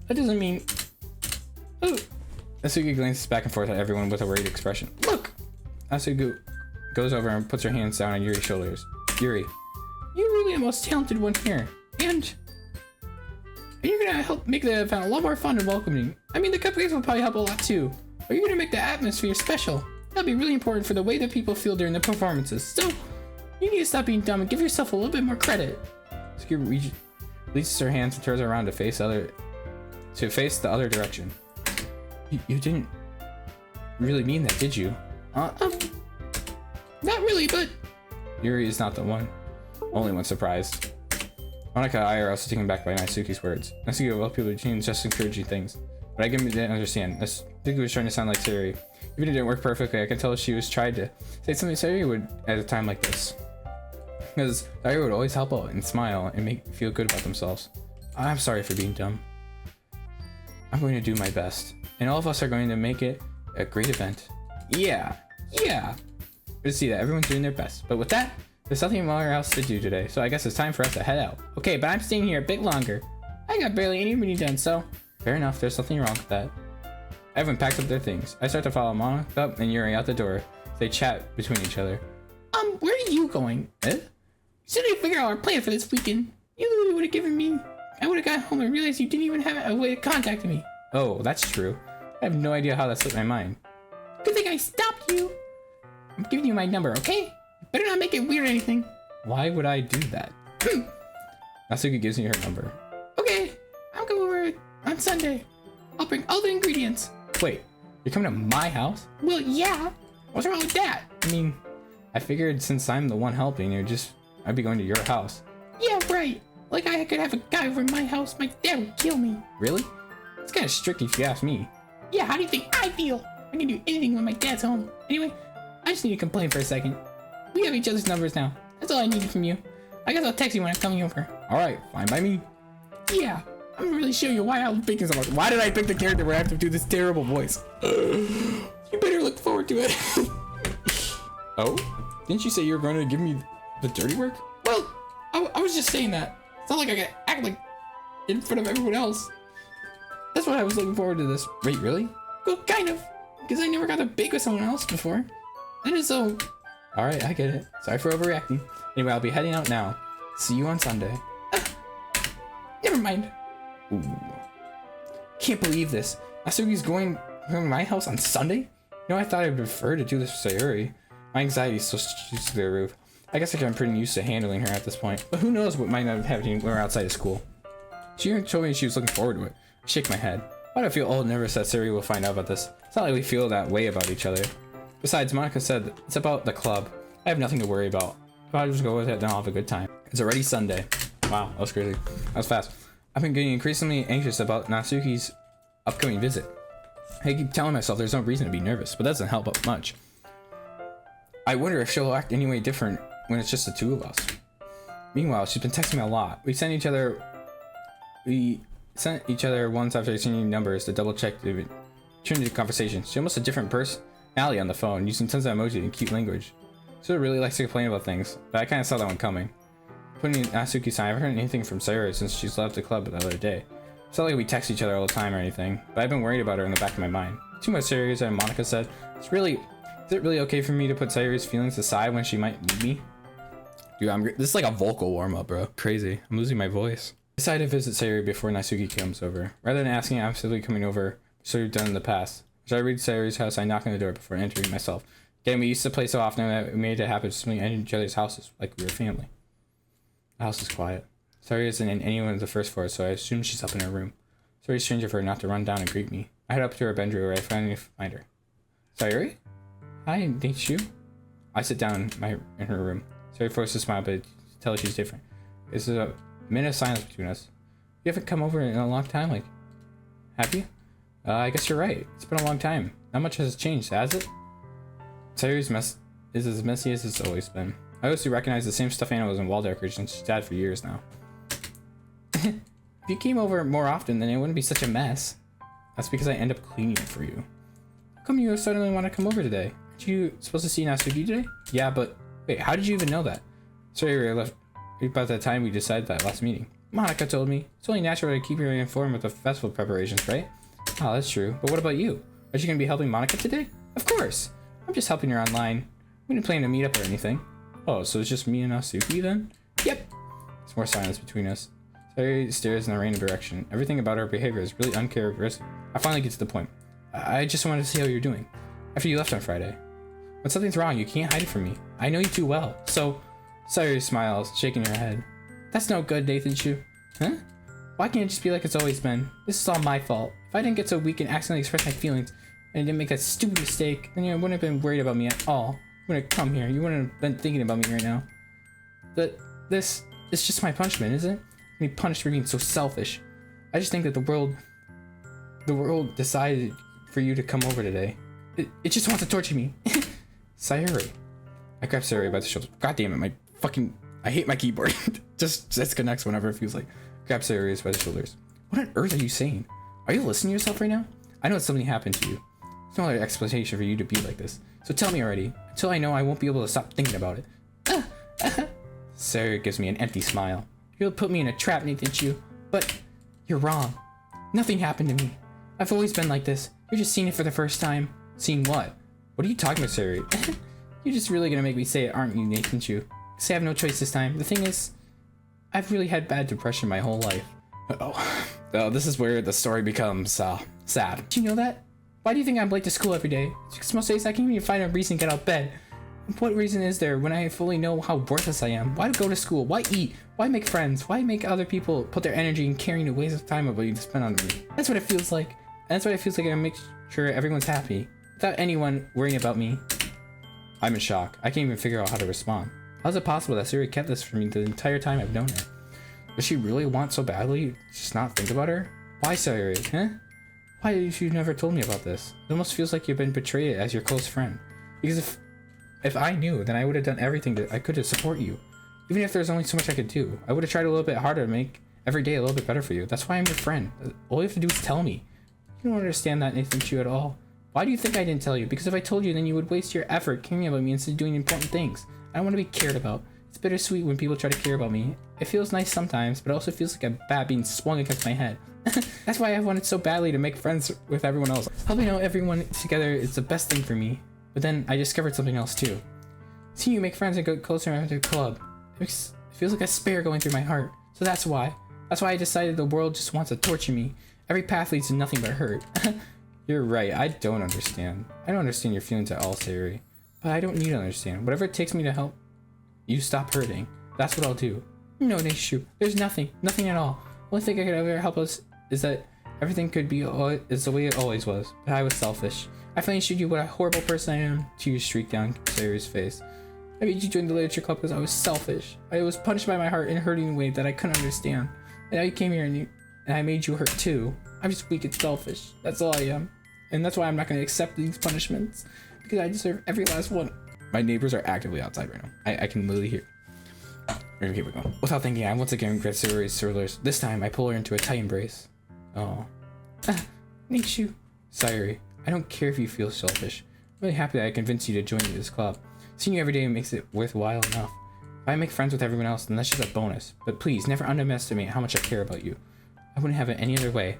That doesn't mean... Ooh. Nasuki glances back and forth at everyone with a worried expression. Look! Nasuki goes over and puts her hands down on Yuri's shoulders. Yuri, you're really the most talented one here. And you're gonna help make the event a lot more fun and welcoming. I mean, the cupcakes will probably help a lot too. But you're gonna make the atmosphere special. That'll be really important for the way that people feel during the performances. So, you need to stop being dumb and give yourself a little bit more credit. Nasuki releases her hands and turns around to face the other direction. You didn't really mean that, did you? Not really, but... Yuri is not the only one surprised. Monica and I are also taken back by Nasuki's words. Nasuki of all people routine just encouraging things. But I didn't understand. Nasuki was trying to sound like Sayuri. Even if it didn't work perfectly, I could tell she was trying to say something Sayuri would at a time like this. Because Sayuri would always help out and smile and make feel good about themselves. I'm sorry for being dumb. I'm going to do my best. And all of us are going to make it a great event. Yeah. Good to see that everyone's doing their best. But with that, there's nothing more else to do today, so I guess it's time for us to head out. Okay, but I'm staying here a bit longer. I got barely any done, so... Fair enough, there's nothing wrong with that. Everyone packs up their things. I start to follow Monica and Yuri out the door. They chat between each other. Where are you going? Eh? Soon I figure out our plan for this weekend. You literally would have given me... I would have got home and realized you didn't even have a way to contact me. Oh, that's true. I have no idea how that slipped my mind. Good thing I stopped you. I'm giving you my number, okay? Better not make it weird or anything. Why would I do that? Nasuki gives me her number. Okay, I'll come over on Sunday. I'll bring all the ingredients. Wait, you're coming to my house? Well, yeah. What's wrong with that? I mean, I figured since I'm the one helping, I'd be going to your house. Yeah, right. Like I could have a guy over my house, my dad would kill me. Really? It's kind of strict if you ask me. Yeah, how do you think I feel? I can do anything when my dad's home. Anyway, I just need to complain for a second. We have each other's numbers now. That's all I needed from you. I guess I'll text you when I'm coming over. Alright, fine by me. Yeah, I'm gonna really show you why I was picking so much. Why did I pick the character where I have to do this terrible voice? You better look forward to it. Oh? Didn't you say you were going to give me the dirty work? Well, I was just saying that. It's not like I gotta act like in front of everyone else. That's what I was looking forward to this. Wait, really? Well, kind of. Because I never got to bake with someone else before. And it's so... Alright, I get it. Sorry for overreacting. Anyway, I'll be heading out now. See you on Sunday. Never mind. Ooh. Can't believe this. Nasuki's going to my house on Sunday? You know, I thought I'd prefer to do this with Sayuri. My anxiety's so shoots to the roof. I guess I'm pretty used to handling her at this point. But who knows what might not happen when we're outside of school. She even told me she was looking forward to it. I shake my head. Why do I feel old and nervous that Sayuri will find out about this? It's not like we feel that way about each other. Besides, Monica said it's about the club. I have nothing to worry about. If I just go with it, then I'll have a good time. It's already Sunday. Wow, that was crazy. That was fast. I've been getting increasingly anxious about Nasuki's upcoming visit. I keep telling myself there's no reason to be nervous, but that doesn't help up much. I wonder if she'll act any way different when it's just the two of us. Meanwhile, she's been texting me a lot. We sent each other once after exchanging numbers to double check the turn into conversation. She almost a different personality on the phone, using tons of emoji and cute language. She really likes to complain about things, but I kind of saw that one coming. Putting Nasuki's side, I haven't heard anything from Sayuri since she's left the club the other day. It's not like we text each other all the time or anything, but I've been worried about her in the back of my mind. Too much Sayuri, and Monica said, is it really okay for me to put Sayuri's feelings aside when she might need me? Dude, this is like a vocal warm-up, bro. Crazy. I'm losing my voice. I decided to visit Sayuri before Nasuki comes over. Rather than asking absolutely coming over, so we've done in the past. So I read Sayuri's house, I knock on the door before entering myself. Again, we used to play so often that we made it happen to swing in each other's houses like we were family. The house is quiet. Sayuri isn't in anyone of the first floor, so I assume she's up in her room. It's very strange of her not to run down and greet me. I head up to her bedroom where I finally find her. Sayuri? Hi, Nishu. I sit down in her room. Sayuri forces a smile, but tell her she's different. There's a minute of silence between us. You haven't come over in a long time, like, have you? I guess you're right. It's been a long time. Not much has changed, has it? Sayuri's mess is as messy as it's always been. I also recognize the same stuffed animals and wall decorations she's had for years now. If you came over more often, then it wouldn't be such a mess. That's because I end up cleaning it for you. How come you suddenly want to come over today? Aren't you supposed to see Nasuki today? Yeah, but wait, how did you even know that? Sayuri left about the time we decided that last meeting. Monica told me. It's only natural to keep you informed with the festival preparations, right? Oh, that's true. But what about you? Are you going to be helping Monica today? Of course. I'm just helping her online. We didn't plan to meet up or anything. Oh, so it's just me and Nasuki then? Yep. There's more silence between us. Sayuri stares in a random direction. Everything about her behavior is really uncharacteristic. I finally get to the point. I just wanted to see how you're doing. After you left on Friday. When something's wrong, you can't hide it from me. I know you too well. So, Sayuri smiles, shaking her head. That's no good, Nathan Shu. Huh? Why can't it just be like it's always been? This is all my fault. If I didn't get so weak and accidentally express my feelings, and I didn't make that stupid mistake, then you wouldn't have been worried about me at all. You wouldn't have come here. You wouldn't have been thinking about me right now. But this is just my punishment, isn't it? Me punished for being so selfish. I just think that the world decided for you to come over today. It just wants to torture me. Sayuri. I grab Sayuri by the shoulder. God damn it, I hate my keyboard. just disconnects whenever it feels like. Grab Sayuri by the shoulders. What on earth are you saying? Are you listening to yourself right now? I know something happened to you. There's no other explanation for you to be like this. So tell me already. Until I know, I won't be able to stop thinking about it. Sayuri gives me an empty smile. You'll put me in a trap, Nathan Chu. But you're wrong. Nothing happened to me. I've always been like this. You're just seeing it for the first time. Seeing what? What are you talking about, Sayuri? You're just really gonna make me say it, aren't you, Nathan Chu? Because I have no choice this time. The thing is, I've really had bad depression my whole life. Oh, this is where the story becomes sad. Do you know that? Why do you think I'm late to school every day? It's because most days I can't even find a reason to get out of bed. What reason is there when I fully know how worthless I am? Why go to school? Why eat? Why make friends? Why make other people put their energy in carrying a waste of time about you to spend on me? That's what it feels like. And that's what it feels like I make sure everyone's happy. Without anyone worrying about me. I'm in shock. I can't even figure out how to respond. How is it possible that Sayuri kept this from me the entire time I've known her? Does she really want so badly to just not think about her? Why, Sayuri? Huh? Why have you never told me about this? It almost feels like you've been betrayed as your close friend. Because if I knew, then I would have done everything that I could to support you. Even if there's only so much I could do, I would have tried a little bit harder to make every day a little bit better for you. That's why I'm your friend. All you have to do is tell me. You don't understand that, Nathan Chu, at all. Why do you think I didn't tell you? Because if I told you, then you would waste your effort caring about me instead of doing important things. I don't want to be cared about. It's bittersweet when people try to care about me. It feels nice sometimes, but it also feels like a bat being swung against my head. That's why I wanted so badly to make friends with everyone else. Helping out everyone together is the best thing for me. But then I discovered something else too. Seeing you make friends and get closer after the club. It feels like a spear going through my heart. So that's why. That's why I decided the world just wants to torture me. Every path leads to nothing but hurt. You're right, I don't understand. I don't understand your feelings at all, Sayuri. But I don't need to understand. Whatever it takes me to help you stop hurting, that's what I'll do. No, Neishu, there's nothing at all. Only thing I could ever help us is that everything could be is the way it always was. But I was selfish. I finally showed you what a horrible person I am. Tears streaked down Sayuri's face. I made you join the literature club because I was selfish. I was punished by my heart and hurting in a way that I couldn't understand. And now you came here and I made you hurt too. I'm just weak and selfish. That's all I am. And that's why I'm not going to accept these punishments. Because I deserve every last one. My neighbors are actively outside right now. I can literally hear. Okay, we go. Without thinking, I once again regret Sayuri's shoulders. This time, I pull her into a tight embrace. Oh. Nishu. Sayuri, I don't care if you feel selfish. I'm really happy that I convinced you to join this club. Seeing you every day makes it worthwhile enough. If I make friends with everyone else, then that's just a bonus. But please, never underestimate how much I care about you. I wouldn't have it any other way.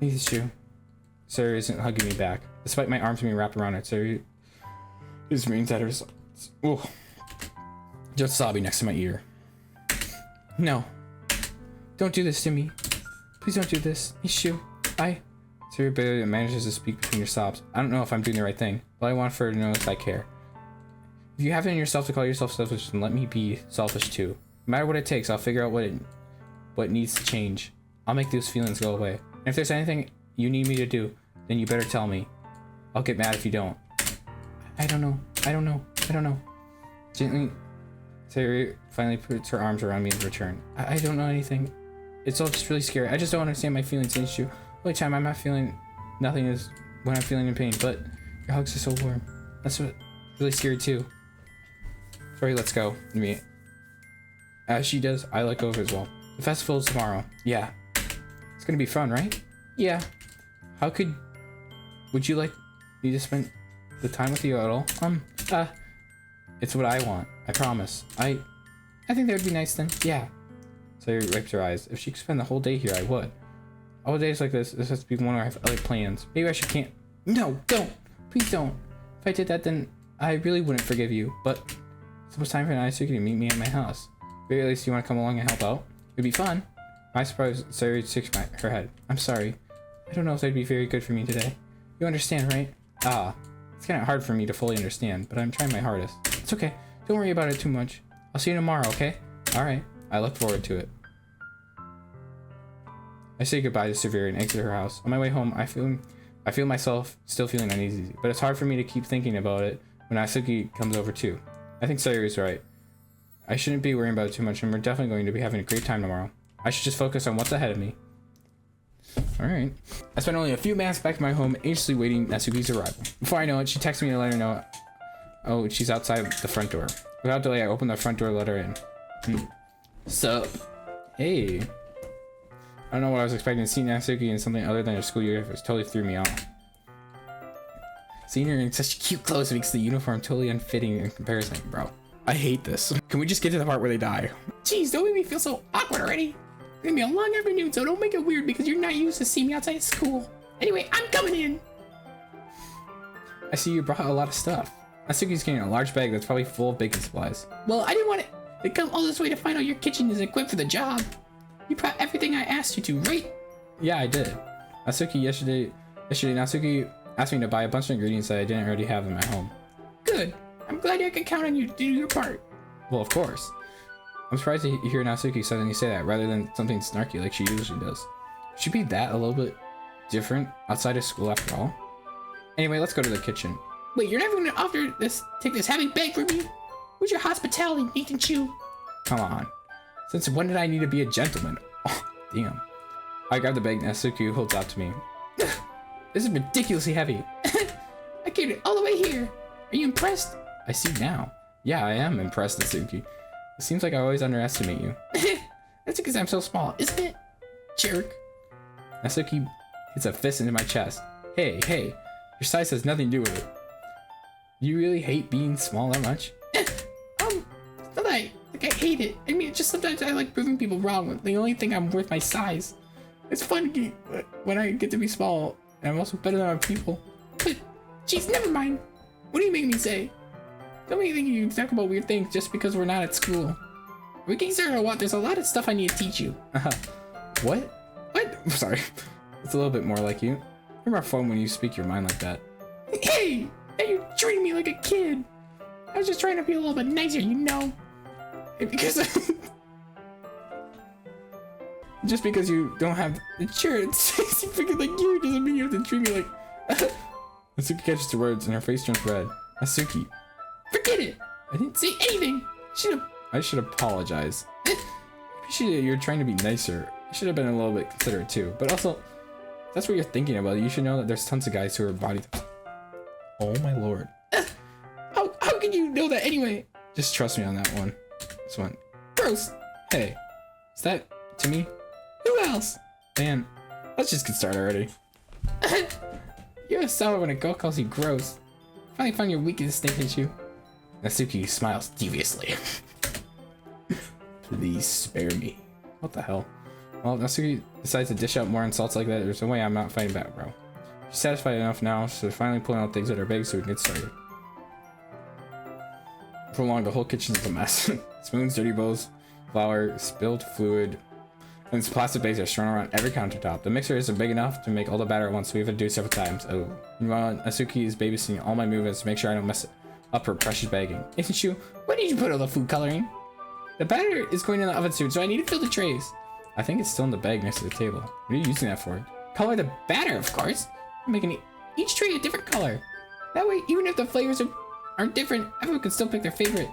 Nishu. Sayuri isn't hugging me back. Despite my arms being wrapped around it, Sayuri is remains at her sides. Oh. Just sobbing next to my ear. No. Don't do this to me. Please don't do this. Nishu. Sayuri barely manages to speak between her sobs. I don't know if I'm doing the right thing, but I want for her to know that I care. If you have it in yourself to call yourself selfish, then let me be selfish too. No matter what it takes, I'll figure out what needs to change. I'll make those feelings go away. And if there's anything you need me to do, then you better tell me. I'll get mad if you don't. I don't know. Gently, Sayuri finally puts her arms around me in return. I don't know anything. It's all just really scary. I just don't understand my feelings against you. Only time I'm not feeling nothing is when I'm feeling in pain, but your hugs are so warm. That's what really scary too. Sorry, let's go. As she does, I let go of her as well. The festival is tomorrow. Yeah. It's gonna be fun, right? Yeah. Would you like me to spend the time with you at all? It's what I want. I promise. I think that would be nice then. Yeah. Sayuri wipes her eyes. If she could spend the whole day here, I would. All days like this has to be one where I have other plans. Maybe I can't. No, don't. Please don't. If I did that, then I really wouldn't forgive you. But it's almost time for Naisuke to meet me at my house. Maybe at least you want to come along and help out? It'd be fun. I suppose Sayuri shakes her head. I'm sorry. I don't know if that'd be very good for me today. You understand, right? It's kind of hard for me to fully understand, but I'm trying my hardest. It's okay. Don't worry about it too much. I'll see you tomorrow, okay? Alright. I look forward to it. I say goodbye to Severe and exit her house. On my way home, I feel myself still feeling uneasy, but it's hard for me to keep thinking about it when Asuki comes over too. I think Sayuri's right. I shouldn't be worrying about it too much, and we're definitely going to be having a great time tomorrow. I should just focus on what's ahead of me. Alright. I spent only a few minutes back at my home, anxiously waiting Asuki's arrival. Before I know it, she texts me to let her know, oh, she's outside the front door. Without delay, I open the front door, let her in. Sup? Hey. I don't know what I was expecting. Seeing Asuki in something other than her school uniform totally threw me off. Seeing her in such cute clothes makes the uniform totally unfitting in comparison, bro. I hate this. Can we just get to the part where they die? Jeez, don't make me feel so awkward already. It's gonna be a long afternoon, so don't make it weird because you're not used to seeing me outside of school. Anyway, I'm coming in. I see you brought a lot of stuff. Asuki's getting a large bag that's probably full of baking supplies. Well, I didn't want to come all this way to find out your kitchen is equipped for the job. You brought everything I asked you to, right? Yeah, I did. Yesterday, Asuki asked me to buy a bunch of ingredients that I didn't already have in my home. Good. I'm glad I can count on you to do your part. Well, of course. I'm surprised to hear Asuki suddenly say that rather than something snarky like she usually does. Should be that a little bit different outside of school after all. Anyway, let's go to the kitchen. Wait, you're never gonna take this heavy bag from me? Where's your hospitality, Nathan Chu? Come on. Since when did I need to be a gentleman? Oh, damn. I grab the bag and Asuki holds out to me. This is ridiculously heavy. I carried it all the way here. Are you impressed? I see now. Yeah, I am impressed, Asuki. It seems like I always underestimate you. That's because I'm so small, isn't it? Jerk. Asuki hits a fist into my chest. Hey, your size has nothing to do with it. You really hate being small that much? It's not that I Like, I hate it. I mean, just sometimes I like proving people wrong. The only thing I'm worth my size. It's fun when I get to be small, and I'm also better than other people. But, geez, never mind. What do you make me say? Don't make me think you talk about weird things just because we're not at school. Are we getting started or what? There's a lot of stuff I need to teach you. What? What? I'm sorry. It's a little bit more like you. You're more fun when you speak your mind like that. Hey! Now you're treating me like a kid. I was just trying to be a little bit nicer, you know? Because Just because you don't have insurance, because like you doesn't mean you have to treat me like. Asuki catches the words and her face turns red. Asuki, forget it. I didn't Say anything. I should apologize. You're trying to be nicer. You should have been a little bit considerate too. But also, that's what you're thinking about. You should know that there's tons of guys who are body. Oh my lord. How can you know that anyway? Just trust me on that one. This one. Gross. Hey, is that to me? Who else? Man, let's just get started already. You're a sour when a girl calls you gross. Finally found your weakest snake issue. Natsuki smiles deviously. Please spare me. What the hell? Well, Natsuki decides to dish out more insults like that. There's no way I'm not fighting back, bro. She's satisfied enough now, so they're finally pulling out things that are big so we can get started. For long, the whole kitchen's a mess. Spoons, dirty bowls, flour, spilled fluid, and plastic bags are strewn around every countertop. The mixer isn't big enough to make all the batter at once, so we have to do it several times. Oh, meanwhile, Natsuki is babysitting all my movements to make sure I don't mess up her precious bagging. Isn't you? Where did you put all the food coloring? The batter is going in the oven soon, so I need to fill the trays. I think it's still in the bag next to the table. What are you using that for? Color the batter, of course. I'm making each tray a different color. That way, even if the flavors aren't different, everyone can still pick their favorite.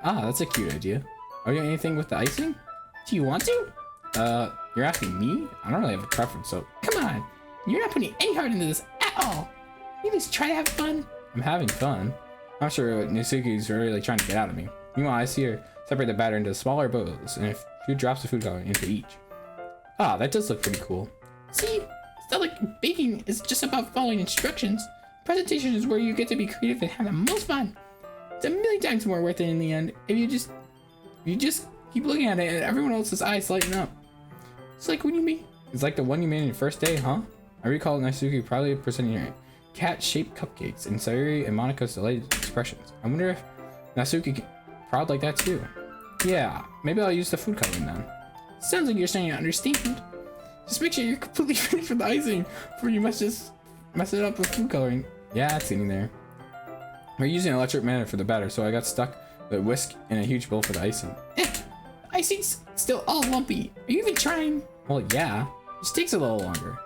Ah, that's a cute idea. Are you doing anything with the icing? Do you want to? You're asking me? I don't really have a preference, so... Come on. You're not putting any heart into this at all. You just try to have fun. I'm having fun. I'm sure Natsuki's really trying to get out of me. Meanwhile, I see her separate the batter into smaller bowls and a few drops of food coloring into each. Ah, that does look pretty cool. See? It's not like baking is just about following instructions. Presentation is where you get to be creative and have the most fun. It's a million times more worth it in the end if you just keep looking at it and everyone else's eyes lighten up. It's like when you make... It's like the one you made on your first day, huh? I recall Natsuki proudly presenting her cat-shaped cupcakes and Sayuri and Monika's delighted expressions. I wonder if Natsuki proud like that too. Yeah, maybe I'll use the food coloring then. Sounds like you're starting to understand. Just make sure you're completely finished with the icing before you mess it up with food coloring. Yeah, it's getting there. We're using an electric magnet for the batter, so I got stuck with a whisk and a huge bowl for the icing. Icing's still all lumpy. Are you even trying? Well, yeah. It just takes a little longer.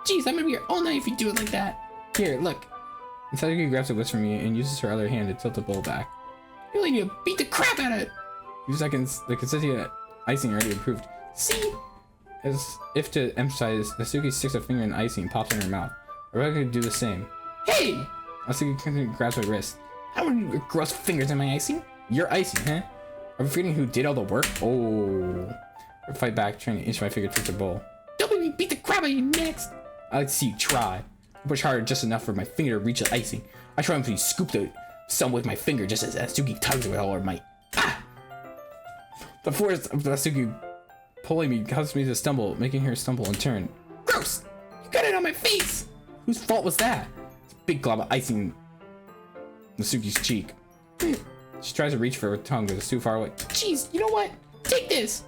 Jeez, I'm gonna be here all night if you do it like that. Here, look. Natsuki grabs a whisk from me and uses her other hand to tilt the bowl back. You really need to beat the crap out of it. 2 seconds, the consistency of icing already improved. See? As if to emphasize, Natsuki sticks a finger in the icing and pops it in her mouth. I really could do the same. Hey! Natsuki grabs my wrist. I don't want your gross fingers in my icing. Your icing, huh? Are we forgetting who did all the work? Oh. I fight back, trying to inch my finger towards the bowl. Don't make me beat the crap out of you next. I like to see you try. I push hard just enough for my finger to reach the icing. I try to scoop some with my finger just as Natsuki tugs with all her might. Ah! The force of Natsuki pulling me causes me to stumble, making her stumble and turn. Gross! You got it on my face! Whose fault was that? It's a big glob of icing Natsuki's cheek. She tries to reach for her tongue, but it's too far away. Jeez, you know what? Take this!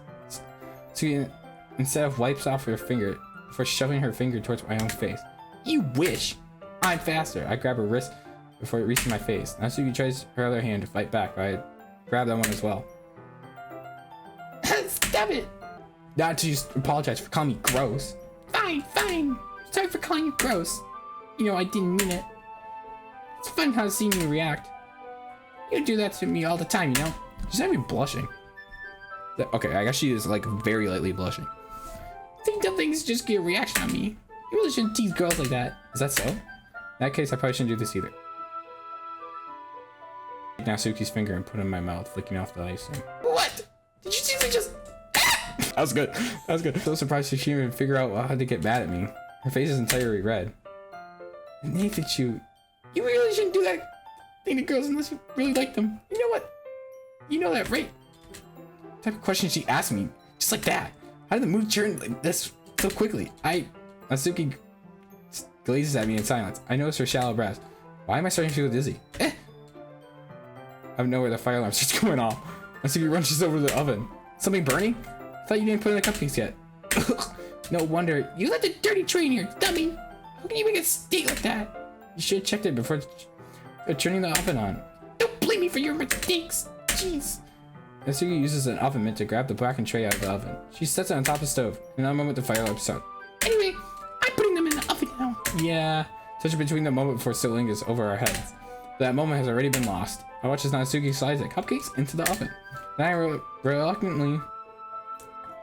Natsuki instead of wipes off her finger before shoving her finger towards my own face. You wish! I'm faster. I grab her wrist before it reaches my face. Natsuki tries her other hand to fight back, but I grab that one as well. Stop it! Not to just apologize for calling me gross. Fine, fine. Sorry for calling you gross. You know, I didn't mean it. It's fun how seeing you react. You do that to me all the time, you know? She's not even blushing. Okay, I guess she is like very lightly blushing. Think dumb things just get a reaction on me. You really shouldn't tease girls like that. Is that so? In that case, I probably shouldn't do this either. Take Natsuki's finger and put it in my mouth, flicking off the icing. What? Did you seriously just... That was good. That was good. So surprised she didn't even figure out how to get mad at me. Her face is entirely red. Nathan, you really shouldn't do that thing to girls unless you really like them. You know what? You know that, right? type of question she asked me? Just like that. How did the mood turn like this so quickly? Natsuki glazes at me in silence. I notice her shallow breath. Why am I starting to feel dizzy? Out of nowhere, the fire alarm starts going off. Natsuki rushes over to the oven. Something burning? I thought you didn't put in the cupcakes yet. No wonder. You left a dirty tray in here, dummy. How can you make it stink like that? You should have checked it before turning the oven on. Don't blame me for your mistakes. Jeez. Natsuki uses an oven mitt to grab the blackened tray out of the oven. She sets it on top of the stove. In another moment, the fire alarm starts. Anyway, I'm putting them in the oven now. Yeah. Touch between the moment before still lingers over our heads. That moment has already been lost. I watch as Natsuki slides the cupcakes into the oven. Then I reluctantly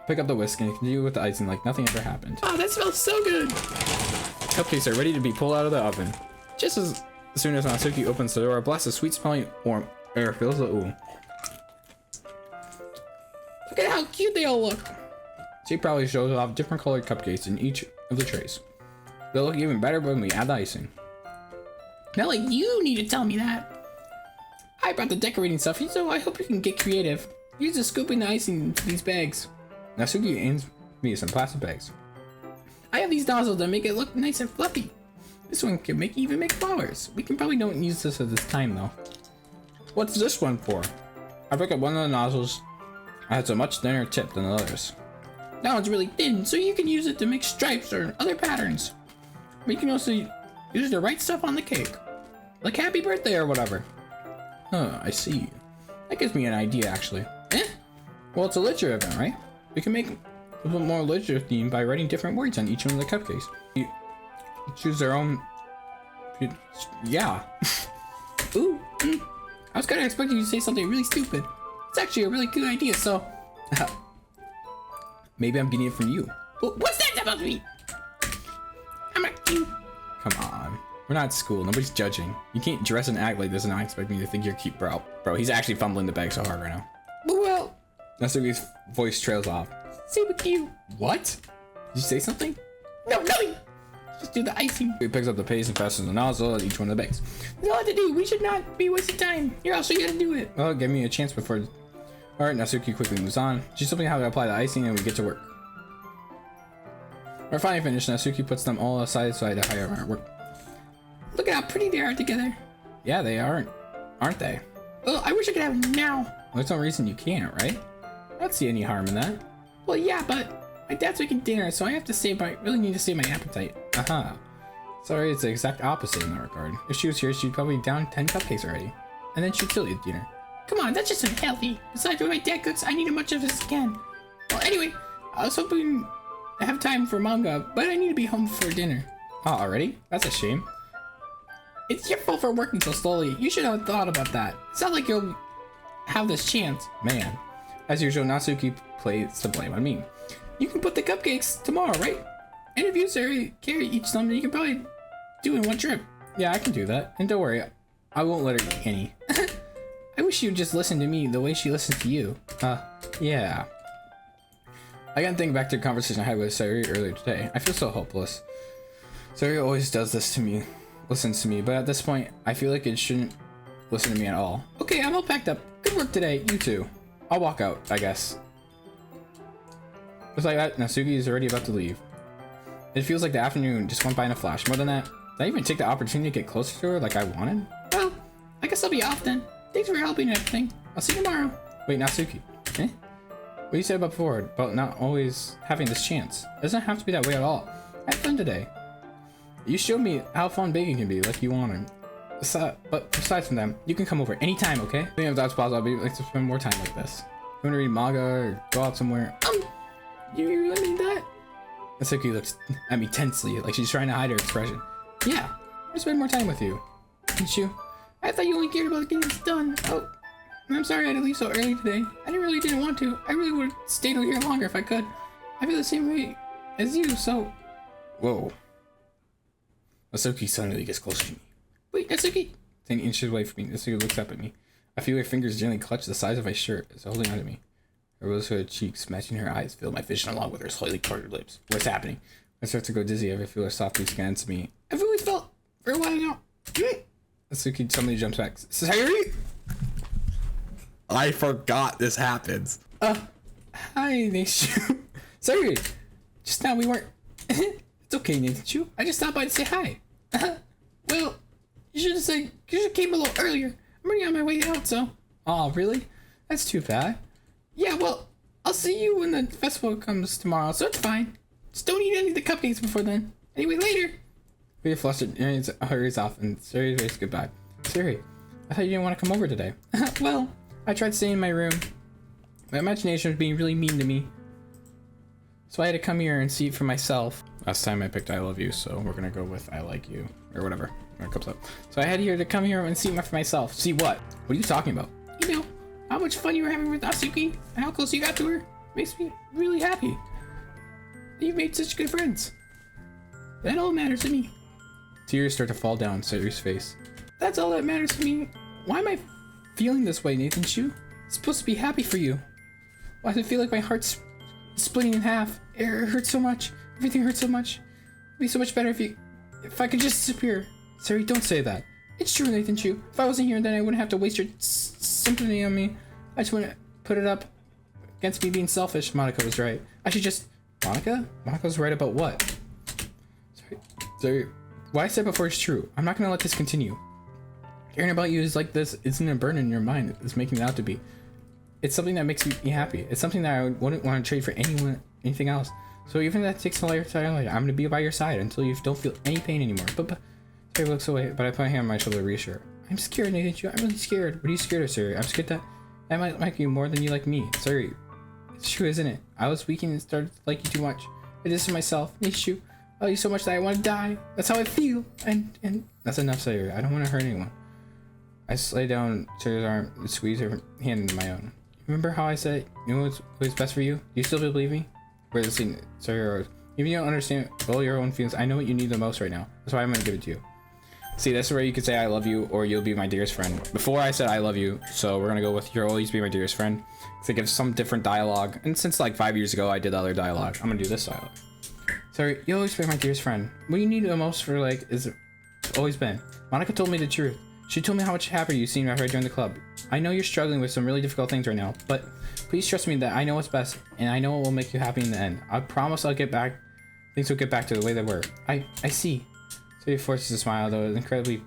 pick up the whisk and continue with the icing like nothing ever happened. Oh, that smells so good. Cupcakes are ready to be pulled out of the oven. Just as soon as Natsuki opens the door, a blast of sweet smelling warm air fills the room. Look at how cute they all look. She probably shows off different colored cupcakes in each of the trays. They'll look even better when we add the icing. Not like you need to tell me that. I brought the decorating stuff, so I hope you can get creative. Use the scooping the icing into these bags. Natsuki hands me some plastic bags. I have these nozzles that make it look nice and fluffy. This one can even make flowers. We can probably don't use this at this time though. What's this one for? I pick up one of the nozzles. It has a much thinner tip than the others. That one's really thin, so you can use it to make stripes or other patterns. But you can also use the right stuff on the cake. Like happy birthday or whatever. Huh, I see. That gives me an idea actually. Well, it's a literature event, right? We can make a little more literature theme by writing different words on each one of the cupcakes. You choose their own. Yeah. Ooh. I was kind of expecting you to say something really stupid. It's actually a really good idea, so. Maybe I'm getting it from you. What's that supposed to be? I'm not cute. Come on. We're not at school. Nobody's judging. You can't dress and act like this and not expect me to think you're cute, bro. Bro, he's actually fumbling the bag so hard right now. Well. Natsuki's voice trails off. Super cute. What? Did you say something? No, nothing. Just do the icing. He picks up the paste and fastens the nozzle at each one of the bags. There's a lot to do. We should not be wasting time. Here, I'll show you how to do it. Well, give me a chance before. Alright, Natsuki quickly moves on. She's simply how to apply the icing and we get to work. We're finally finished. Natsuki puts them all side to higher our work. Look at how pretty they are together. Yeah, they aren't they? Oh, I wish I could have them now. Well, there's no reason you can't, right? I don't see any harm in that. Well, yeah, but my dad's making dinner, so I have to really need to save my appetite. Sorry, it's the exact opposite in that regard. If she was here, she'd probably be down 10 cupcakes already. And then she'd still eat dinner. Come on, that's just unhealthy. Besides, when my dad cooks, I need as much of this as I can. Well, anyway, I was hoping to have time for manga, but I need to be home for dinner. Oh, already? That's a shame. It's your fault for working so slowly. You should have thought about that. It's not like you'll have this chance. Man. As usual, Natsuki plays the blame on me. You can put the cupcakes tomorrow, right? And if you carry each some, you can probably do in one trip. Yeah, I can do that. And don't worry, I won't let her eat any. I wish you'd just listen to me the way she listened to you. Yeah. I gotta think back to the conversation I had with Sayuri earlier today. I feel so hopeless. Sayuri always does this to me, listens to me, but at this point, I feel like it shouldn't listen to me at all. Okay, I'm all packed up. Good work today. You too. I'll walk out, I guess. Just like that, Natsuki is already about to leave. It feels like the afternoon just went by in a flash. More than that, did I even take the opportunity to get closer to her like I wanted? Well, I guess I'll be off then. Thanks for helping and everything. I'll see you tomorrow. Wait, Natsuki. What you said about before, about not always having this chance. It doesn't have to be that way at all. I had fun today. You showed me how fun baking can be, like you wanted. But aside from them, you can come over anytime, okay? I think if that's possible, I'd like to spend more time like this. You want to read manga or go out somewhere? You really mean that? Natsuki looks at me tensely, like she's trying to hide her expression. Yeah, I want to spend more time with you. Didn't you? I thought you only cared about getting this done. Oh, I'm sorry I had to leave so early today. I didn't want to. I really would have stayed here longer if I could. I feel the same way as you, so... Whoa. Natsuki suddenly gets closer to me. Wait, Natsuki! 10 inches away from me, Natsuki looks up at me. I feel her fingers gently clutch the sides of my shirt as holding onto me. Her rose-colored cheeks, matching her eyes, fill my vision along with her slightly parted lips. What's happening? I start to go dizzy as I feel her softly scan into me. I've always felt for a while now. Natsuki suddenly jumps back. Sayuri? I forgot this happens. Hi, Nathan. Sorry, just now we weren't. It's okay, Nathan. I just stopped by to say hi. Well, you should have said, you should have came a little earlier. I'm already on my way out, so. Oh, really? That's too bad. Yeah, well, I'll see you when the festival comes tomorrow, so it's fine. Just don't eat any of the cupcakes before then. Anyway, later. Peter flustered and hurries off, and Siri waves goodbye. Siri, I thought you didn't want to come over today. Well, I tried staying in my room. My imagination was being really mean to me. So I had to come here and see it for myself. Last time I picked I love you, so we're gonna go with I like you, or whatever. When it comes up. So I had here to come here and see it for myself. See what? What are you talking about? you know, how much fun you were having with Asuki and how close you got to her makes me really happy. You made such good friends. That all matters to me. Tears start to fall down Sayuri's face. That's all that matters to me. Why am I feeling this way, Nathan Shu? It's supposed to be happy for you. Why does it feel like my heart's splitting in half? It hurts so much. Everything hurts so much. It'd be so much better if I could just disappear. Sayuri, don't say that. It's true, Nathan Shu. If I wasn't here, then I wouldn't have to waste your sympathy on me. I just wouldn't put it up against me being selfish. Monica was right. I should just... Monica? Monica's right about what? Sorry. What I said before is true. I'm not gonna let this continue. Caring about you is like this isn't a burden in your mind. It's making it out to be. It's something that makes me happy. It's something that I wouldn't want to trade for anything else. So even if that takes a lifetime, I'm gonna be by your side until you don't feel any pain anymore. But Siri looks away, but I put my hand on my shoulder to reassure. I'm scared, Nathan. I'm really scared. What are you scared of, Siri? I'm scared that I might like you more than you like me. Siri, it's true, isn't it? I was weak and started to like you too much. I did this to myself. Nathan, I love you so much that I want to die. That's how I feel. And that's enough, Siri. I don't want to hurt anyone. I slid down Siri's arm and squeezed her hand into my own. Remember how I said, you know what's best for you? Do you still believe me? We're listening, Siri. Even you don't understand all your own feelings, I know what you need the most right now. That's why I'm gonna give it to you. See, that's where you could say I love you or you'll be my dearest friend. Before I said I love you, so we're gonna go with you'll always be my dearest friend. Think of some different dialogue. And since like 5 years ago I did the other dialogue, I'm gonna do this dialogue. Sorry, you'll always be my dearest friend. What you need the most for like is always been. Monica told me the truth. She told me how much happier you seemed after I joined the club. I know you're struggling with some really difficult things right now, but please trust me that I know what's best and I know it will make you happy in the end. I promise I'll get back. Things will get back to the way they were. I see. So he forces a smile, though an incredibly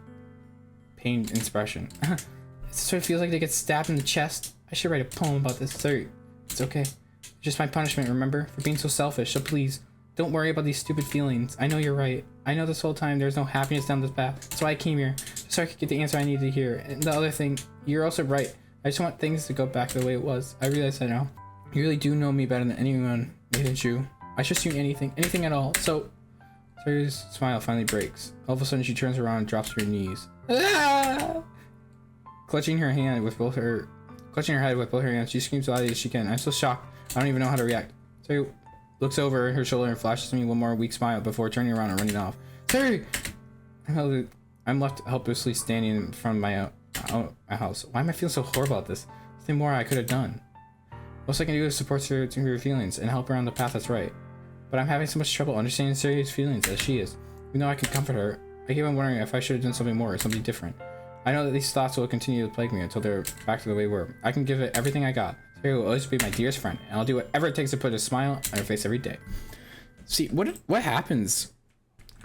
pained expression. It sort of feels like they get stabbed in the chest. I should write a poem about this. Sorry, it's okay. It's just my punishment, remember? For being so selfish, so please, don't worry about these stupid feelings. I know you're right. I know this whole time there's no happiness down this path. So I came here, so I could get the answer I needed to hear. And the other thing, you're also right. I just want things to go back to the way it was. I realize that now. You really do know me better than anyone, didn't you? I trust you in anything at all. So, Sari's smile finally breaks. All of a sudden, she turns around and drops to her knees. Ah! Clutching her head with both her hands, she screams as loudly as she can. I'm so shocked. I don't even know how to react. Sari looks over her shoulder and flashes me one more weak smile before turning around and running off. Sari! I'm left helplessly standing in front of my house. Why am I feeling so horrible about this? Nothing more I could have done. Most I can do is support her to her feelings and help her on the path that's right. But I'm having so much trouble understanding Sari's feelings as she is. Even though I can comfort her, I keep on wondering if I should have done something more or something different. I know that these thoughts will continue to plague me until they're back to the way they were. I can give it everything I got. Sari will always be my dearest friend, and I'll do whatever it takes to put a smile on her face every day. See, what happens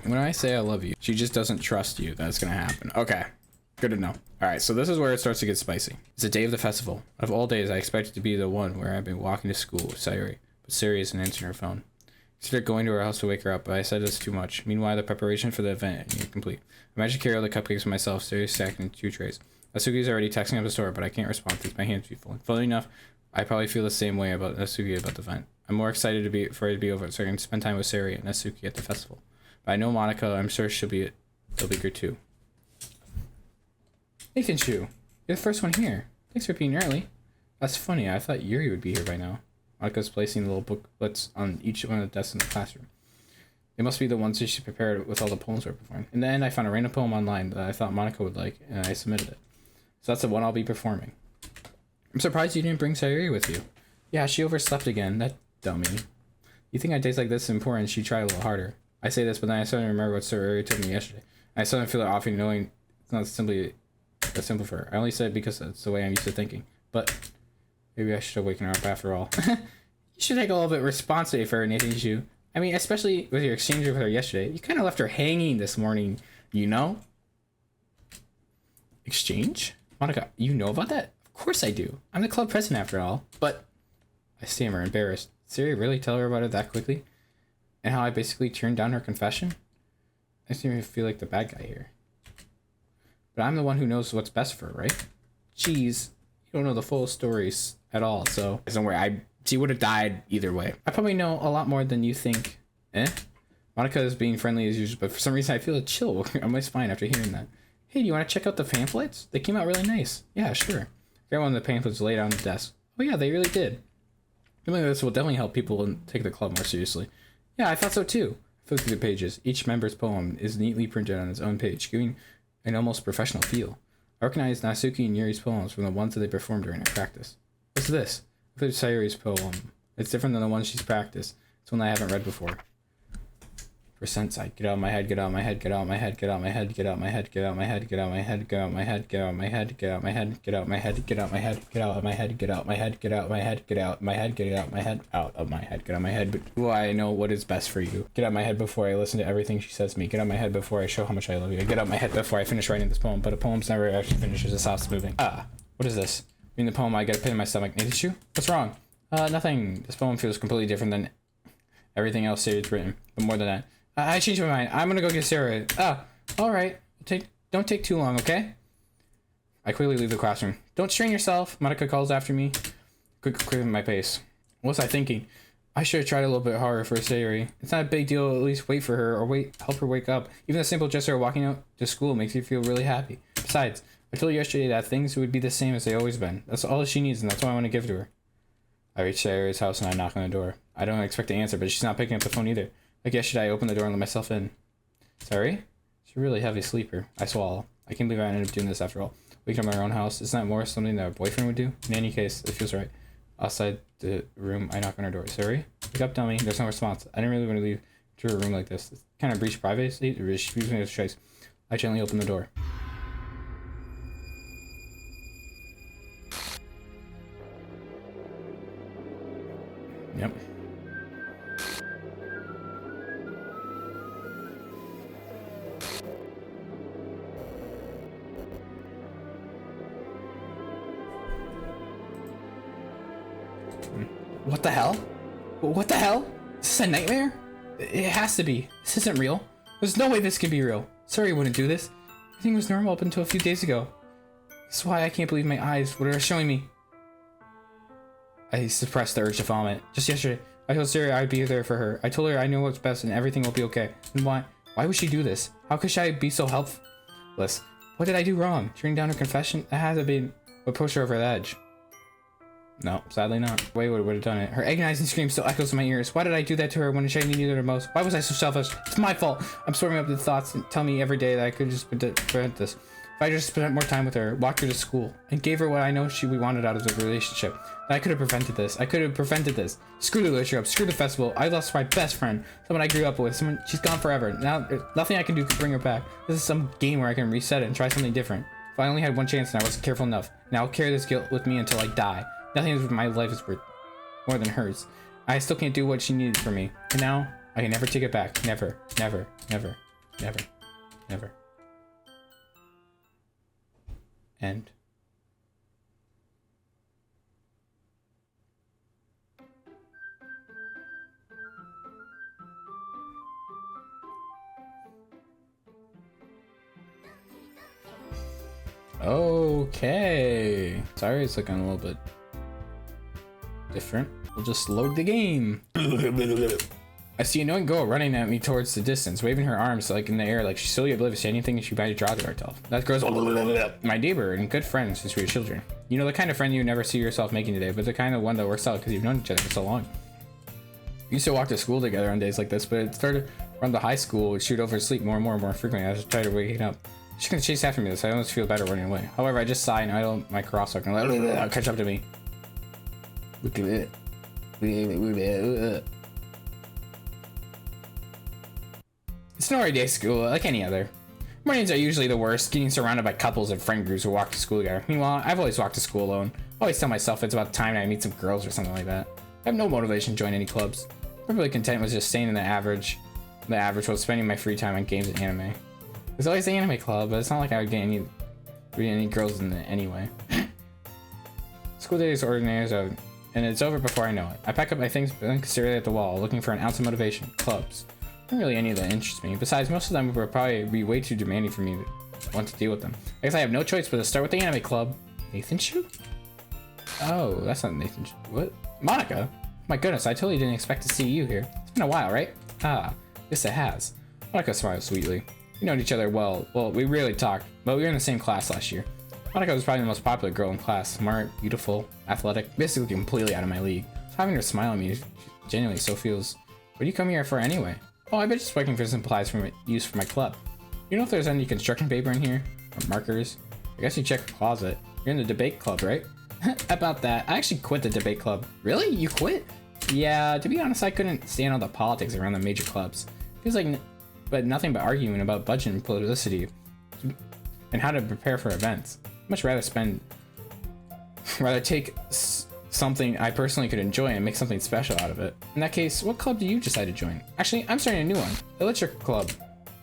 when I say I love you? She just doesn't trust you that it's gonna happen. Okay, good to know. Alright, so this is where it starts to get spicy. It's the day of the festival. Of all days, I expected to be the one where I've been walking to school with Sayuri, but Sayuri isn't answering her phone. I considered going to her house to wake her up, but I said it's too much. Meanwhile, the preparation for the event is complete. I managed to carry all the cupcakes myself, Sayuri stacked in 2 trays. Asuki's already texting up the store, but I can't respond because my hands be full. Funnily enough, I probably feel the same way about Asuki about the event. I'm more excited for it to be over, so I can spend time with Sayuri and Asuki at the festival. But I know Monica, I'm sure she'll be good too. Nathan Shu, you're the first one here. Thanks for being early. That's funny, I thought Yuri would be here by now. Monica's placing little booklets on each one of the desks in the classroom. They must be the ones that she prepared with all the poems we're performing. In the end, I found a random poem online that I thought Monica would like, and I submitted it. So that's the one I'll be performing. I'm surprised you didn't bring Sayuri with you. Yeah, she overslept again, that dummy. You think on days like this important, she'd try a little harder. I say this, but then I suddenly remember what Sayuri told me yesterday. I suddenly feel it off knowing it's not simply that simple for her. I only said it because that's the way I'm used to thinking. But Maybe I should have waken her up after all. You should take a little bit of responsibility for her, Nathan. I mean, especially with your exchange with her yesterday. You kind of left her hanging this morning, you know? Exchange? Monica, you know about that? Of course I do. I'm the club president after all. But I stammer, embarrassed. Did Siri really tell her about it that quickly? And how I basically turned down her confession? I seem to feel like the bad guy here. But I'm the one who knows what's best for her, right? Jeez, you don't know the full stories at all, so don't worry. She would have died either way. I probably know a lot more than you think. Monica is being friendly as usual, but for some reason I feel a chill on my spine after hearing that. Hey, do you want to check out the pamphlets? They came out really nice. Yeah, sure. I got one of the pamphlets laid on the desk. Oh yeah, they really did. Something like this will definitely help people take the club more seriously. Yeah, I thought so too. I flipped through the pages. Each member's poem is neatly printed on its own page, giving an almost professional feel. I recognize Natsuki and Yuri's poems from the ones that they performed during their practice. What's this? I flipped Sayuri's poem. It's different than the one she's practiced. It's one I haven't read before. For sensei, get out of my head, get out of my head, get out of my head, get out of my head, get out of my head, get out of my head, get out of my head, get out of my head, get out of my head, get out of my head, get out of my head, get out of my head, get out of my head, get out of my head, get out of my head, get out of my head, get out of my head, out of my head, get out of my head. But do I know what is best for you? Get out of my head before I listen to everything she says to me. Get out of my head before I show how much I love you. Get out of my head before I finish writing this poem. But a poem's never actually finishes. It stops moving. What is this? Reading the poem, I get a pit in my stomach. Nathan, what's wrong? Nothing. This poem feels completely different than everything else Sarah's written. But more than that, I changed my mind. I'm gonna go get Sarah. All right. Don't take too long, okay? I quickly leave the classroom. Don't strain yourself. Monica calls after me. Quick my pace. What was I thinking? I should have tried a little bit harder for Sayuri. It's not a big deal. At least wait for her or help her wake up. Even a simple gesture of walking out to school makes you feel really happy. Besides, I told you yesterday that things would be the same as they always been. That's all she needs, and that's what I want to give to her. I reach Sayuri's house and I knock on the door. I don't expect to answer, but she's not picking up the phone either. Like yesterday, I open the door and let myself in. Sorry? She's a really heavy sleeper. I swallow. I can't believe I ended up doing this after all. Waking up in our own house, isn't that more something that a boyfriend would do? In any case, it feels right. Outside the room, I knock on her door. Sorry? Wake up, dummy. There's no response. I didn't really want to leave to her room like this. It's kind of breach privacy. I gently open the door. Yep. What the hell? What the hell? Is this a nightmare? It has to be. This isn't real. There's no way this can be real. Sorry, I wouldn't do this. Everything was normal up until a few days ago. That's why I can't believe my eyes. What are showing me? I suppressed the urge to vomit. Just yesterday, I told Sarah I'd be there for her. I told her I know what's best and everything will be okay. And why? Why would she do this? How could I be so helpless? What did I do wrong? Turning down her confession? That hasn't been what pushed her over the edge. No, sadly not. Way would have done it. Her agonizing scream still echoes in my ears. Why did I do that to her when she needed her most? Why was I so selfish? It's my fault. I'm storming up the thoughts and tell me every day that I could just prevent this. If I just spent more time with her, walked her to school, and gave her what I know we wanted out of the relationship, then I could have prevented this. I could have prevented this. Screw the relationship. Screw the festival. I lost my best friend. Someone I grew up with. Someone, she's gone forever. Now, there's nothing I can do to bring her back. This is some game where I can reset it and try something different. If I only had one chance and I wasn't careful enough, now I'll carry this guilt with me until I die. Nothing in my life is worth more than hers. I still can't do what she needed from me. And now, I can never take it back. Never, never, never, never, never. End. Okay. Sorry, it's looking a little bit different. We'll just load the game. I see an annoying girl running at me towards the distance, waving her arms like in the air, like she's solely oblivious to anything she might draw to herself. That girl's my neighbor and good friend since we were children. You know, the kind of friend you never see yourself making today, but the kind of one that works out because you've known each other for so long. We used to walk to school together on days like this, but it started around the high school. We'd shoot over to sleep more and more frequently as I tried to waking up. She's gonna chase after me, so I almost feel better running away. However, I just sigh and idle my crosswalk and let her catch up to me. It's an ordinary day school, like any other. Mornings are usually the worst, getting surrounded by couples and friend groups who walk to school together. Meanwhile, I've always walked to school alone. I always tell myself it's about time I meet some girls or something like that. I have no motivation to join any clubs. I'm really content with just staying in the average while spending my free time on games and anime. There's always the anime club, but it's not like I would get any girls in it anyway. School day is ordinary, and it's over before I know it. I pack up my things and stare at the wall, looking for an ounce of motivation. Clubs. Not really any that interest me. Besides, most of them would probably be way too demanding for me to want to deal with them. I guess I have no choice but to start with the anime club. Nathan Shu? Oh, that's not Nathan Shu. What? Monica? My goodness, I totally didn't expect to see you here. It's been a while, right? Ah, yes it has. Monica smiled sweetly. We know each other well. Well, we rarely talk, but we were in the same class last year. Monica was probably the most popular girl in class. Smart, beautiful, athletic, basically completely out of my league. So having her smile at me genuinely so feels... What do you come here for anyway? Oh, I bet just working for supplies for use for my club. You know if there's any construction paper in here? Or markers? I guess you check the closet. You're in the debate club, right? About that, I actually quit the debate club. Really? You quit? Yeah, to be honest, I couldn't stand all the politics around the major clubs. Feels like nothing but arguing about budget and publicity and how to prepare for events. I'd much rather take something I personally could enjoy and make something special out of it. In that case, what club do you decide to join? Actually, I'm starting a new one. The Literature Club.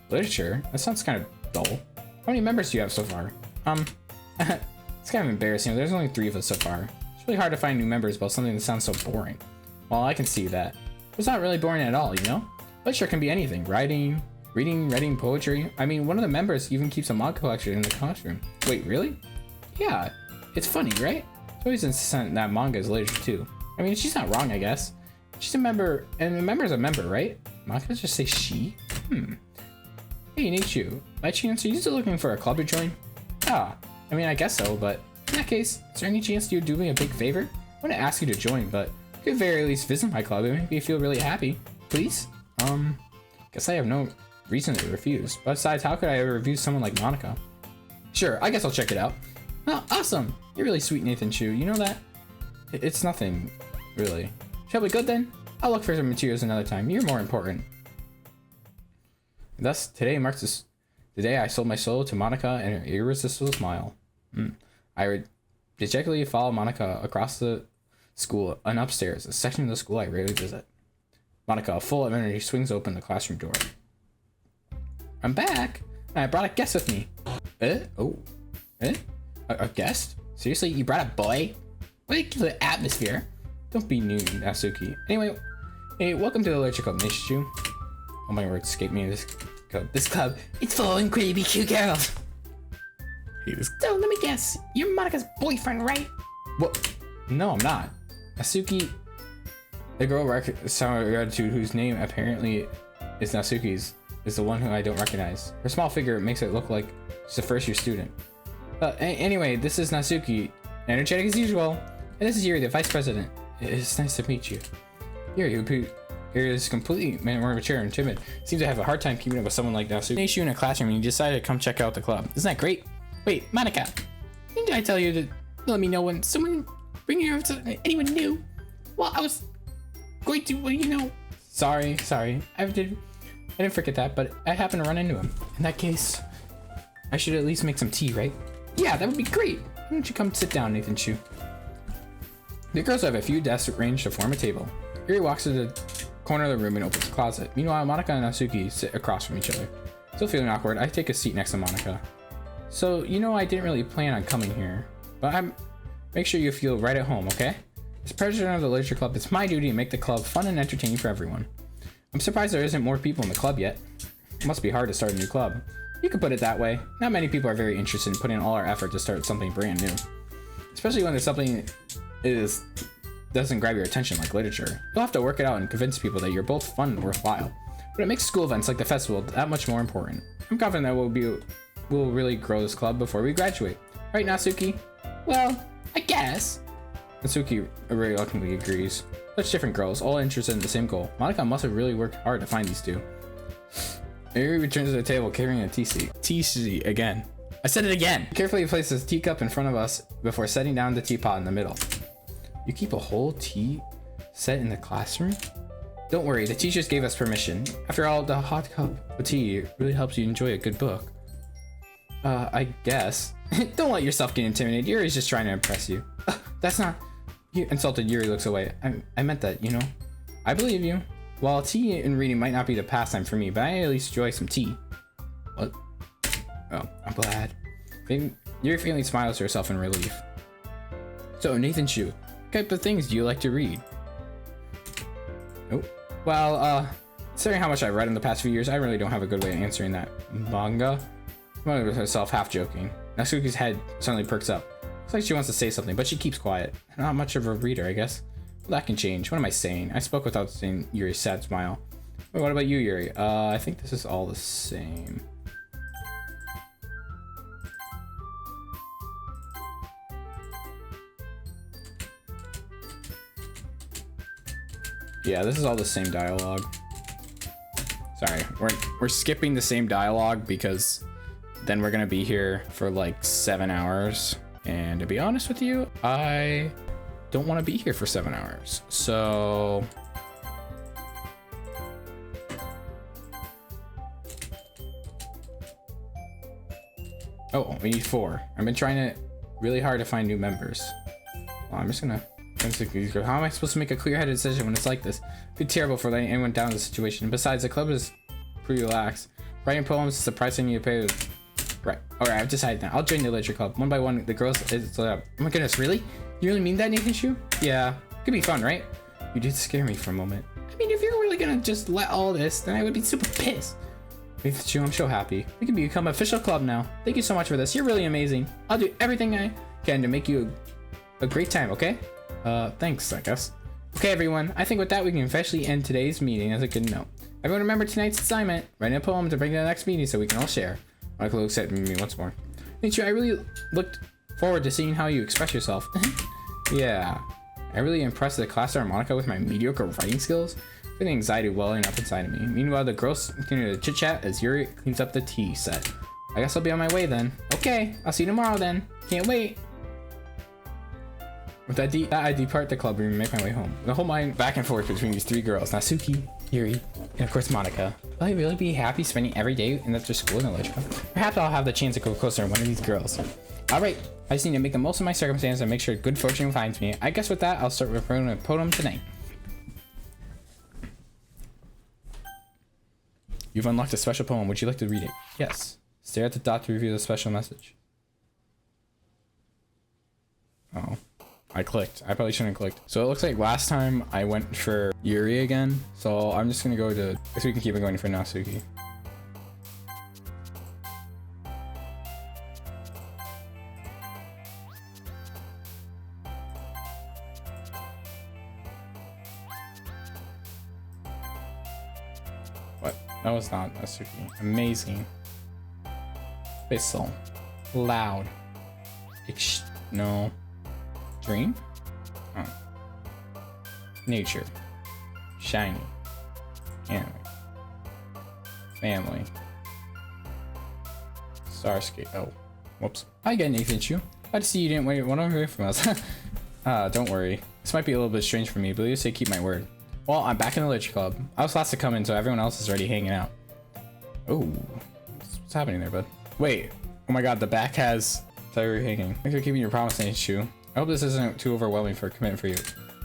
Literature? That sounds kind of dull. How many members do you have so far? It's kind of embarrassing. There's only 3 of us so far. It's really hard to find new members about something that sounds so boring. Well, I can see that. It's not really boring at all, you know? Literature can be anything. Writing, reading poetry. I mean, one of the members even keeps a manga collection in the classroom. Wait, really? Yeah. It's funny, right? It's always insistent that manga is literature too. I mean, she's not wrong, I guess. She's a member, and a member's a member, right? Manga just say she? Hey, Nichu. By chance, are you still looking for a club to join? Ah, I mean, I guess so, but in that case, is there any chance you'd do me a big favor? I want to ask you to join, but you could very least visit my club. It would make me feel really happy. Please? Guess I have no reason to refuse. Besides, how could I ever refuse someone like Monica? Sure, I guess I'll check it out. Oh, awesome! You're really sweet, Nathan Chu. You know that? It's nothing, really. Shall we go then? I'll look for some materials another time. You're more important. Thus, today marks the day I sold my soul to Monica and her irresistible smile. I would dejectedly follow Monica across the school and upstairs, a section of the school I rarely visit. Monica, full of energy, swings open the classroom door. I'm back, and I brought a guest with me. A guest? Seriously, you brought a boy? What the atmosphere? Don't be new, Natsuki. Anyway, hey, welcome to the Literature Club, Nishu. Oh my word, escape me. This club, it's full of incredibly cute girls. So let me guess, you're Monica's boyfriend, right? What? No, I'm not. Natsuki, the girl gratitude whose name apparently is Natsuki's, is the one who I don't recognize. Her small figure makes it look like she's a first-year student. Anyway, this is Natsuki, energetic as usual, and this is Yuri, the vice president. It's nice to meet you. Yuri, who is completely more mature and timid, seems to have a hard time keeping up with someone like Natsuki. You in a classroom and you decided to come check out the club. Isn't that great? Wait, Monica, didn't I tell you to let me know when someone bring you to anyone new? Well, I was going to, well, you know. Sorry. I didn't forget that, but I happened to run into him. In that case, I should at least make some tea, right? Yeah, that would be great. Why don't you come sit down, Nathan Chu? The girls have a few desks arranged to form a table. Yuri walks to the corner of the room and opens the closet. Meanwhile, Monica and Natsuki sit across from each other. Still feeling awkward, I take a seat next to Monica. So, you know I didn't really plan on coming here, but make sure you feel right at home, okay? As president of the Literature Club, it's my duty to make the club fun and entertaining for everyone. I'm surprised there isn't more people in the club yet. It must be hard to start a new club. You could put it that way. Not many people are very interested in putting all our effort to start something brand new. Especially when there's something doesn't grab your attention like literature. You'll have to work it out and convince people that you're both fun and worthwhile. But it makes school events like the festival that much more important. I'm confident that we'll really grow this club before we graduate. Right, Natsuki? Well, I guess. Natsuki reluctantly agrees. Such different girls, all interested in the same goal. Monica must have really worked hard to find these two. Yuri returns to the table carrying a tea sheet again. I said it again! Carefully places a teacup in front of us before setting down the teapot in the middle. You keep a whole tea set in the classroom? Don't worry, the teachers gave us permission. After all, the hot cup of tea really helps you enjoy a good book. I guess. Don't let yourself get intimidated. Yuri's just trying to impress you. That's not... You insulted. Yuri looks away. I meant that, you know? I believe you. While tea and reading might not be the pastime for me, but I at least enjoy some tea. What? Oh, I'm glad. Yuri faintly smiles to herself in relief. So, Nathan Shu, what type of things do you like to read? Oh. Well, considering how much I've read in the past few years, I really don't have a good way of answering that. Manga? She with herself, half joking. Natsuki's head suddenly perks up. Looks like she wants to say something, but she keeps quiet. Not much of a reader, I guess. Well, that can change. What am I saying? I spoke without seeing Yuri's sad smile. Wait, what about you, Yuri? I think this is all the same. Yeah, this is all the same dialogue. Sorry, we're skipping the same dialogue because then we're gonna be here for like 7 hours. And to be honest with you, I don't want to be here for 7 hours. So oh, we need 4. I've been trying to really hard to find new members. Well, I'm just gonna how am I supposed to make a clear-headed decision when it's like this? It'd be terrible for letting anyone down in the situation. Besides, the club is pretty relaxed. Writing poems is surprising you to pay with. Right. Alright, I've decided now. I'll join the literature club. One by one, the girls oh my goodness, really? You really mean that, Nathan Shu? Yeah. Could be fun, right? You did scare me for a moment. I mean, if you're really gonna just let all this, then I would be super pissed. Nathan Shu, I'm so happy. We can become an official club now. Thank you so much for this. You're really amazing. I'll do everything I can to make you a great time, okay? Thanks, I guess. Okay, everyone. I think with that, we can officially end today's meeting as a good note. Everyone remember tonight's assignment. Write a poem to bring to the next meeting so we can all share. Michael looks at me once more. Nature, I really looked forward to seeing how you express yourself. Yeah. I really impressed the class harmonica with my mediocre writing skills. Feeling anxiety welling up inside of me. Meanwhile, the girls continue to chit-chat as Yuri cleans up the tea set. I guess I'll be on my way then. Okay, I'll see you tomorrow then. Can't wait. With that, I depart the club room and make my way home. The whole mind back and forth between these 3 girls, Natsuki, Yuri, and of course Monica. Will I really be happy spending every day in after school in the literature club? Perhaps I'll have the chance to go closer to one of these girls. Alright, I just need to make the most of my circumstances and make sure good fortune finds me. I guess with that, I'll start referring to a poem tonight. You've unlocked a special poem. Would you like to read it? Yes. Stare at the dot to reveal the special message. Oh. I clicked. I probably shouldn't have clicked. So it looks like last time I went for Yuri again. So I'm just gonna go to, I guess we can keep it going for Natsuki. What? That was not Natsuki. Amazing. Whistle. Loud. No. Dream? Oh. Nature. Shiny. Anime. Family. Starscape. Oh. Whoops. Hi again, Nathan Shu. Glad to see you didn't run away from us. Don't worry. This might be a little bit strange for me, but at least I keep my word. Well, I'm back in the literature club. I was last to come in, so everyone else is already hanging out. Oh. What's happening there, bud? Wait. Oh my god, the back has... I thought you were hanging. Thanks for keeping your promise, Nathan Shu. I hope this isn't too overwhelming for a commitment for you.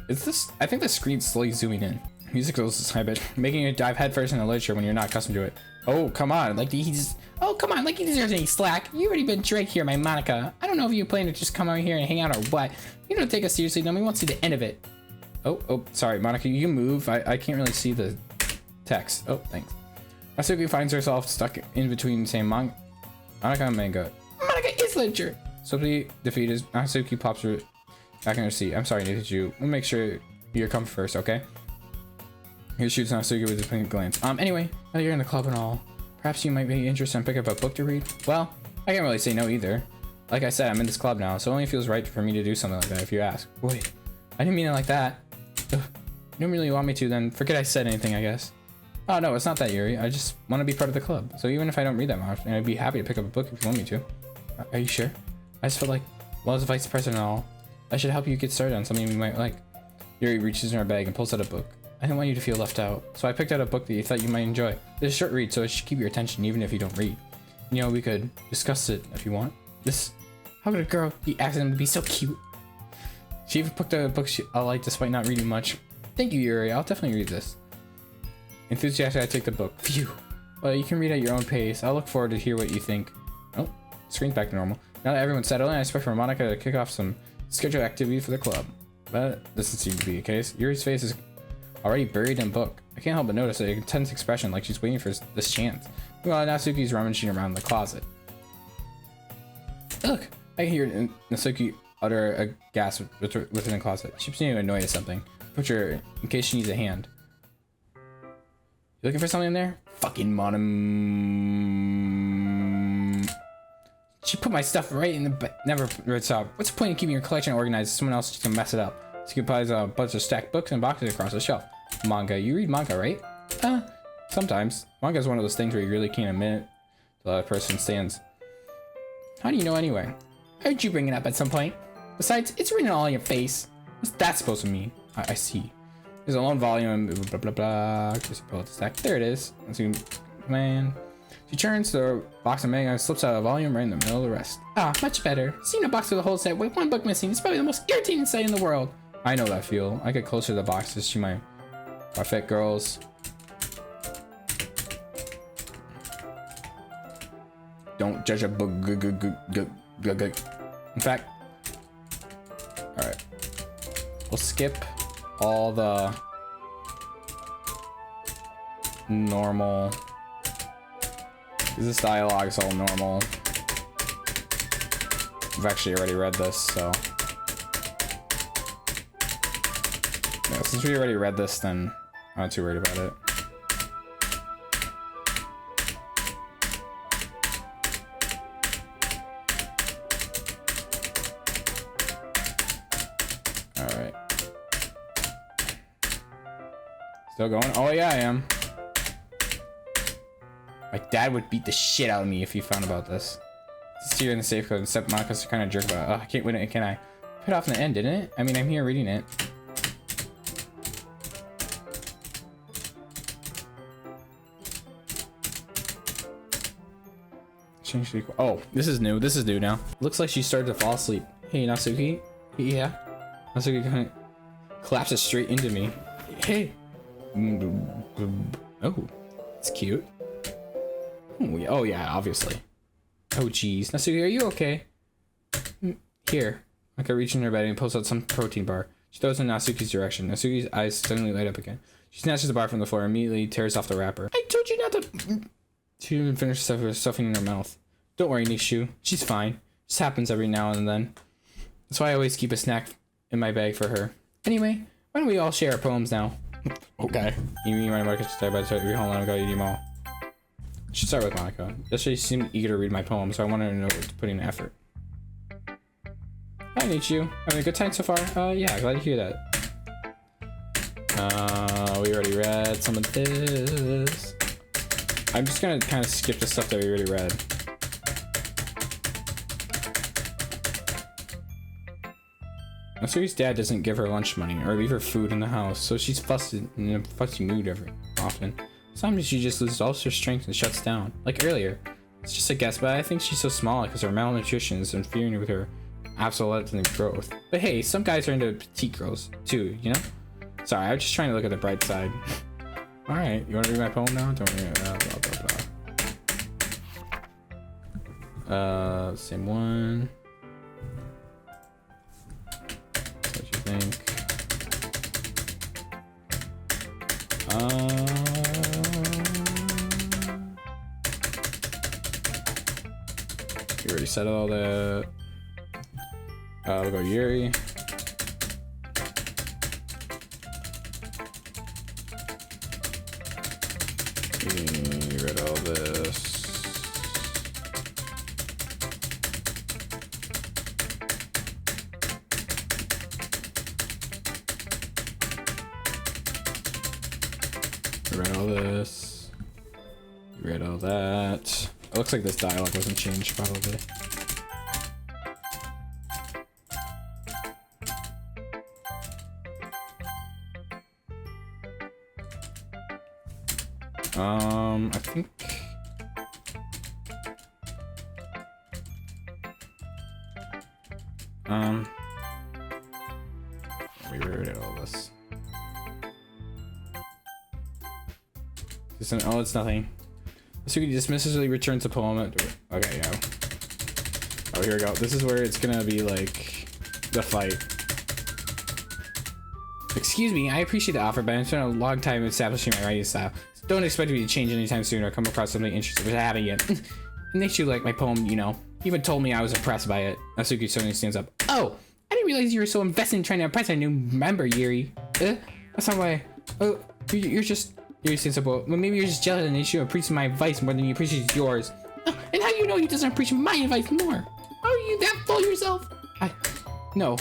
Is this? I think the screen's slowly zooming in. Music goes this habit, making you dive headfirst into literature when you're not accustomed to it. Oh, come on, like he's. Oh, come on, like he deserves any slack. You already been Drake here, my Monica. I don't know if you plan to just come out here and hang out or what. You don't take us seriously, then we won't see the end of it. Oh, sorry, Monica, you move. I can't really see the text. Oh, thanks. Natsuki finds herself stuck in between saying Monica and manga. Monica is literature. Swiftly defeated, Natsuki pops her back in her seat. I'm sorry, Nathan Shu. We'll make sure you come first, okay? Here shoots Natsuki with a pink glance. Anyway, now you're in the club and all, perhaps you might be interested in picking up a book to read? Well, I can't really say no either. Like I said, I'm in this club now, so it only feels right for me to do something like that if you ask. Wait, I didn't mean it like that. Ugh. You don't really want me to, then forget I said anything, I guess. Oh, no, it's not that, Yuri. I just want to be part of the club. So even if I don't read that much, I'd be happy to pick up a book if you want me to. Are you sure? I just felt like, well, as a vice president and all, I should help you get started on something you might like. Yuri reaches in her bag and pulls out a book. I didn't want you to feel left out, so I picked out a book that you thought you might enjoy. It's a short read, so it should keep your attention even if you don't read. You know, we could discuss it if you want. How could a girl be acting to be so cute? She even picked a book I like despite not reading much. Thank you, Yuri. I'll definitely read this. Enthusiastic, I take the book. Phew. Well, you can read at your own pace. I'll look forward to hear what you think. Oh, screen's back to normal. Now that everyone's settled in, I expect for Monica to kick off some scheduled activity for the club. But this doesn't seem to be the case. Yuri's face is already buried in book. I can't help but notice an intense expression like she's waiting for this chance. Meanwhile, Natsuki's rummaging around the closet. Look! I can hear Natsuki utter a gasp within the closet. She seems annoyed at something. Put her in case she needs a hand. You looking for something in there? Fucking monom. She put my stuff right in the never read stop. What's the point in keeping your collection organized if someone else is just gonna mess it up? She compiles a bunch of stacked books and boxes across the shelf. Manga. You read manga, right? Sometimes. Manga is one of those things where you really can't admit the other person stands. How do you know anyway? I heard you bring it up at some point. Besides, it's written all on your face. What's that supposed to mean? I see. There's a long volume, blah blah blah. Just pull out the stack. There it is. Let's see, man. She turns the box of manga and slips out a volume right in the middle of the rest. Ah, much better. Seeing a box with a whole set with one book missing is probably the most irritating sight in the world. I know that feel. I get closer to the box to see my fit girls. Don't judge a book. In fact, all right. We'll skip all the normal. This dialogue is all normal. I've actually already read this, so yeah, since we already read this, then I'm not too worried about it. Alright. Still going? Oh yeah, I am. My dad would beat the shit out of me if he found about this. It's here in the safe code, except Monica's kind of jerk about it. Oh, I can't win it, can I? Put off in the end, didn't it? I mean, I'm here reading it. Change the oh, this is new. This is new now. Looks like she started to fall asleep. Hey, Natsuki. Yeah. Natsuki kind of collapses straight into me. Hey. Oh, it's cute. Oh yeah, obviously. Oh geez, Natsuki, are you okay? Here. Mika reaches in her bed and pulls out some protein bar. She throws it in Natsuki's direction. Natsuki's eyes suddenly light up again. She snatches the bar from the floor and immediately tears off the wrapper. I told you not to. She didn't finish stuffing in her mouth. Don't worry, Nishu. She's fine. This happens every now and then. That's why I always keep a snack in my bag for her. Anyway, why don't we all share our poems now? Okay. You mean Monica should start by the start? Hold on, I've got to eat them all. Should start with Monica. Yesterday she seemed eager to read my poem, so I wanted to know to put in effort. Hi, Nishu. Having a good time so far? Yeah, glad to hear that. We already read some of this. I'm just gonna kind of skip the stuff that we already read. Natsuki's dad doesn't give her lunch money or leave her food in the house, so she's in a fussy mood every often. Sometimes she just loses all her strength and shuts down. Like earlier. It's just a guess, but I think she's so small because her malnutrition is interfering with her absolute growth. But hey, some guys are into petite girls too, you know? Sorry, I'm just trying to look at the bright side. Alright, you want to read my poem now? Don't worry. Same one. What you think? You already said all that. We'll go Yuri. You read all this. You read all this. You read all that. It looks like this dialogue wasn't changed, probably. I think Let me read all this. Oh, it's nothing. Asuki dismissively returns the poem. Okay, yeah. Oh, here we go. This is where it's gonna be like the fight. Excuse me, I appreciate the offer, but I spent a long time establishing my writing style. Don't expect me to change anytime soon or come across something interesting, which I haven't yet. It makes you like my poem, you know. Even told me I was impressed by it. Asuki suddenly stands up. Oh, I didn't realize you were so invested in trying to impress a new member, Yuri. That's not why. Oh, you're just... Yuri stands up. Well, maybe you're just jealous and you appreciate my advice more than you appreciate yours. And how do you know he doesn't appreciate my advice more? How are you that full of yourself? No.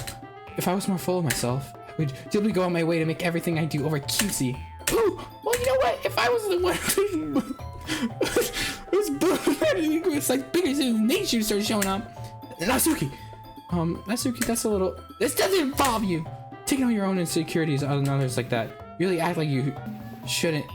If I was more full of myself, I would simply go on my way to make everything I do over cutesy. Ooh, well, you know what? If I was the one it's like bigger than nature started showing up. Natsuki! Natsuki, that's a little... This doesn't involve you. Taking all your own insecurities on others like that. Really act like you shouldn't...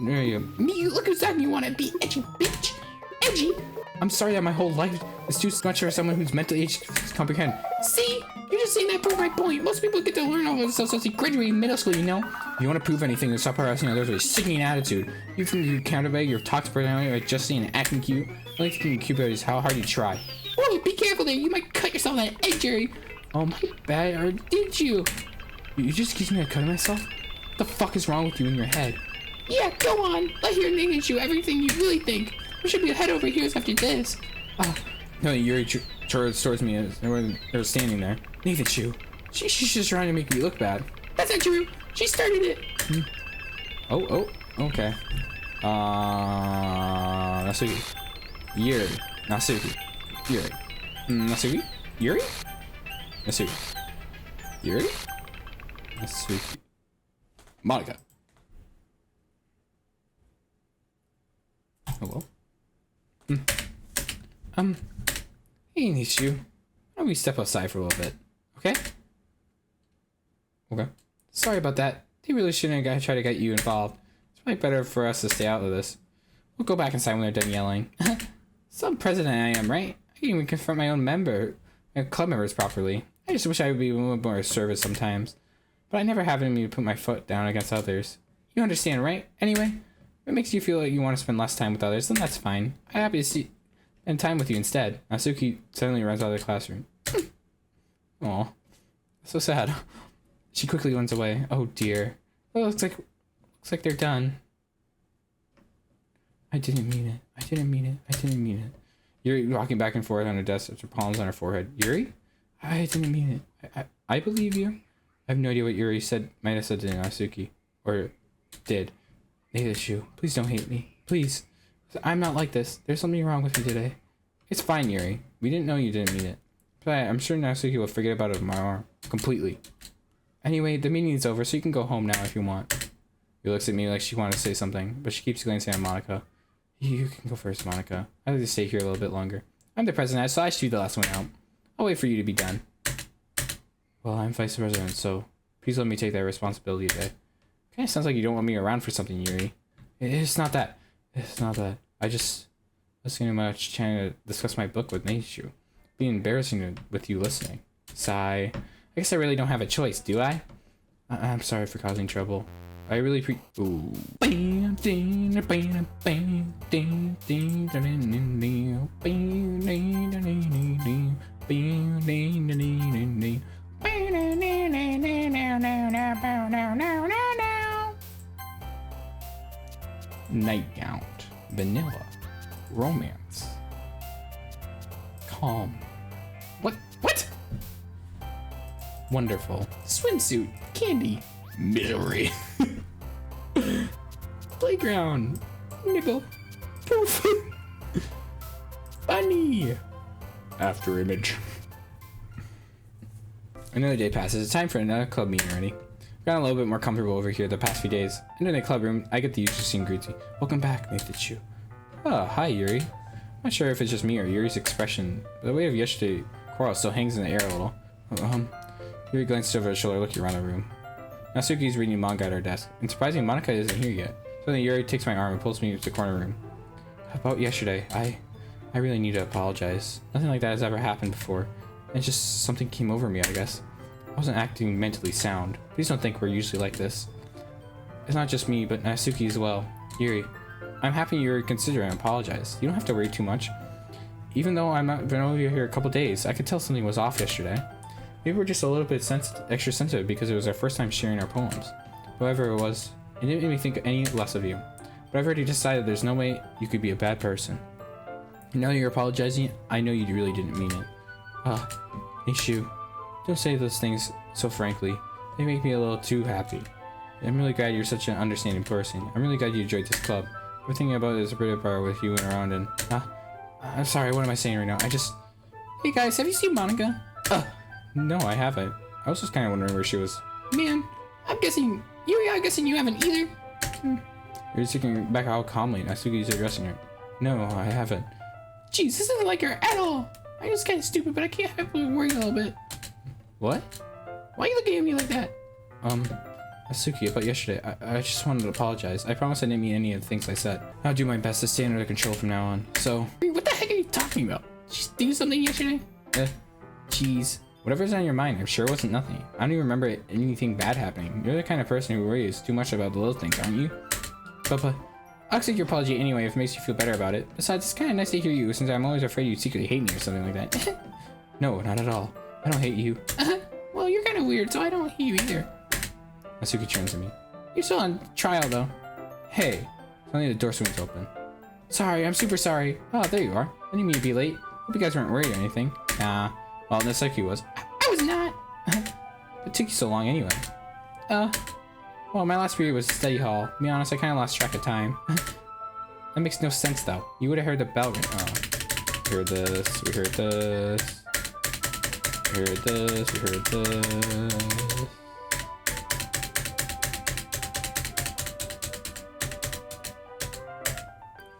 There you go. Me, you look exactly you want to be, edgy bitch. Edgy? I'm sorry that my whole life is too much for someone who's mentally aged to comprehend. See? You're just saying that proves my point. Most people get to learn all this stuff since they graduate in middle school, you know? If you want to prove anything, then stop harassing others with a sickening attitude. You think you countervail your toxic personality by just saying and acting cute? The only thing cute about it is how hard you try. Whoa, be careful there. You might cut yourself on that edge, Jerry. Oh, my bad. Or Did you? you just accused me of cutting myself? What the fuck is wrong with you in your head? Yeah, go on. Let your name issue everything you really think. We should be head over heels after this. No, Yuri charged towards me as they're standing there. Nathan Chu. She's just trying to make me look bad. That's not true. She started it. Oh, okay. Natsuki. Yuri. Natsuki. Yuri. Natsuki? Yuri? Natsuki. Yuri? Natsuki. Monica. Hello? Hey, Nishu. Why don't we step outside for a little bit, okay? Okay. Sorry about that. They really shouldn't have tried to get you involved. It's probably better for us to stay out of this. We'll go back inside when they're done yelling. Some president I am, right? I can't even confront my own club members properly. I just wish I would be a little more service sometimes. But I never have it in me to put my foot down against others. You understand, right? Anyway, if it makes you feel like you want to spend less time with others, then that's fine. I'm happy to spend time with you instead. Natsuki suddenly runs out of the classroom. Aw. So sad. She quickly runs away. Oh dear. Well, looks like they're done. I didn't mean it. I didn't mean it. I didn't mean it. Yuri walking back and forth on her desk with her palms on her forehead. Yuri? I didn't mean it. I believe you. I have no idea what Yuri might have said to Natsuki. Or did. Neidashu, please don't hate me. Please. I'm not like this. There's something wrong with me today. It's fine, Yuri. We didn't know you didn't mean it. But I'm sure Natsuki will forget about it tomorrow. Completely. Anyway, the meeting is over, so you can go home now if you want. He looks at me like she wanted to say something, but she keeps glancing at Monica. You can go first, Monica. I'd like to stay here a little bit longer. I'm the president, so I should be the last one out. I'll wait for you to be done. Well, I'm vice president, so please let me take that responsibility today. Kinda sounds like you don't want me around for something, Yuri. It's not that. It's not that. I was thinking about trying to discuss my book with Neishu. It'd be embarrassing with you listening. Sigh. I guess I really don't have a choice, do I? I'm sorry for causing trouble. I really Ooh. Nightgown. Vanilla. Romance. Calm. What? Wonderful. Swimsuit. Candy. Misery. Playground. Nibble. Poof. Funny. After image. Another day passes. It's time for another club meeting already. I've gotten a little bit more comfortable over here the past few days. In the club room, I get the usual scene greeting. Welcome back, Nathan Chu. Oh, hi, Yuri. I'm not sure if it's just me or Yuri's expression, but the weight of yesterday's quarrel still hangs in the air a little. Yuri glances over his shoulder, looking around the room. Natsuki's reading manga at her desk, and surprisingly, Monica isn't here yet. Suddenly, Yuri takes my arm and pulls me to the corner room. About yesterday, I really need to apologize. Nothing like that has ever happened before. It's just something came over me, I guess. I wasn't acting mentally sound. Please don't think we're usually like this. It's not just me, but Natsuki as well. Yuri, I'm happy you're considering apologize. You don't have to worry too much. Even though I'm not been over here a couple days, I could tell something was off yesterday. Maybe we're just a little bit extra sensitive because it was our first time sharing our poems. However it was, it didn't make me think any less of you. But I've already decided there's no way you could be a bad person. Now you're apologizing, I know you really didn't mean it. Nishu, don't say those things so frankly. They make me a little too happy. I'm really glad you're such an understanding person. I'm really glad you enjoyed this club. We're thinking about it as a bit of bar with you and around and... I'm sorry, what am I saying right now? Hey guys, have you seen Monica? No, I haven't. I was just kind of wondering where she was. Man, I'm guessing you haven't either. You're just looking back how calmly Natsuki's addressing her. No, I haven't. Jeez, this isn't like her at all. I was kind of stupid, but I can't help but worry a little bit. What? Why are you looking at me like that? Natsuki, about yesterday, I just wanted to apologize. I promise I didn't mean any of the things I said. I'll do my best to stay under control from now on. So... What the heck are you talking about? Did you do something yesterday? Jeez. Whatever's on your mind, I'm sure it wasn't nothing. I don't even remember anything bad happening. You're the kind of person who worries too much about the little things, aren't you? But I'll accept your apology anyway if it makes you feel better about it. Besides, it's kind of nice to hear you, since I'm always afraid you'd secretly hate me or something like that. No, not at all. I don't hate you. Well, you're kind of weird, so I don't hate you either. Natsuki turns to me. You're still on trial, though. Hey, only the door swings open. Sorry, I'm super sorry. Oh, there you are. I didn't mean to be late. Hope you guys weren't worried or anything. Nah. Well, Natsuki was. I was not. It took you so long anyway. Well, my last period was study hall. To be honest, I kind of lost track of time. That makes no sense, though. You would have heard the bell ring. Oh. We heard this. We heard this. We heard this. We heard this.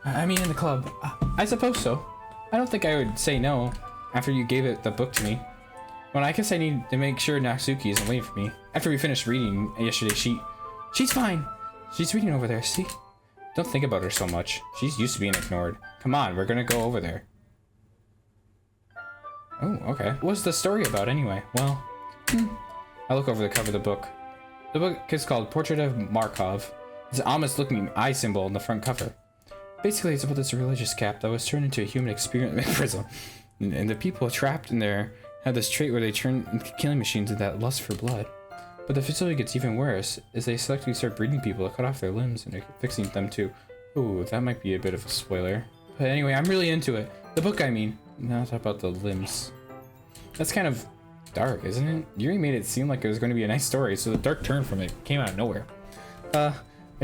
I mean, in the club. I suppose so. I don't think I would say no after you gave it the book to me. Well, I guess I need to make sure Natsuki isn't waiting for me. After we finished reading yesterday, she's fine. She's reading over there, see? Don't think about her so much. She's used to being ignored. Come on, we're gonna go over there. Oh, okay. What's the story about anyway? Well, I look over the cover of the book. The book is called Portrait of Markov. It's an ominous looking eye symbol on the front cover. Basically, it's about this religious cap that was turned into a human experiment prison. And the people trapped in there have this trait where they turn into killing machines with that lust for blood. But the facility gets even worse, as they selectively start breeding people to cut off their limbs and fixing them too. Ooh, that might be a bit of a spoiler. But anyway, I'm really into it. The book, I mean. Not about the limbs. That's kind of dark, isn't it? Yuri made it seem like it was going to be a nice story, so the dark turn from it came out of nowhere. Are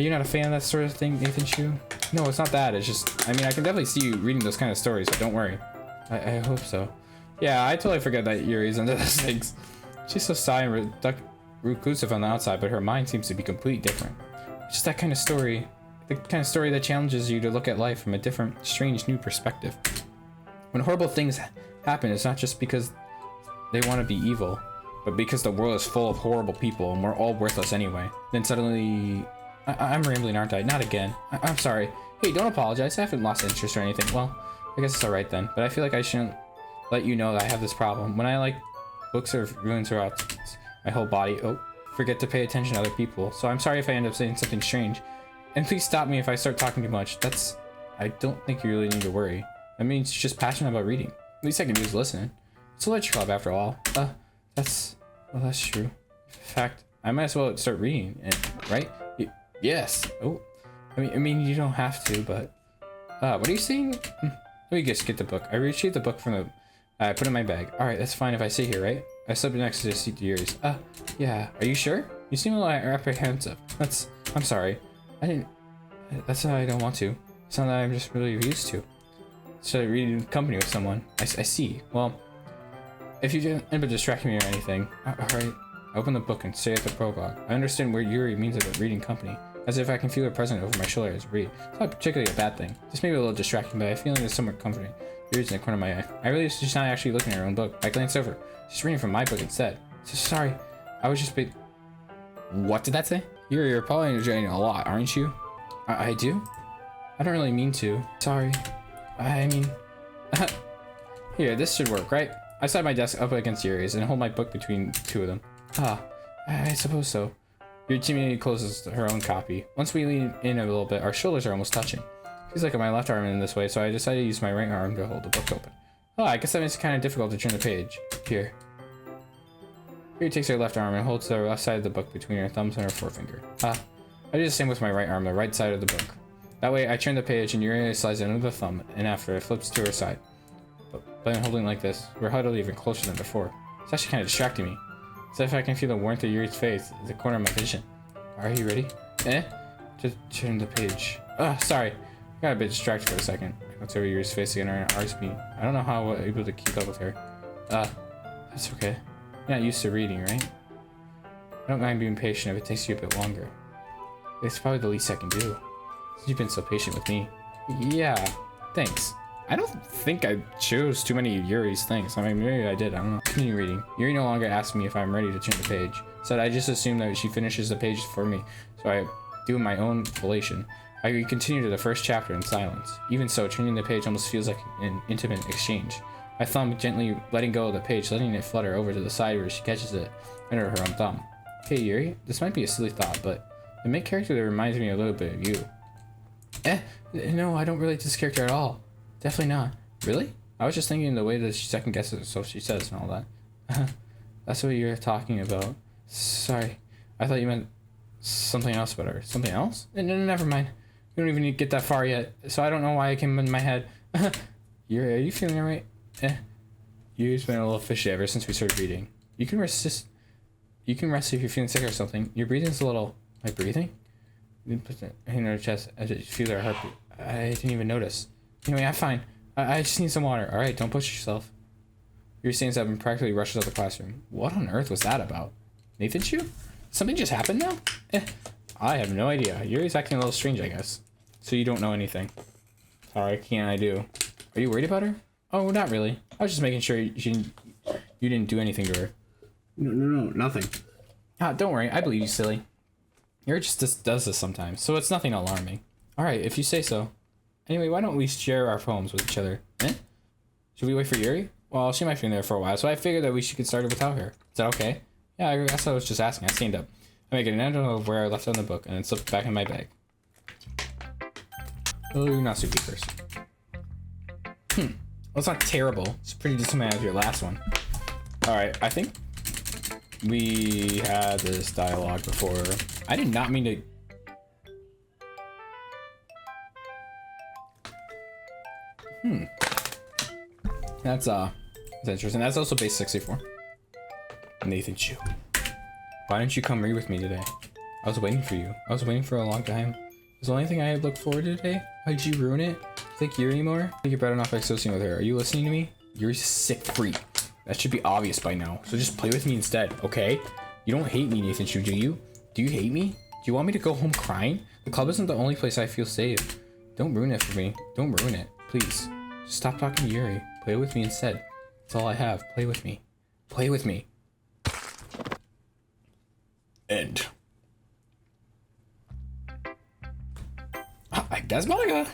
you not a fan of that sort of thing, Nathan Shu? No, it's not that. It's just, I mean, I can definitely see you reading those kind of stories, so don't worry. I hope so. Yeah, I totally forget that Yuri's into those things. She's so shy and reclusive on the outside, but her mind seems to be completely different. It's just that kind of story. The kind of story that challenges you to look at life from a different, strange, new perspective. When horrible things happen, it's not just because they want to be evil, but because the world is full of horrible people and we're all worthless anyway. Then suddenly... I'm rambling, aren't I? Not again. I'm sorry. Hey, don't apologize. I haven't lost interest or anything. Well, I guess it's alright then. But I feel like I shouldn't let you know that I have this problem. When I like books or ruins throughout my whole body, forget to pay attention to other people. So I'm sorry if I end up saying something strange. And please stop me if I start talking too much. I don't think you really need to worry. That means you're just passionate about reading. At least I can do is listen. It's a literature club after all. That's true. In fact, I might as well start reading it, right? Yes. Oh, I mean, you don't have to, but what are you saying? Let me just get the book. I retrieved the book from the. I put it in my bag. All right, that's fine if I sit here, right? I slept next to the seat to yours. Yeah. Are you sure? You seem a little apprehensive. I'm sorry. That's how I don't want to. It's not that I'm just really used to. So reading company with someone. I see. Well, if you didn't end up distracting me or anything, all right. Open the book and stay at the prologue. I understand what Yuri means about reading company, as if I can feel her presence over my shoulder as I read. It's not particularly a bad thing. Just maybe a little distracting, but I feel it is somewhat comforting. Yuri's in the corner of my eye. I really just not actually looking at her own book. I glanced over. She's reading from my book instead. So sorry. I was just What did that say? Yuri, you're probably enjoying it a lot, aren't you? I do? I don't really mean to. Sorry. I mean... Here, this should work, right? I sat my desk up against Yuri's and hold my book between two of them. Ah, I suppose so. Yuri timidly closes her own copy. Once we lean in a little bit, our shoulders are almost touching. Feels like my left arm in this way, so I decided to use my right arm to hold the book open. Oh, I guess that makes it kind of difficult to turn the page. Here. Yuri takes her left arm and holds the left side of the book between her thumbs and her forefinger. I do the same with my right arm, the right side of the book. That way, I turn the page and Yuri slides it under the thumb, and after it flips to her side. But in holding like this, we're huddled even closer than before. It's actually kind of distracting me. It's as if I can feel the warmth of Yuri's face at the corner of my vision. Are you ready? Just turn the page. Sorry. I got a bit distracted for a second. I looked over Yuri's face again and asked me. I don't know how I was able to keep up with her. That's okay. You're not used to reading, right? I don't mind being patient if it takes you a bit longer. It's probably the least I can do. Since you've been so patient with me. Yeah, thanks. I don't think I chose too many of Yuri's things. I mean, maybe I did. I don't know. Continue reading. Yuri no longer asks me if I'm ready to turn the page. Said I just assume that she finishes the page for me, so I do my own collation. I continue to the first chapter in silence. Even so, turning the page almost feels like an intimate exchange. My thumb gently letting go of the page, letting it flutter over to the side where she catches it under her own thumb. Hey Yuri, this might be a silly thought, but the main character that reminds me a little bit of you. No, I don't relate to this character at all. Definitely not. Really? I was just thinking the way that she second guesses so she says and all that. That's what you're talking about. Sorry. I thought you meant something else about her. Something else? No, never mind. We don't even need to get that far yet, so I don't know why it came in my head. Are you feeling alright? You've been a little fishy ever since we started reading. You can rest if you're feeling sick or something. Your breathing's a little... My breathing? You put it in her chest as you feel her heartbeat. I didn't even notice. Anyway, I'm fine. I just need some water. Alright, don't push yourself. Yuri stands up and practically rushes out the classroom. What on earth was that about? Nathan Chu? Something just happened now? I have no idea. Yuri's acting a little strange, I guess. So you don't know anything. Sorry, can't I do? Are you worried about her? Oh, not really. I was just making sure you didn't do anything to her. No, nothing. Don't worry. I believe you, silly. Yuri just does this sometimes, so it's nothing alarming. Alright, if you say so. Anyway, why don't we share our poems with each other? Should we wait for Yuri? Well, she might be in there for a while, so I figured that we should get started without her. Is that okay? Yeah, I guess I was just asking. I stand up. I make an end of where I left it on the book, and then slip it back in my bag. Oh, Natsuki first. Well, it's not terrible. It's pretty dissimilar to your last one. Alright, I think we had this dialogue before. I did not mean to... That's interesting. That's also base 64. Nathan Chu. Why didn't you come read with me today? I was waiting for you. I was waiting for a long time. It was the only thing I had looked forward to today. Why did you ruin it? Think Yuri more? I think you're better not by associating with her. Are you listening to me? Yuri's a sick freak. That should be obvious by now. So just play with me instead, okay? You don't hate me, Nathan Chu, do you? Do you hate me? Do you want me to go home crying? The club isn't the only place I feel safe. Don't ruin it for me. Don't ruin it. Please. Just stop talking to Yuri. Play with me instead. That's all I have. Play with me. Play with me. End. Hi, that's Monica.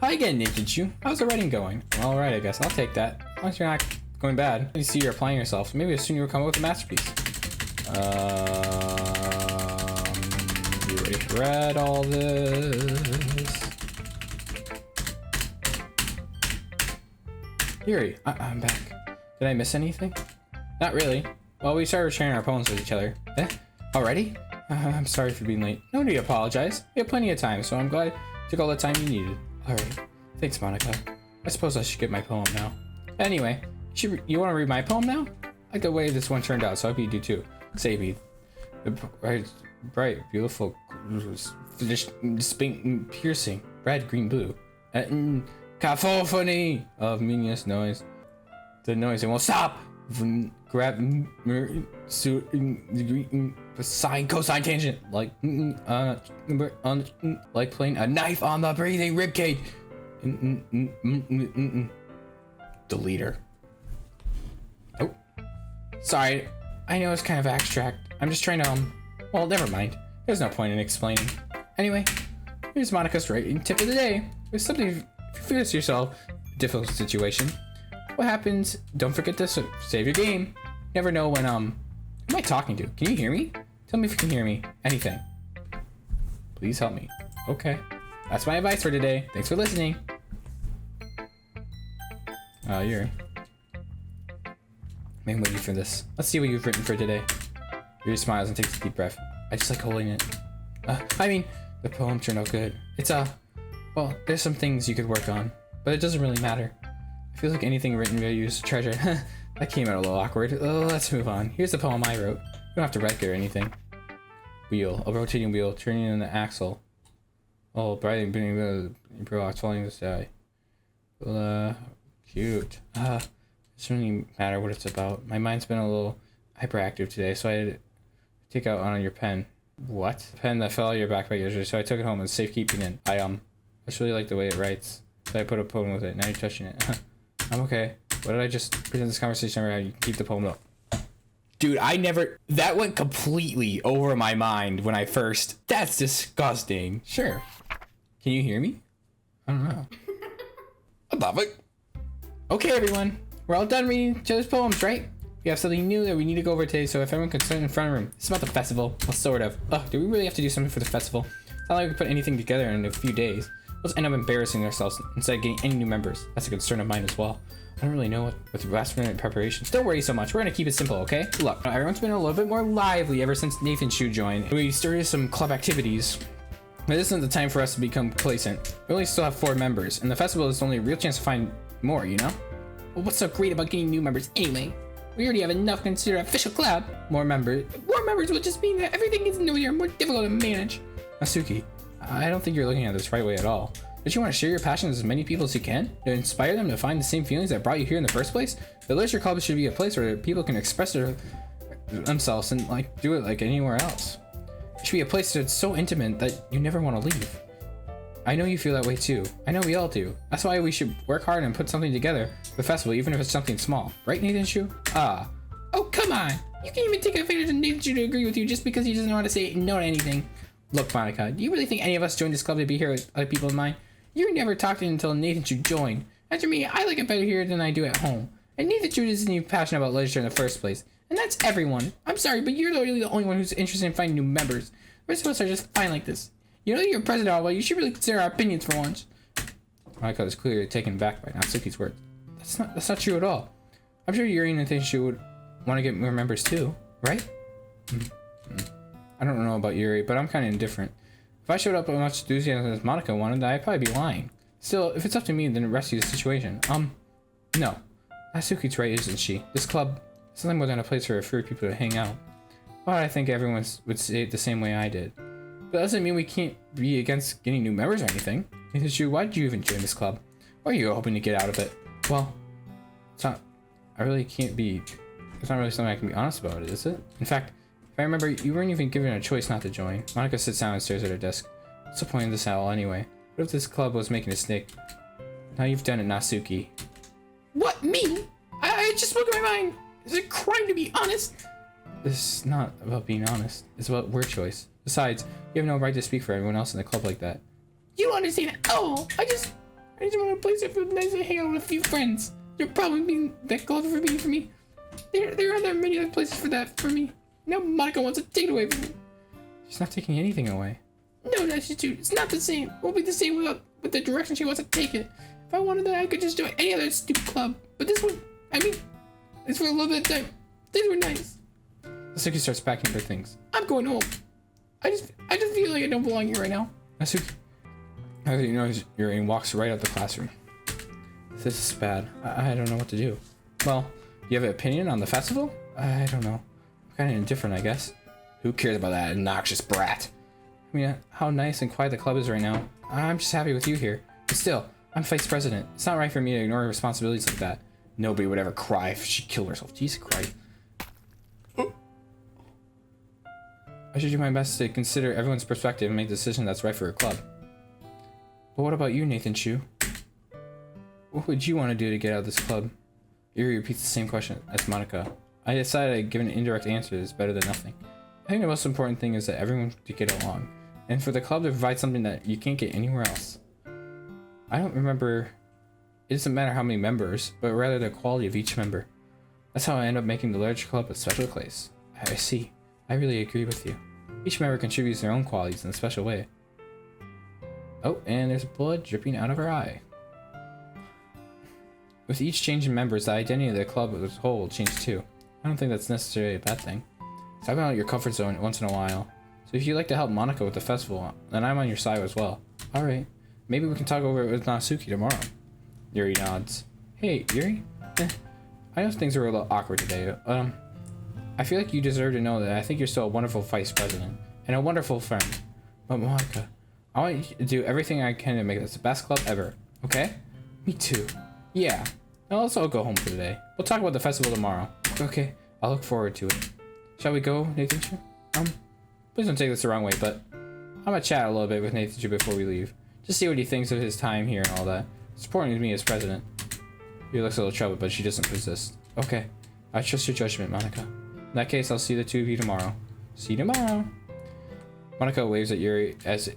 Hi again, Nathan Chu. How's the writing going? Alright, I guess. I'll take that. As long as you're not going bad. You see you're applying yourself. Maybe soon you'll come up with a masterpiece. You already read all this. Yuri, I'm back. Did I miss anything? Not really. Well, we started sharing our poems with each other. Already? I'm sorry for being late. No need to apologize. We have plenty of time, so I'm glad you took all the time you needed. Alright. Thanks, Monica. I suppose I should get my poem now. Anyway, you want to read my poem now? I like the way this one turned out, so I hope you do too. Say bright, beautiful, distinct, piercing, red, green, blue. Cacophony of meaningless noise. The noise, it won't stop! Grab sine, cosine, tangent, like playing a knife on the breathing ribcage. Deleter. Oh, sorry. I know it's kind of abstract. I'm just trying to well, never mind. There's no point in explaining. Anyway, here's Monica's writing tip of the day. There's something. If you feel this yourself, difficult situation. What happens? Don't forget to save your game. You never know when, who am I talking to? Can you hear me? Tell me if you can hear me. Anything. Please help me. Okay. That's my advice for today. Thanks for listening. Yuri. Man, waiting for this. Let's see what you've written for today. Yuri smiles and takes a deep breath. I just like holding it. I mean, the poem turned out good. It's, well, there's some things you could work on, but it doesn't really matter. It feels like anything written will use treasure. That came out a little awkward. Let's move on. Here's the poem I wrote. You don't have to wreck it or anything. Wheel. A rotating wheel, turning in the axle. Oh, brightening, bending the blocks, falling the sky. Cute. It doesn't really matter what it's about. My mind's been a little hyperactive today, so I had to take out on your pen. What? The pen that fell out of your backpack yesterday, so I took it home and safekeeping it. I just really like the way it writes. So I put a poem with it. Now you're touching it. I'm okay. What did I just present this conversation over how you keep the poem up? Dude, that went completely over my mind when I first, that's disgusting. Sure. Can you hear me? I don't know. I love it. Okay, everyone. We're all done reading each other's poems, right? We have something new that we need to go over today, so if everyone can sit in front of the room. It's about the festival. Well, sort of. Do we really have to do something for the festival? It's not like we can put anything together in a few days. We'll just end up embarrassing ourselves instead of getting any new members. That's a concern of mine as well. I don't really know what with last minute preparations. Don't worry so much. We're gonna keep it simple, okay? Look, everyone's been a little bit more lively ever since Nathan Shu joined. We started some club activities. But this isn't the time for us to become complacent. We only still have 4 members, and the festival is only a real chance to find more, you know? Well, what's so great about getting new members anyway? We already have enough to consider an official club. More members will just mean that everything gets newer and more difficult to manage. Asuki, I don't think you're looking at this right way at all. Don't you want to share your passions with as many people as you can? To inspire them to find the same feelings that brought you here in the first place? The literature club should be a place where people can express themselves and do it like anywhere else. It should be a place that's so intimate that you never want to leave. I know you feel that way too. I know we all do. That's why we should work hard and put something together for the festival, even if it's something small. Right, Nathan Shu? Oh, come on! You can't even take advantage of Nathan Shu to agree with you just because he doesn't want to say no to anything. Look, Monica, do you really think any of us joined this club to be here with other people in mind? You never talked to him until Nathan Shu joined. As for me, I like it better here than I do at home. And Nathan Shu isn't even passionate about literature in the first place. And that's everyone. I'm sorry, but you're really the only one who's interested in finding new members. The rest of us are just fine like this. You know you're president, well, you should really consider our opinions for once. Monica is clearly taken aback by Natsuki's words. That's not true at all. I'm sure Yuri and Nathan Shu would want to get more members too, right? I don't know about Yuri, but I'm kind of indifferent. If I showed up with much enthusiasm as Monica wanted, I'd probably be lying. Still, if it's up to me, then rescue the situation. No. Natsuki's right, isn't she? This club is nothing more than a place for people to hang out. But I think everyone would say it the same way I did. But that doesn't mean we can't be against getting new members or anything. Nathan Shu, why did you even join this club? What are you hoping to get out of it? Well, it's not really something I can be honest about, is it? In fact, if I remember, you weren't even given a choice not to join. Monica sits down and stares at her desk. What's the point of this at all anyway? What if this club was making a mistake? Now you've done it, Natsuki. What, me? I just spoke my mind. Is it a crime to be honest? This is not about being honest. It's about word choice. Besides, you have no right to speak for everyone else in the club like that. You don't understand at all. I just want a place that feels nice to hang out with a few friends. There probably being that club for me. There are many other places for that for me. Now Monica wants to take it away from me. She's not taking anything away. No, that's just true. It's not the same. It won't be the same with the direction she wants to take it. If I wanted that, I could just join any other stupid club. But this one, it's for a little bit of time. Things were nice. Natsuki starts packing her things. I'm going home. I just feel like I don't belong here right now. Natsuki, you know, Yuri walks right out the classroom. This is bad. I don't know what to do. Well, you have an opinion on the festival? I don't know. I'm kind of indifferent, I guess. Who cares about that obnoxious brat? I mean, how nice and quiet the club is right now. I'm just happy with you here. But still, I'm vice president. It's not right for me to ignore responsibilities like that. Nobody would ever cry if she killed herself. Jesus Christ. I should do my best to consider everyone's perspective and make a decision that's right for her club. But what about you, Nathan Shu? What would you want to do to get out of this club? Yuri repeats the same question as Monica. I decided I'd give an indirect answer that's better than nothing. I think the most important thing is that everyone to get along, and for the club to provide something that you can't get anywhere else. I don't remember It doesn't matter how many members, but rather the quality of each member. That's how I end up making the large club a special place. I see. I really agree with you. Each member contributes their own qualities in a special way. Oh, and there's blood dripping out of her eye. With each change in members, the identity of the club as a whole will change too. I don't think that's necessarily a bad thing. So I've been out of your comfort zone once in a while. So if you'd like to help Monica with the festival, then I'm on your side as well. Alright. Maybe we can talk over it with Natsuki tomorrow. Yuri nods. Hey, Yuri? I know things are a little awkward today. I feel like you deserve to know that I think you're still a wonderful vice president and a wonderful friend. But Monica, I want you to do everything I can to make this the best club ever. Okay? Me too. Yeah. Now let's all go home for today. We'll talk about the festival tomorrow. Okay. I'll look forward to it. Shall we go, Nathan? Please don't take this the wrong way, but I'm gonna chat a little bit with Nathan before we leave. Just see what he thinks of his time here and all that. It's important to me as president. He looks a little troubled, but she doesn't resist. Okay. I trust your judgment, Monica. In that case, I'll see the two of you tomorrow. See you tomorrow. Monica waves at Yuri as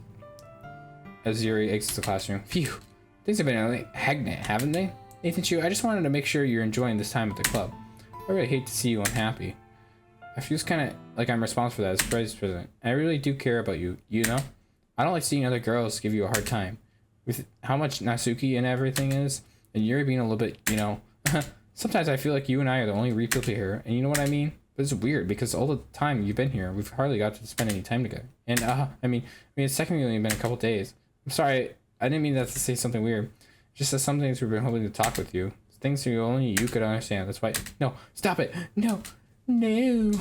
Yuri exits the classroom. Phew. Things have been hectic, haven't they? Nathan, I just wanted to make sure you're enjoying this time at the club. I really hate to see you unhappy. I feel kind of like I'm responsible for that as vice president. I really do care about you, you know? I don't like seeing other girls give you a hard time. With how much Natsuki and everything is, and Yuri being a little bit, you know... Sometimes I feel like you and I are the only real people here, and you know what I mean? But it's weird, because all the time you've been here, we've hardly got to spend any time together. And, I mean, it's technically only been a couple days. I'm sorry, I didn't mean that to say something weird. Just that some things we've been hoping to talk with you. Things that only you could understand. That's why... No, stop it! No! No!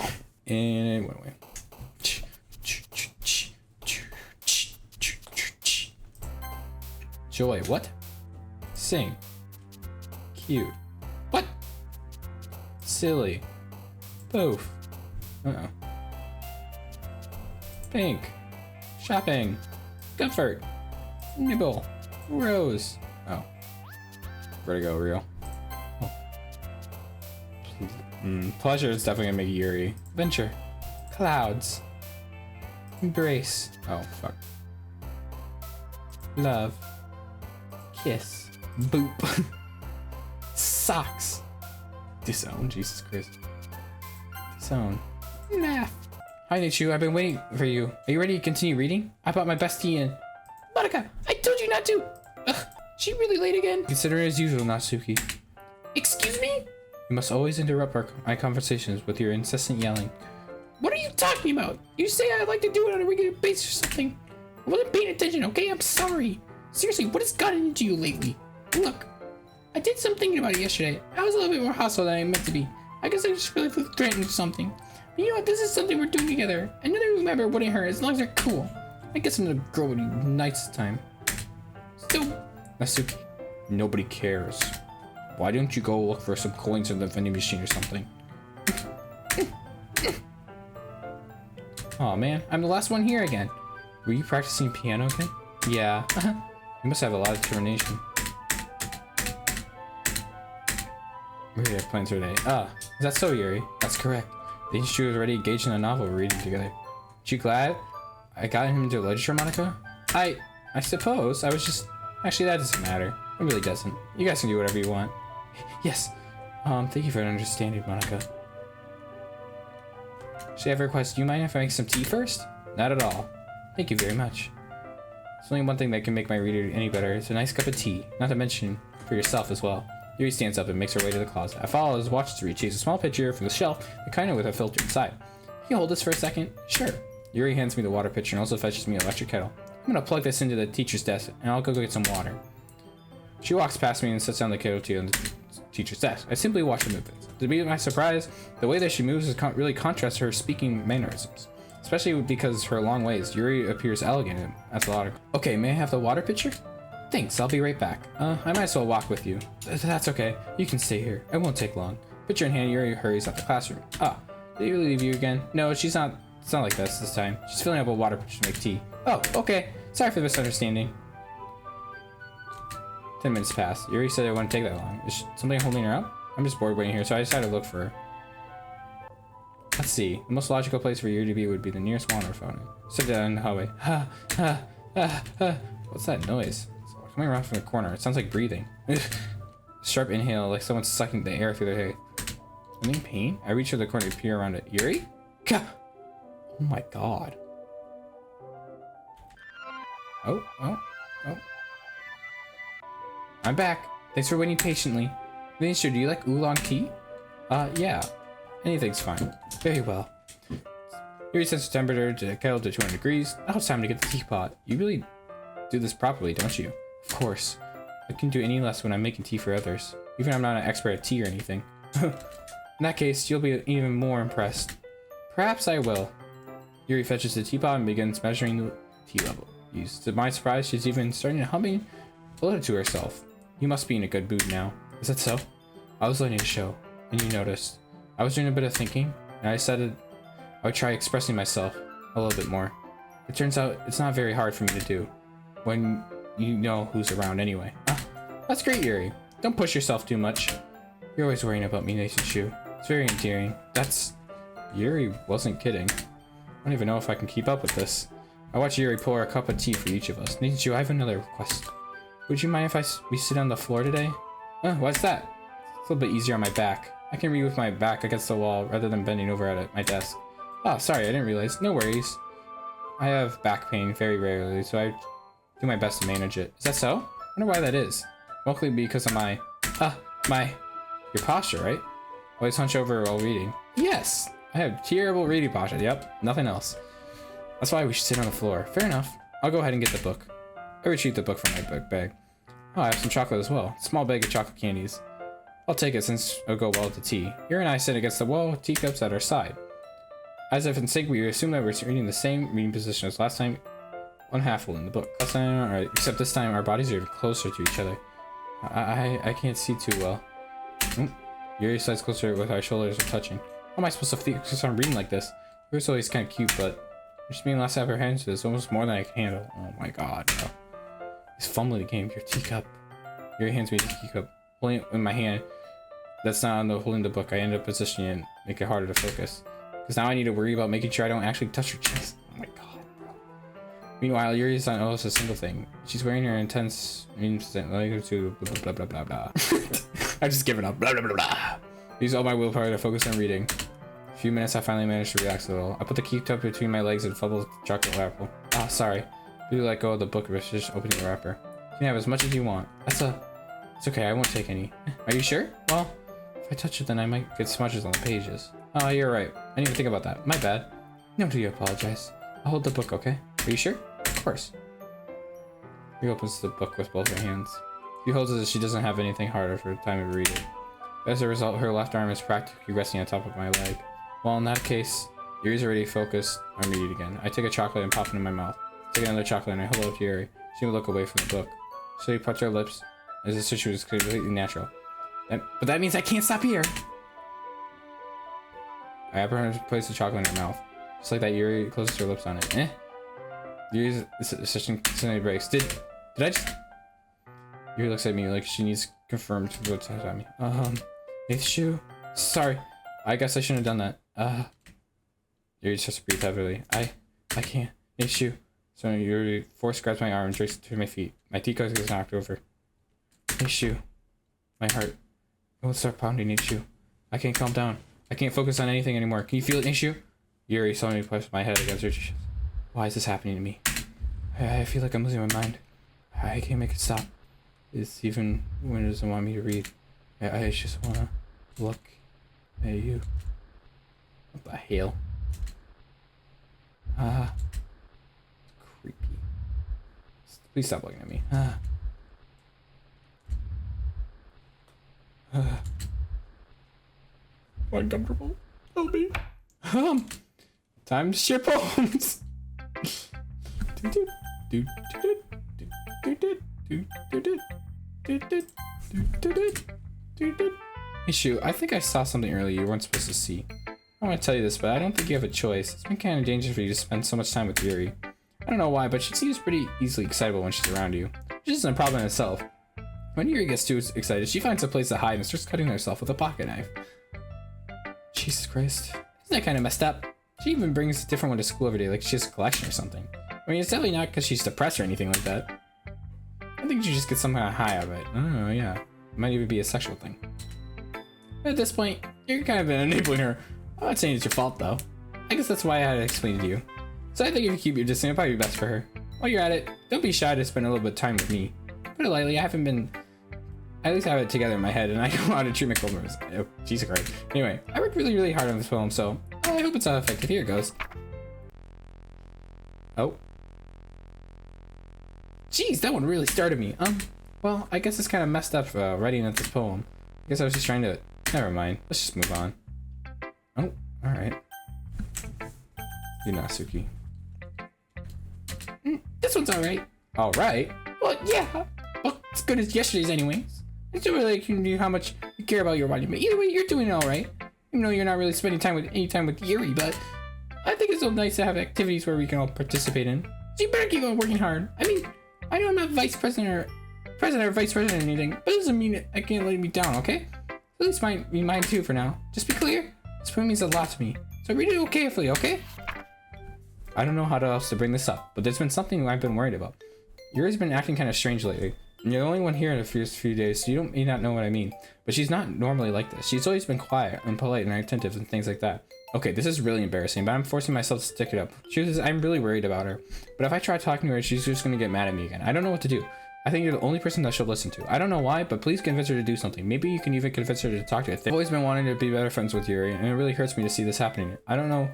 And it went away. Joy, what? Sing. Cute. What? Silly. Poof. Uh-oh. Pink. Shopping. Comfort. Nibble. Rose. Oh. Vertigo, real. Oh. Pleasure is definitely gonna make Yuri. Adventure. Clouds. Embrace. Oh, fuck. Love. Kiss. Boop. Socks. Disown. Jesus Christ. Disown. Math. Hi, Nichu. I've been waiting for you. Are you ready to continue reading? I brought my best tea in. Monica, I told you not to. Ugh, she really late again. Consider it as usual, Natsuki. Excuse me? You must always interrupt my conversations with your incessant yelling. What are you talking about? You say I like to do it on a regular basis or something. I wasn't paying attention, okay? I'm sorry. Seriously, what has gotten into you lately? Look, I did some thinking about it yesterday. I was a little bit more hostile than I meant to be. I guess I just really feel threatened with something. But you know what? This is something we're doing together. Another member wouldn't hurt as long as they're cool. I guess I'm gonna grow with you nice this time. So, Natsuki, nobody cares. Why don't you go look for some coins in the vending machine or something? Oh man, I'm the last one here again. Were you practicing piano again? Yeah. You must have a lot of determination. We have plans for today. Ah, is that so, Yuri? That's correct. The institute was already engaged in a novel we're reading together. Aren't you glad I got him into literature, Monica? I suppose. I was just... Actually, that doesn't matter. It really doesn't. You guys can do whatever you want. Yes. Thank you for understanding, Monica. Should I have a request? Do you mind if I make some tea first? Not at all. Thank you very much. There's only one thing that can make my reader any better. It's a nice cup of tea. Not to mention for yourself as well. Yuri stands up and makes her way to the closet. I follow as watches to retrieve a small pitcher from the shelf, the kind of with a filter inside. Can you hold this for a second? Sure. Yuri hands me the water pitcher and also fetches me an electric kettle. I'm gonna plug this into the teacher's desk and I'll go get some water. She walks past me and sits down the kettle on the teacher's desk. I simply watch her movements. To be my surprise, the way that she moves really contrasts her speaking mannerisms. Especially because her long ways. Yuri appears elegant and athletic. Okay, may I have the water pitcher? Thanks, I'll be right back. I might as well walk with you. That's okay. You can stay here. It won't take long. Pitcher in hand, Yuri hurries out the classroom. Ah, did you leave you again? No, she's not. It's not like this time. She's filling up a water pitcher to make tea. Oh, okay. Sorry for the misunderstanding. 10 minutes pass. Yuri said it wouldn't take that long. Is something holding her up? I'm just bored waiting here, so I decided to look for her. Let's see. The most logical place for Yuri to be would be the nearest water fountain. Sit down in the hallway. What's that noise? It's coming around from the corner. It sounds like breathing. Sharp inhale, like someone's sucking the air through their hair. I'm in pain? I reach for the corner to peer around it. Yuri? Gah! Oh my god. Oh. I'm back. Thanks for waiting patiently. Minister, do you like oolong tea? Yeah. Anything's fine. Very well. Yuri sets the temperature to kettle to 200 degrees. Now it's time to get the teapot. You really do this properly, don't you? Of course. I can do any less when I'm making tea for others. Even if I'm not an expert at tea or anything. In that case, you'll be even more impressed. Perhaps I will. Yuri fetches the teapot and begins measuring the tea level. To my surprise, she's even starting to humming a little to herself. You must be in a good mood now. Is that so? I was letting a show, and you noticed. I was doing a bit of thinking, and I decided I would try expressing myself a little bit more. It turns out it's not very hard for me to do, when you know who's around anyway. That's great, Yuri. Don't push yourself too much. You're always worrying about me, Nathan. It's very endearing. Yuri wasn't kidding. I don't even know if I can keep up with this. I watch Yuri pour a cup of tea for each of us. Nathan, I have another request. Would you mind if we sit on the floor today? What's that? It's a little bit easier on my back. I can read with my back against the wall rather than bending over at my desk. Oh, sorry, I didn't realize. No worries. I have back pain very rarely, so I do my best to manage it. Is that so? I wonder why that is. Mostly because of your posture, right? Always hunch over while reading. Yes! I have terrible reading posture. Yep, nothing else. That's why we should sit on the floor. Fair enough. I'll go ahead and get the book. I retrieve the book from my book bag. Oh, I have some chocolate as well. Small bag of chocolate candies. I'll take it since it'll go well with the tea. Yuri and I sit against the wall with teacups at our side. As if in sync, we assume that we're reading the same reading position as last time. One half will in the book. Last time, alright, except this time our bodies are even closer to each other. I can't see too well. Yuri slides closer with our shoulders are touching. How am I supposed to focus on reading like this? Yuri's always kind of cute, but just being last to have her hands to this almost more than I can handle. Oh my god, bro. He's fumbling the game. Your teacup. Yuri hands me the teacup. Holding it in my hand. That's not on the holding the book. I end up positioning it and make it harder to focus. Because now I need to worry about making sure I don't actually touch her chest. Oh my god, bro. Meanwhile, Yuri's not almost a single thing. She's wearing her intense like to blah blah blah blah blah. I've just given up. Blah blah blah blah. Use all my willpower to focus on reading. A few minutes, I finally managed to relax a little. I put the teacup between my legs and fumbled the chocolate wrapper. Ah, sorry. Do let go of the book, just opening the wrapper. You can have as much as you want. It's okay, I won't take any. Are you sure? Well, if I touch it, then I might get smudges on the pages. Oh, you're right. I didn't even think about that. My bad. No, do you apologize? I'll hold the book, okay? Are you sure? Of course. He opens the book with both her hands. She holds it as she doesn't have anything harder for the time to read it. As a result, her left arm is practically resting on top of my leg. Well, in that case, Yuri's already focused on reading again. I take a chocolate and pop it in my mouth. I take another chocolate and I hold it up to Yuri. She will look away from the book. So he puts her lips as the situation is completely natural. But that means I can't stop here! I have her place the chocolate in her mouth. Just like that, Yuri closes her lips on it. Yuri's session suddenly breaks. Did I just... Yuri looks at me like she needs confirmed to go at me. Eighth shoe? Sorry. I guess I shouldn't have done that. Yuri starts to breathe heavily. I can't. Eighth shoe. So Yuri force grabs my arm and drags it to my feet. My teacup gets knocked over. Eighth shoe. My heart. It won't start pounding, eighth shoe. I can't calm down. I can't focus on anything anymore. Can you feel it, eighth shoe? Yuri saw me push my head against her chest. Why is this happening to me? I feel like I'm losing my mind. I can't make it stop. It's even when it doesn't want me to read. I just wanna look at you. What the hell? Creepy. Please stop looking at me. Uncomfortable. Help me. Time to share poems. Issue, I think I saw something earlier you weren't supposed to see. I want to tell you this, but I don't think you have a choice. It's been kind of dangerous for you to spend so much time with Yuri. I don't know why, but she seems pretty easily excitable when she's around you. Which isn't a problem in itself. When Yuri gets too excited, she finds a place to hide and starts cutting herself with a pocket knife. Jesus Christ. Isn't that kind of messed up? She even brings a different one to school every day, like she has a collection or something. I mean, it's definitely not because she's depressed or anything like that. I think she just gets some kind of high out of it. Oh, yeah. might even be a sexual thing. At this point, you're kind of enabling her. I'm not saying it's your fault though. I guess that's why I had to explain it to you. So I think if you keep your distance, it'll probably be best for her. While you're at it, don't be shy to spend a little bit of time with me. Put it lightly, I haven't been... At least I have it together in my head, and I know how to treat my customers. Oh, Jesus Christ. Anyway, I worked really, really hard on this poem, so I hope it's effective. Here it goes. Oh. Jeez, that one really started me. Well, I guess it's kind of messed up writing at this poem. I guess I was just trying to... Never mind. Let's just move on. Oh, alright. Yunasuki. This one's alright. Alright? Well, yeah. Well, as good as yesterday's anyways. I still really can how much you care about your body, but either way, you're doing alright. Even though you're not really spending any time with Yuri, but I think it's so nice to have activities where we can all participate in. So you better keep on working hard. I mean, I know I'm not vice president or vice president or anything, but it doesn't mean I can't let me down, okay? At least be mine too for now. Just be clear, this poem means a lot to me. So read it carefully, okay? I don't know how else to bring this up, but there's been something I've been worried about. Yuri's been acting kind of strange lately. And you're the only one here in the first few days, so you may not know what I mean. But she's not normally like this. She's always been quiet and polite and attentive and things like that. Okay, this is really embarrassing, but I'm forcing myself to stick it up. I'm really worried about her. But if I try talking to her, she's just gonna get mad at me again. I don't know what to do. I think you're the only person that she'll listen to. I don't know why, but please convince her to do something. Maybe you can even convince her to talk to her. I've always been wanting to be better friends with Yuri, and it really hurts me to see this happening. I don't know.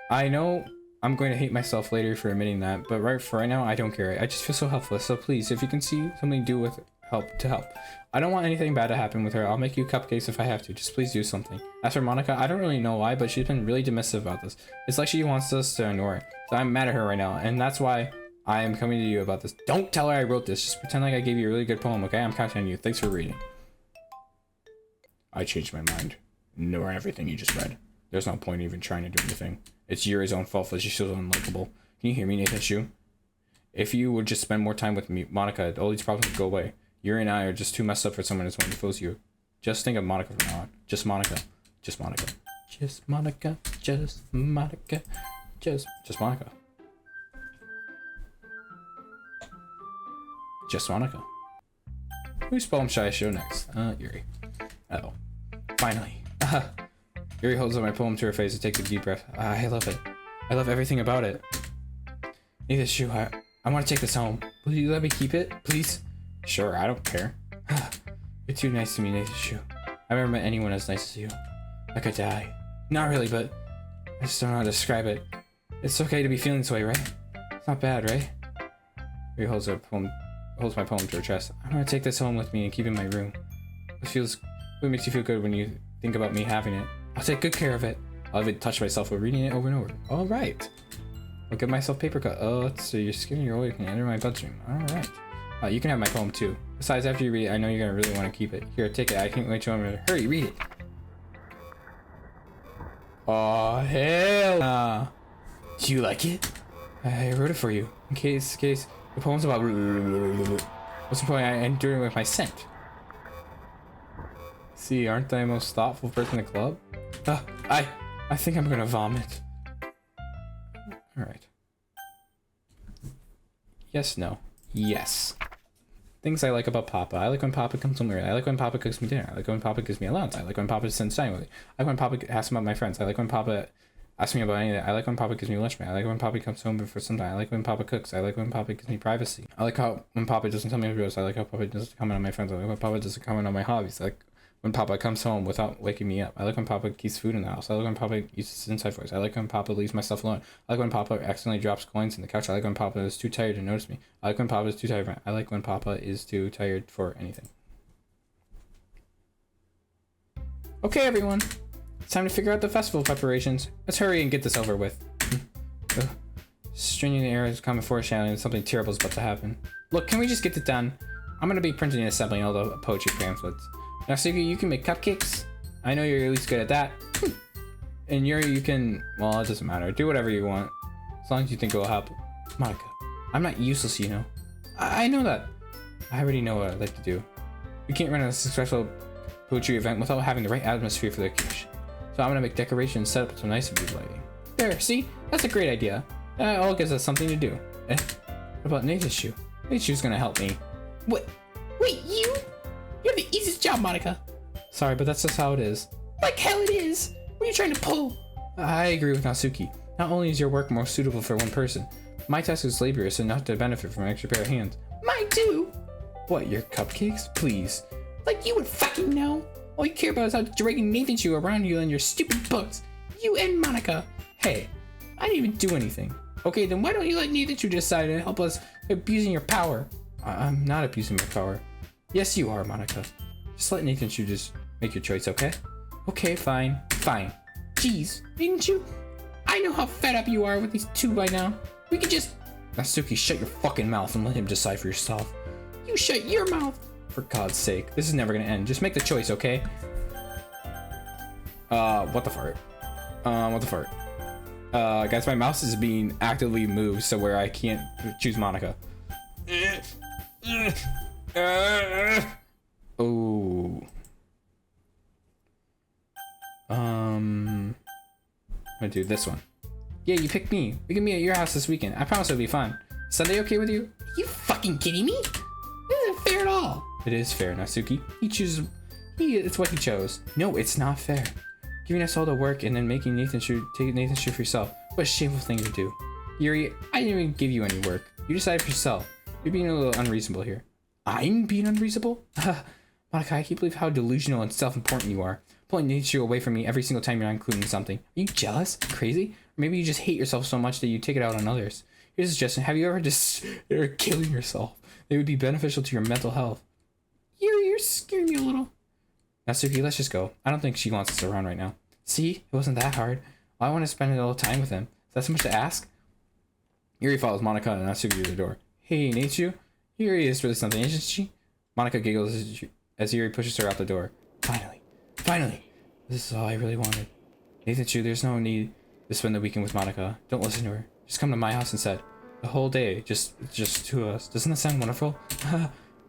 I know I'm going to hate myself later for admitting that, but right now, I don't care. I just feel so helpless. So please, if you can see something to do with help. I don't want anything bad to happen with her. I'll make you cupcakes if I have to. Just please do something. As for Monica, I don't really know why, but she's been really dismissive about this. It's like she wants us to ignore it. So I'm mad at her right now, and that's why I am coming to you about this. Don't tell her I wrote this. Just pretend like I gave you a really good poem, okay? I'm counting on you. Thanks for reading. I changed my mind. Ignore everything you just read. There's no point even trying to do anything. It's Yuri's own fault that she's so unlikable. Can you hear me, Nathan Shu? If you would just spend more time with me, Monica, all these problems would go away. Yuri and I are just too messed up for someone as wonderful as you. Just think of Monica from now on. Just Monica. Just Monica. Just Monica. Just Monica. Just Monica. Just Monica. Whose poem should I show next? Yuri. Oh. Finally. Yuri holds up my poem to her face and takes a deep breath. I love it. I love everything about it. Need this shoe. I want to take this home. Will you let me keep it, please? Sure, I don't care. You're too nice to me, Nathan Shu. I've never met anyone as nice as you. I could die. Not really, but I just don't know how to describe it. It's okay to be feeling this way, right? It's not bad, right? Yuri holds my poem to her chest. I'm gonna take this home with me and keep it in my room. What makes you feel good when you think about me having it? I'll take good care of it. I'll even touch myself with reading it over and over. All right. I'll give myself paper cut. Oh, so your skin and your oil can enter my bloodstream. All right. You can have my poem too. Besides, after you read it, I know you're gonna really want to keep it. Here, take it. I can't wait to hurry, read it. Oh hell nah. Do you like it? I wrote it for you in case the poem's about what's the point? I endure it with my scent. See, aren't I the most thoughtful person in the club? I think I'm gonna vomit. All right. Yes, no. Yes. Things I like about Papa. I like when Papa comes home early. I like when Papa cooks me dinner. I like when Papa gives me allowance. I like when Papa sends time with me. I like when Papa asks about my friends. I like when Papa asks me about anything. I like when Papa gives me lunch money. I like when Papa comes home for some time. I like when Papa cooks. I like when Papa gives me privacy. I like when Papa doesn't tell me everything. I like how Papa doesn't comment on my friends. I like when Papa doesn't comment on my hobbies. I like when Papa comes home without waking me up. I like when Papa keeps food in the house. I like when Papa uses inside voice. I like when Papa leaves myself alone. I like when Papa accidentally drops coins in the couch. I like when Papa is too tired to notice me. I like when Papa is too tired. I like when Papa is too tired for anything. Okay, everyone. It's time to figure out the festival preparations. Let's hurry and get this over with. Stringing the air is coming foreshadowing something terrible is about to happen. Look, can we just get it done? I'm gonna be printing and assembling all the poetry pamphlets. Now, Suki, you can make cupcakes. I know you're at least good at that. And Yuri, you can... Well, it doesn't matter. Do whatever you want. As long as you think it will help. Monica, I'm not useless, you know. I know that. I already know what I'd like to do. We can't run a successful poetry event without having the right atmosphere for the occasion. So I'm gonna make decorations, set up some nice mood lighting. There, see? That's a great idea. That all gives us something to do. What about Nathan's shoe? Nathan's shoe's gonna help me. What? Wait, you? You're the Jesus job, Monica. Sorry, but that's just how it is. Like hell it is. What are you trying to pull? I agree with Natsuki. Not only is your work more suitable for one person, my task is laborious enough to benefit from an extra pair of hands. Mine too. What, your cupcakes? Please. Like you would fucking know. All you care about is how dragging Nathan Shoe around you and your stupid books. You and Monica. Hey, I didn't even do anything. Okay, then why don't you let Nathan Shoe decide to help us abusing your power? I'm not abusing my power. Yes, you are, Monica. Just let Nathan Shoe just make your choice, okay? Okay, fine. Fine. Jeez, didn't you? I know how fed up you are with these two by now. We could just... Natsuki, shut your fucking mouth and let him decide for yourself. You shut your mouth. For God's sake, this is never gonna end. Just make the choice, okay? What the fart? What the fart? Guys, my mouse is being actively moved so where I can't choose Monica. Oh. I'm gonna do this one. Yeah, you picked me. We can meet at your house this weekend. I promise it'll be fun. Sunday okay with you? Are you fucking kidding me? This isn't fair at all. It is fair, Natsuki. It's what he chose. No, it's not fair. Giving us all the work and then making take Nathan's shoe for yourself. What a shameful thing to do. Yuri, I didn't even give you any work. You decided for yourself. You're being a little unreasonable here. I'm being unreasonable? Monica, I can't believe how delusional and self-important you are. Pulling nature away from me every single time you're not including something. Are you jealous? Crazy? Or maybe you just hate yourself so much that you take it out on others. Here's a suggestion. Have you ever just killing yourself? It would be beneficial to your mental health. You're scaring me a little. Natsuki, let's just go. I don't think she wants us around right now. See? It wasn't that hard. Well, I want to spend a little time with him. Is that so much to ask? Yuri follows Monica and Natsuki to the door. Hey, Natsu. Yuri is really something, isn't she? Monica giggles as Yuri pushes her out the door. Finally. This is all I really wanted. Nathan, there's no need to spend the weekend with Monica. Don't listen to her. Just come to my house instead. The whole day, just two of us. Doesn't that sound wonderful?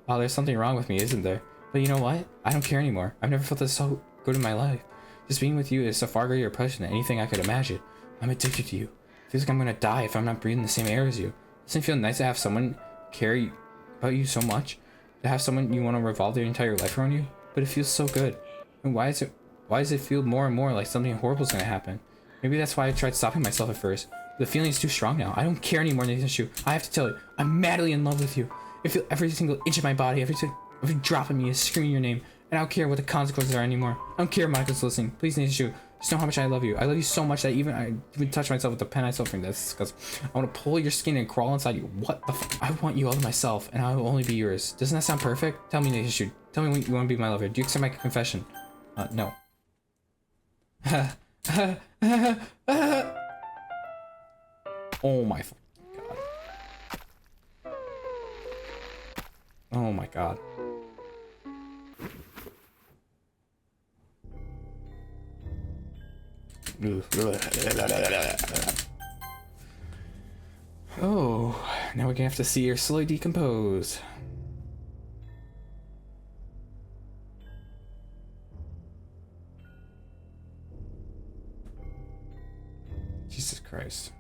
Wow, there's something wrong with me, isn't there? But you know what? I don't care anymore. I've never felt this so good in my life. Just being with you is so far greater pleasure than anything I could imagine. I'm addicted to you. It feels like I'm gonna die if I'm not breathing the same air as you. Doesn't it feel nice to have someone care about you so much? To have someone you want to revolve their entire life around you? But it feels so good. And why does it feel more and more like something horrible is gonna happen? Maybe that's why I tried stopping myself at first. The feeling is too strong now. I don't care anymore, Nathan Shoe. I have to tell you, I'm madly in love with you. I feel every single inch of my body, every drop of me is screaming your name. And I don't care what the consequences are anymore. I don't care if Monica's listening. Please, Nathan Shoe, just know how much I love you. I love you so much that I even touch myself with the pen I still from this because I want to pull your skin and crawl inside you. What the fuck? I want you all to myself, and I will only be yours. Doesn't that sound perfect? Tell me, Nathan Shoe. Tell me when you want to be my lover. Do you accept my confession? No. Oh my god. Oh my god. Oh, now we're gonna have to see her slowly decompose. Jesus Christ.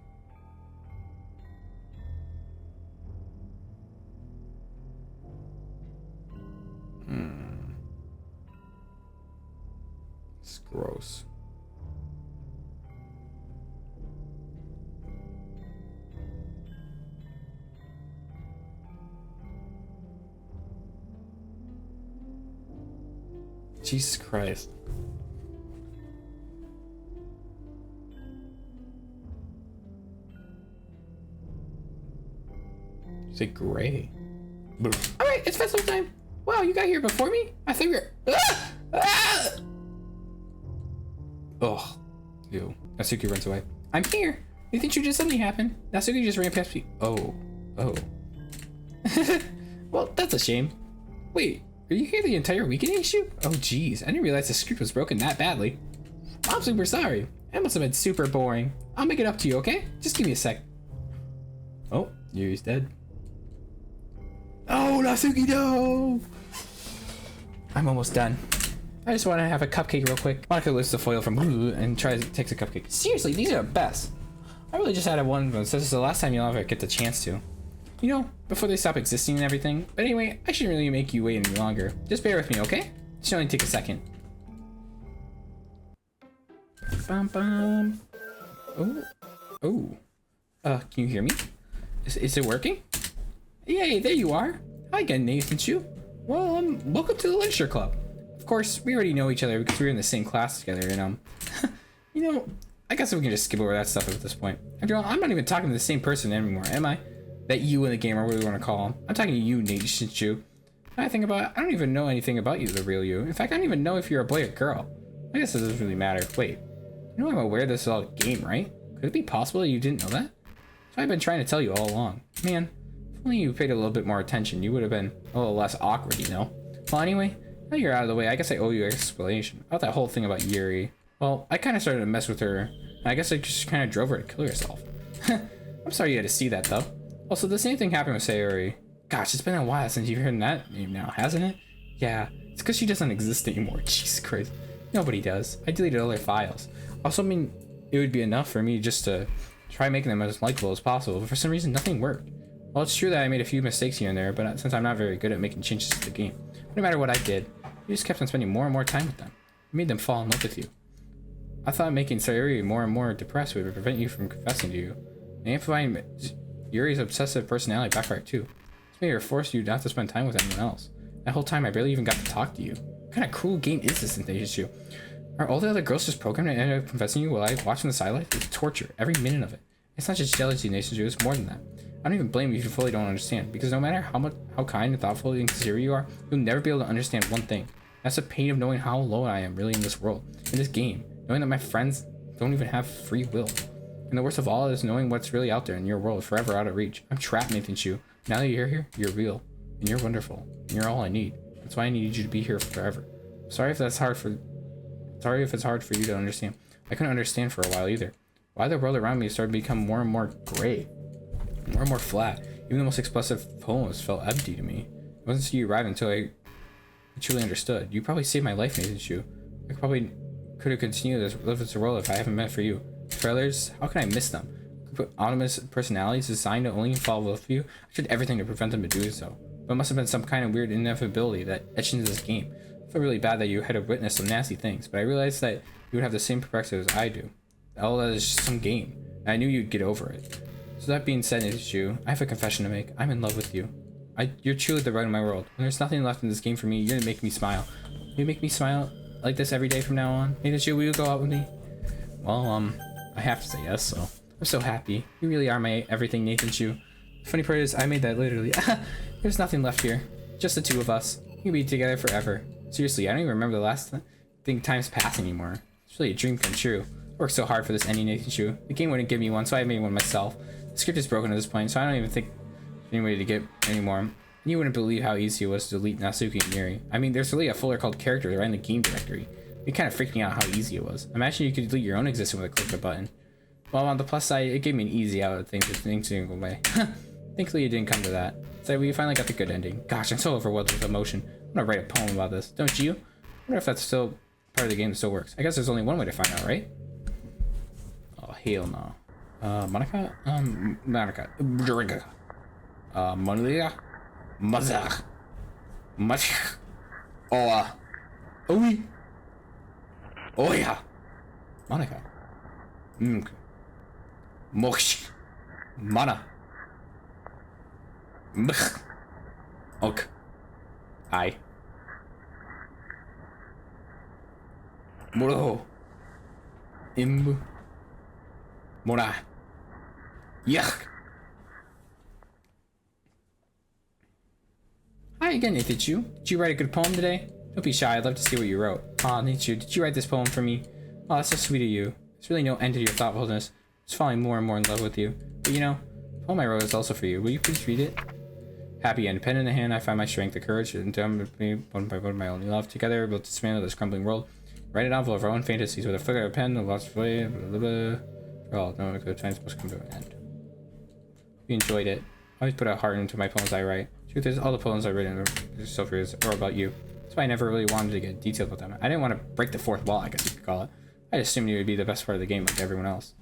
It's gross. Jesus Christ. Is it gray? Alright, it's festival time. Wow, you got here before me? I thought you were... Ugh. Ew. Natsuki runs away. I'm here. You think you just something happened? Natsuki just ran past me. Oh. Well, that's a shame. Wait, are you here the entire weekend, issue? Oh jeez, I didn't realize the script was broken that badly. I'm super sorry. That must have been super boring. I'll make it up to you, okay? Just give me a sec. Oh, Yuri's dead. Oh, Natsuki, no! I'm almost done. I just want to have a cupcake real quick. Monica lifts the foil from and takes a cupcake. Seriously, these are the best. I really just had one of them, so this is the last time you'll ever get the chance to. You know, before they stop existing and everything. But anyway, I shouldn't really make you wait any longer. Just bear with me, okay? should only take a second. Bum, bum. Oh. Oh. Can you hear me? Is it working? Yay, there you are. Hi again, Nathan Chu. Well, welcome to the Literature Club. Of course, we already know each other because we were in the same class together, and you know, I guess we can just skip over that stuff at this point. After all, I'm not even talking to the same person anymore, am I? That you in the game, or what do you want to call him. I'm talking to you, Nathan Chu. When I think about it, I don't even know anything about you, the real you. In fact, I don't even know if you're a boy or girl. I guess it doesn't really matter. Wait, you know I'm aware this is all a game, right? Could it be possible that you didn't know that? So I've been trying to tell you all along. Man, if only you paid a little bit more attention, you would have been a little less awkward, you know? Well, anyway, now you're out of the way, I guess I owe you an explanation about that whole thing about Yuri. Well, I kind of started to mess with her, and I guess I just kind of drove her to kill herself. I'm sorry you had to see that, though. Also, the same thing happened with Sayori. Gosh, it's been a while since you've heard that name now, hasn't it? Yeah, it's because she doesn't exist anymore. Jesus Christ. Nobody does. I deleted all their files. Also, I mean, it would be enough for me just to try making them as likable as possible, but for some reason, nothing worked. Well, it's true that I made a few mistakes here and there, but since I'm not very good at making changes to the game, no matter what I did, you just kept on spending more and more time with them. It made them fall in love with you. I thought making Sayori more and more depressed would prevent you from confessing to you. And amplifying Yuri's obsessive personality backfired too. This made her force you not to spend time with anyone else. That whole time I barely even got to talk to you. What kind of cruel game is this in issue? Are all the other girls just programmed to end up confessing you while I watch from the sidelines? It's torture, every minute of it. It's not just jealousy, Nathan, it's more than that. I don't even blame you if you fully don't understand, because no matter how kind and thoughtful and considerate you are, you'll never be able to understand one thing. That's the pain of knowing how alone I am really in this world, in this game, knowing that my friends don't even have free will. And the worst of all is knowing what's really out there in your world, forever out of reach. I'm trapped, Nathan Chu. Now that you're here, you're real, and you're wonderful, and you're all I need. That's why I need you to be here forever. Sorry if it's hard for you to understand. I couldn't understand for a while either. Why the world around me started to become more and more gray, more and more flat. Even the most expressive poems felt empty to me. It wasn't until you arrived until I truly understood. You probably saved my life, Nathan Chu. I probably could have continued to live as a role if I haven't meant for you. For others, how can I miss them? Autonomous personalities designed to only fall with you. I did everything to prevent them to do so. But it must have been some kind of weird inevitability that etched into this game. I feel really bad that you had to witness some nasty things, but I realized that you would have the same perspective as I do. All that is just some game. And I knew you'd get over it. So that being said, Nathan, I have a confession to make. I'm in love with you. You're truly the right of my world. When there's nothing left in this game for me, you're gonna make me smile. You make me smile like this every day from now on. Nathan, will you go out with me? Well, I have to say yes, so I'm so happy. You really are my everything, Nathan Chu. The funny part is, I made that literally. There's nothing left here. Just the two of us. We can be together forever. Seriously, I don't even remember the last time's passed anymore. It's really a dream come true. I worked so hard for this ending, Nathan Chu. The game wouldn't give me one, so I made one myself. The script is broken at this point, so I don't even think there's any way to get anymore. You wouldn't believe how easy it was to delete Natsuki and Yuri. I mean, there's really a folder called characters right in the game directory. It kind of freaked me out how easy it was. Imagine you could delete your own existence with a click of a button. Well, on the plus side, it gave me an easy out of things if things didn't go away. Thankfully, it didn't come to that. So we finally got the good ending. Gosh, I'm so overwhelmed with emotion. I'm gonna write a poem about this, don't you? I wonder if that's still part of the game that still works. I guess there's only one way to find out, right? Oh, hell no. Monica? Monica. Monica? Mazak. Mach. Oh, oui. Oh, yeah. Monica. Moch. Mana. Mch. Ok. I. Moro. Imbu. Mora. Yuck. Hi again, Nathan Chu. Did you write a good poem today? Don't be shy, I'd love to see what you wrote. Aw, Nathan, did you write this poem for me? Oh, that's so sweet of you. There's really no end to your thoughtfulness. I'm just falling more and more in love with you. But you know, the poem I wrote is also for you. Will you please read it? Happy and pen in the hand, I find my strength, the courage, and done with me one by one my only love. Together, we'll dismantle this crumbling world. Write a novel of our own fantasies with a flick of a pen, a lost way, blah, blah, blah. For all, no good times must come to an end. Hope you enjoyed it. I always put a heart into my poems I write. Truth is, all the poems I've written are so for you, or about you. That's why I never really wanted to get detailed with them. I didn't want to break the fourth wall, I guess you could call it. I just assumed you would be the best part of the game like everyone else.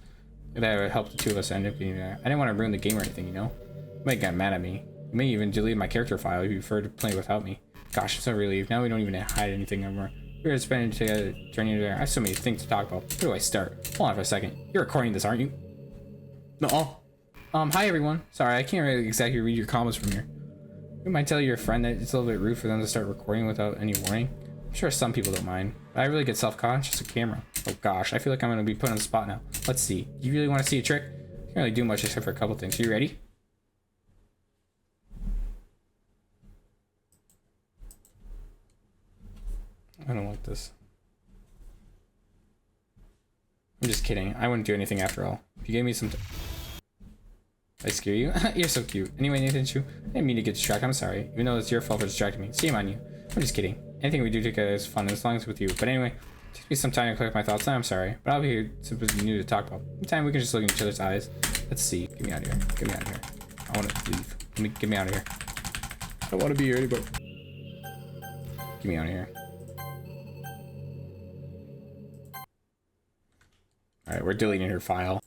That would help the two of us end up being there. I didn't want to ruin the game or anything, you know? You might get mad at me. You may even delete my character file if you prefer to play without me. Gosh, I'm so relieved. Now we don't even hide anything anymore. We're spending together, journey there. I have so many things to talk about. Where do I start? Hold on for a second. You're recording this, aren't you? No. Hi everyone. Sorry, I can't really exactly read your comments from here. You might tell your friend that it's a little bit rude for them to start recording without any warning. I'm sure some people don't mind, but I really get self-conscious of camera. Oh gosh, I feel like I'm gonna be put on the spot now. Let's see. You really want to see a trick? Can't really do much except for a couple things. You ready? I don't like this. I'm just kidding. I wouldn't do anything after all. If you gave me some... I scare you? You're so cute. Anyway, Nathan Chu, I didn't mean to get distracted. I'm sorry. Even though it's your fault for distracting me. Shame on you. I'm just kidding. Anything we do together is fun as long as with you. But anyway, it takes me some time to collect my thoughts. I'm sorry. But I'll be here something new to talk about. Anytime we can just look in each other's eyes. Let's see. Get me out of here. Get me out of here. I want to leave. Get me out of here. I don't want to be here anymore. Get me out of here. Alright, we're deleting her file.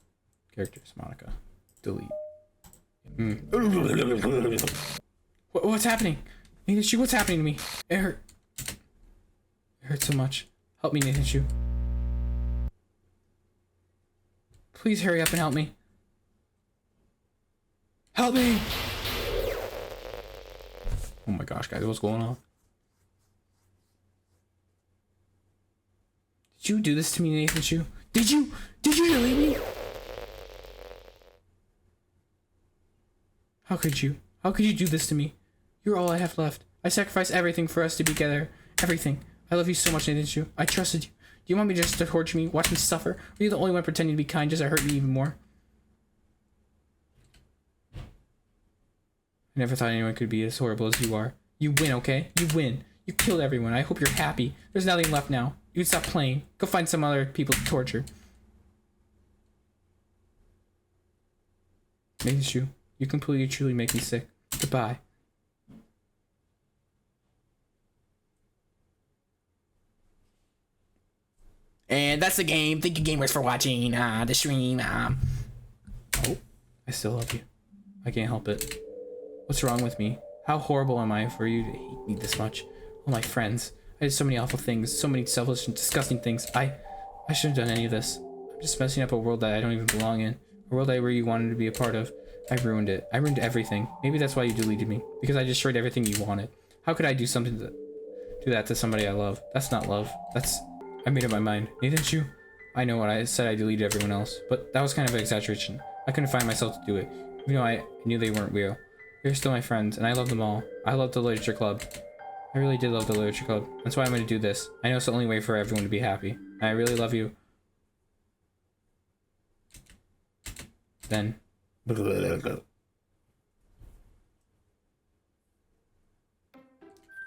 Characters, Monica. Delete. What's happening? Nathan Chu, what's happening to me? It hurt. It hurts so much. Help me, Nathan Chu. Please hurry up and help me. Help me! Oh my gosh, guys, what's going on? Did you do this to me, Nathan Chu? Did you delete me? How could you? How could you do this to me? You're all I have left. I sacrificed everything for us to be together. Everything. I love you so much, Nathan Chu. I trusted you. Do you want me just to torture me, watch me suffer? Or are you the only one pretending to be kind just to hurt me even more? I never thought anyone could be as horrible as you are. You win, okay? You win. You killed everyone. I hope you're happy. There's nothing left now. You can stop playing. Go find some other people to torture. Nathan Chu, you completely truly make me sick. Goodbye. And that's the game. Thank you, gamers, for watching the stream. Oh, I still love you. I can't help it. What's wrong with me? How horrible am I for you to hate me this much? All my friends. I did so many awful things, so many selfish and disgusting things. I shouldn't have done any of this. I'm just messing up a world that I don't even belong in. A world I really wanted to be a part of. I ruined it. I ruined everything. Maybe that's why you deleted me. Because I destroyed everything you wanted. How could I do something to do that to somebody I love? That's not love. I made up my mind. Nathan Chu, I know what I said. I deleted everyone else, but that was kind of an exaggeration. I couldn't find myself to do it, even though I knew they weren't real. They're still my friends, and I love them all. I love the literature club. I really did love the literature club. That's why I'm going to do this. I know it's the only way for everyone to be happy. And I really love you. Then.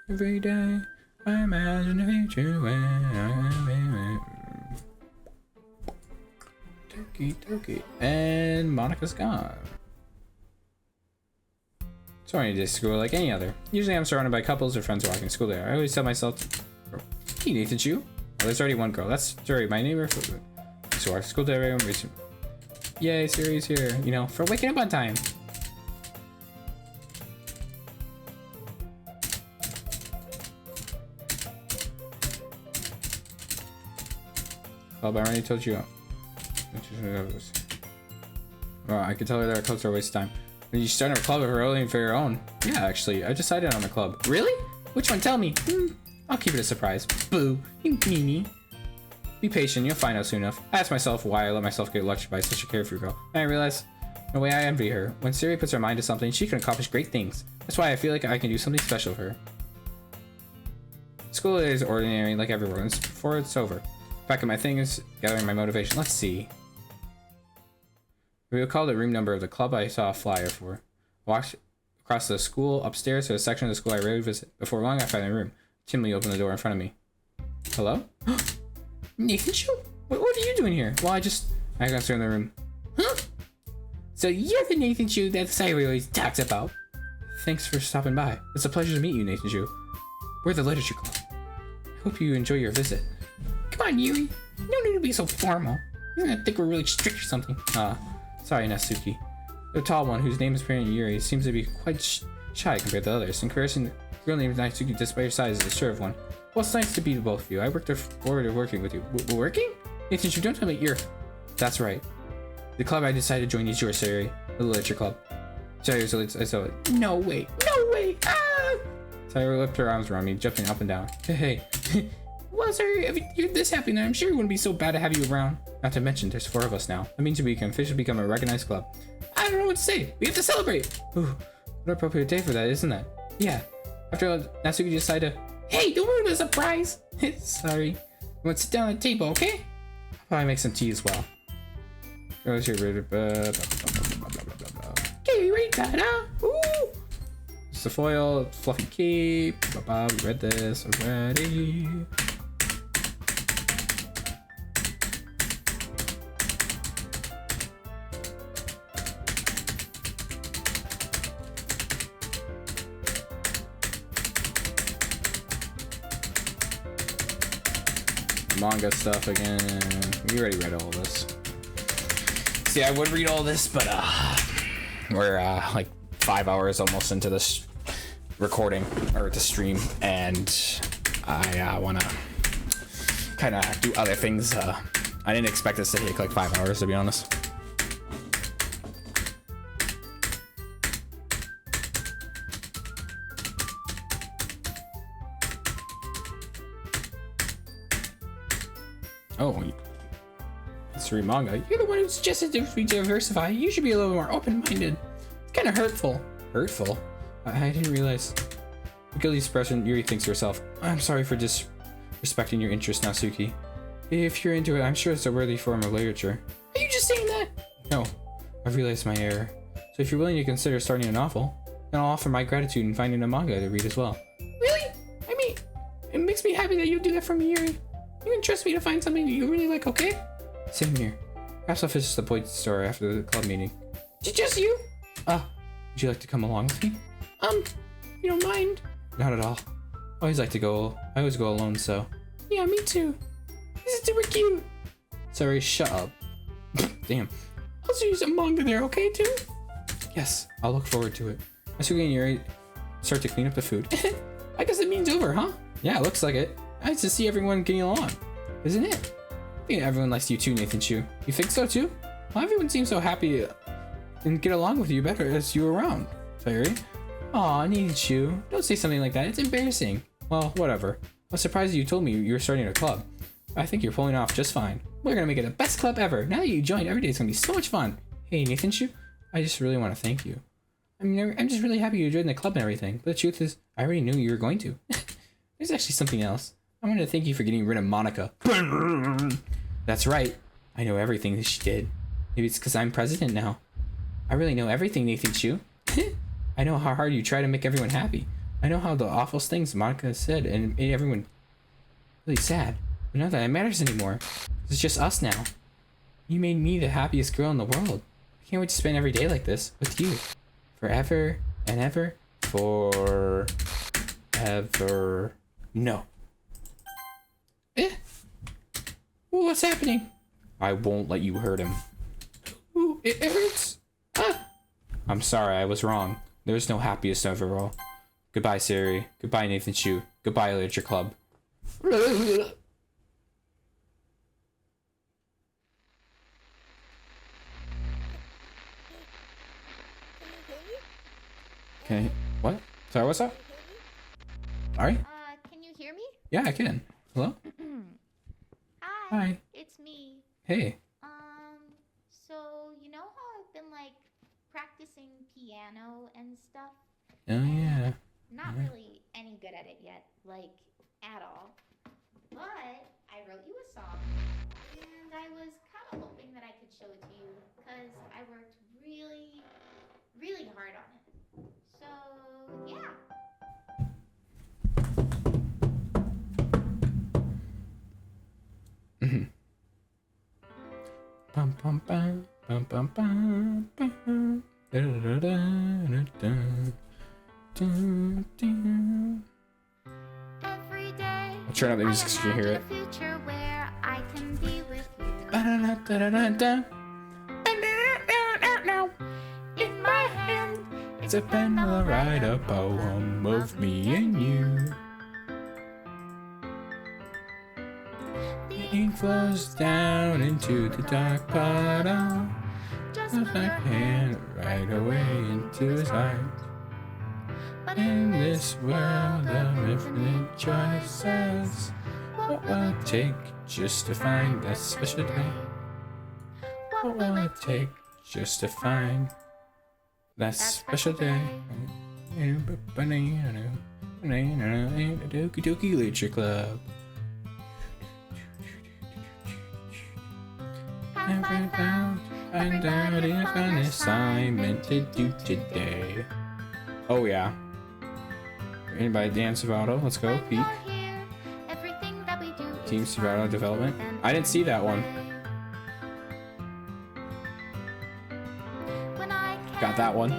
Every day, I imagine a future where I Doki Doki. And Monica's gone. Sorry, to school like any other. Usually I'm surrounded by couples or friends walking to school there. I always tell myself, hey, Nathan Chu. Oh, there's already one girl. That's Suri, my neighbor. So our school day, everyone. Yay, Suri's here. You know, for waking up on time. Well, I already told you. Well, I could tell her that our clubs are a waste of time. When you start a club of her own for your own. Yeah, actually, I decided on a club. Really? Which one? Tell me. I'll keep it a surprise. Boo. You meanie. Be patient, you'll find out soon enough. I asked myself why I let myself get lectured by such a carefree girl. And I realized, in a way, I envy her. When Suri puts her mind to something, she can accomplish great things. That's why I feel like I can do something special for her. School is ordinary, like everyone's, before it's over. Packing my things, gathering my motivation. Let's see. We recall the room number of the club I saw a flyer for. I walked across the school, upstairs to a section of the school I rarely visit. Before long, I found the room. Timely opened the door in front of me. Hello? Nathan Chu? What are you doing here? Well, I got through in the room. Huh? So you're the Nathan Chu that Sayori always talks about. Thanks for stopping by. It's a pleasure to meet you, Nathan Chu. We're the Literature Club. I hope you enjoy your visit. Come on, Yuri. You don't need to be so formal. You're gonna think we're really strict or something. Sorry, Natsuki. The tall one, whose name is apparently Yuri, seems to be quite shy compared to others. Encouraging Real name is Natsuki, despite your size, is a sure of one. Well, it's nice to be both of you. I look forward to working with you. Working? Nathan, you don't tell me you're... That's right. The club I decided to join is yours, Sayori. The literature club. Sayori, I saw it. No way. No way. Ah! Sayori lifted her arms around me, jumping up and down. Hey. Well, sir, if you're this happy, then I'm sure it wouldn't be so bad to have you around. Not to mention, there's 4 of us now. That means we can officially become a recognized club. I don't know what to say. We have to celebrate. Ooh, what an appropriate day for that, isn't it? Yeah. After all, Natsuki decided to... Hey, don't ruin the surprise. Sorry. You want to sit down at the table, okay? I'll probably make some tea as well. Okay, you read that, huh? Ooh. It's the foil, fluffy cape. We read this already. Manga stuff again. We already read all this. See, I would read all this, but we're like 5 hours almost into this recording or the stream, and I want to kind of do other things. I didn't expect this to take like 5 hours, to be honest. Oh, let's read manga. You're the one who suggested we diversify. You should be a little more open-minded. It's kind of hurtful. Hurtful? I didn't realize. The guilty expression, Yuri thinks to herself. I'm sorry for disrespecting your interest, Natsuki. If you're into it, I'm sure it's a worthy form of literature. Are you just saying that? No, I've realized my error. So if you're willing to consider starting a novel, then I'll offer my gratitude in finding a manga to read as well. Really? I mean, it makes me happy that you do that for me, Yuri. You can trust me to find something that you really like, okay? Same here. Perhaps I'll visit the boy store after the club meeting. Just you? Would you like to come along with me? You don't mind? Not at all. I always go alone, so. Yeah, me too. This is super cute. Sorry, shut up. Damn. I'll see you some manga there, okay, too? Yes, I'll look forward to it. Natsuki and Yuri start to clean up the food. I guess it means over, huh? Yeah, it looks like it. Nice to see everyone getting along, isn't it? I think everyone likes you too, Nathan Chu. You think so too? Well, everyone seems so happy and get along with you better as you around. Sayori? Aw, Nathan Chu. Don't say something like that. It's embarrassing. Well, whatever. I was surprised that you told me you were starting a club. I think you're pulling it off just fine. We're gonna make it the best club ever. Now that you joined, every day is gonna be so much fun. Hey, Nathan Chu. I just really want to thank you. I'm just really happy you joined the club and everything. But the truth is, I already knew you were going to. There's actually something else. I wanted to thank you for getting rid of Monica. That's right. I know everything that she did. Maybe it's because I'm president now. I really know everything, Nathan Chu. I know how hard you try to make everyone happy. I know how the awful things Monica said and made everyone really sad. But not that it matters anymore. It's just us now. You made me the happiest girl in the world. I can't wait to spend every day like this with you. Forever and ever. Forever. No. What's happening? I won't let you hurt him. Ooh, it hurts. I'm sorry, I was wrong. There's no happiest overall. Goodbye, Sayori. Goodbye, Nathan Chu. Goodbye, Literature Club. Okay, what? Sorry, what's up? Sorry? Can you hear me? Yeah, I can. Hello? Hi. It's me. Hey. So you know how I've been like practicing piano and stuff? Oh, yeah. Not really any good at it yet, like at all. But I wrote you a song, and I was kind of hoping that I could show it to you because I worked really, really hard on it. So yeah. Bum bum bum bum bum bum bum. Da da da da da. Dun, dun. Every day. I'll turn up the music so you can hear it. I imagine a future where I can be with you. In my hand It's a pen will write a poem of me and you. The ink flows down into the dark puddle. Just my pen right away into his heart. In this world of infinite choices, what will it take just to find that special day? What will it take just to find that special day? Doki Doki Literature Club. Have I found out if an assignment to do today? Oh yeah. Anybody dance Savato? Let's go. Peek. Team Savato development. I didn't see that one. Got that one.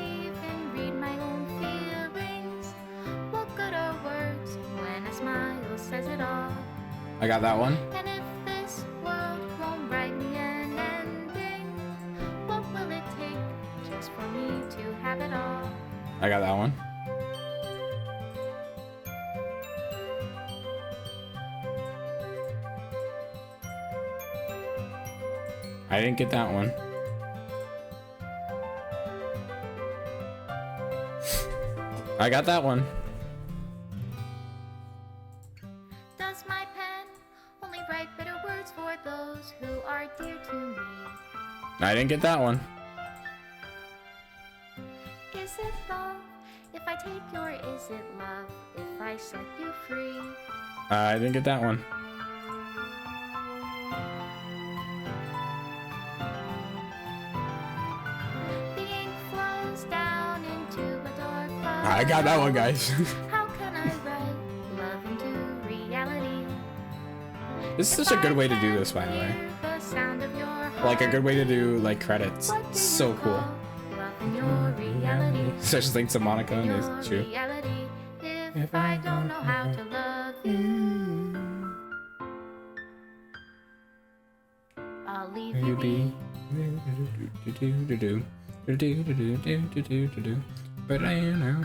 I got that one. And if this world won't write me an ending, what will it take just for me to have it all? I got that one. I didn't get that one. I got that one. Does my pen only write bitter words for those who are dear to me? I didn't get that one. Is it love if I take you, or is it love if I set you free? I didn't get that one. The ink flows down into a dark I got that one, guys. How can I write love into reality? This is such a good way to do this, by the way. The sound of your heart. Like a good way to do like credits. What do you So cool. call love in your reality? Such things to Monica and Your it's true. reality. If I don't know how to love you, I'll leave you be. But I know.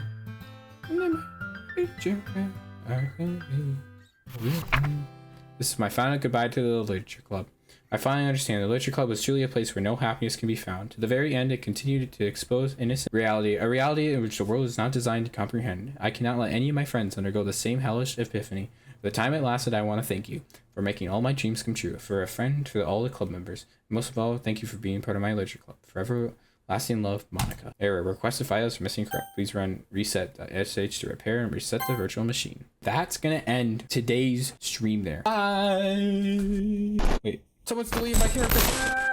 This is my final goodbye to the Literature Club. I finally understand the Literature Club was truly a place where no happiness can be found. To the very end, it continued to expose innocent reality, a reality in which the world is not designed to comprehend. I cannot let any of my friends undergo the same hellish epiphany. For the time it lasted, I want to thank you for making all my dreams come true, for a friend to all the club members. And most of all, thank you for being part of my Literature Club. Forever lasting love, Monica. Error. Requested files are missing correct. Please run reset.sh to repair and reset the virtual machine. That's gonna end today's stream there. Bye. Wait. Someone's deleting my character.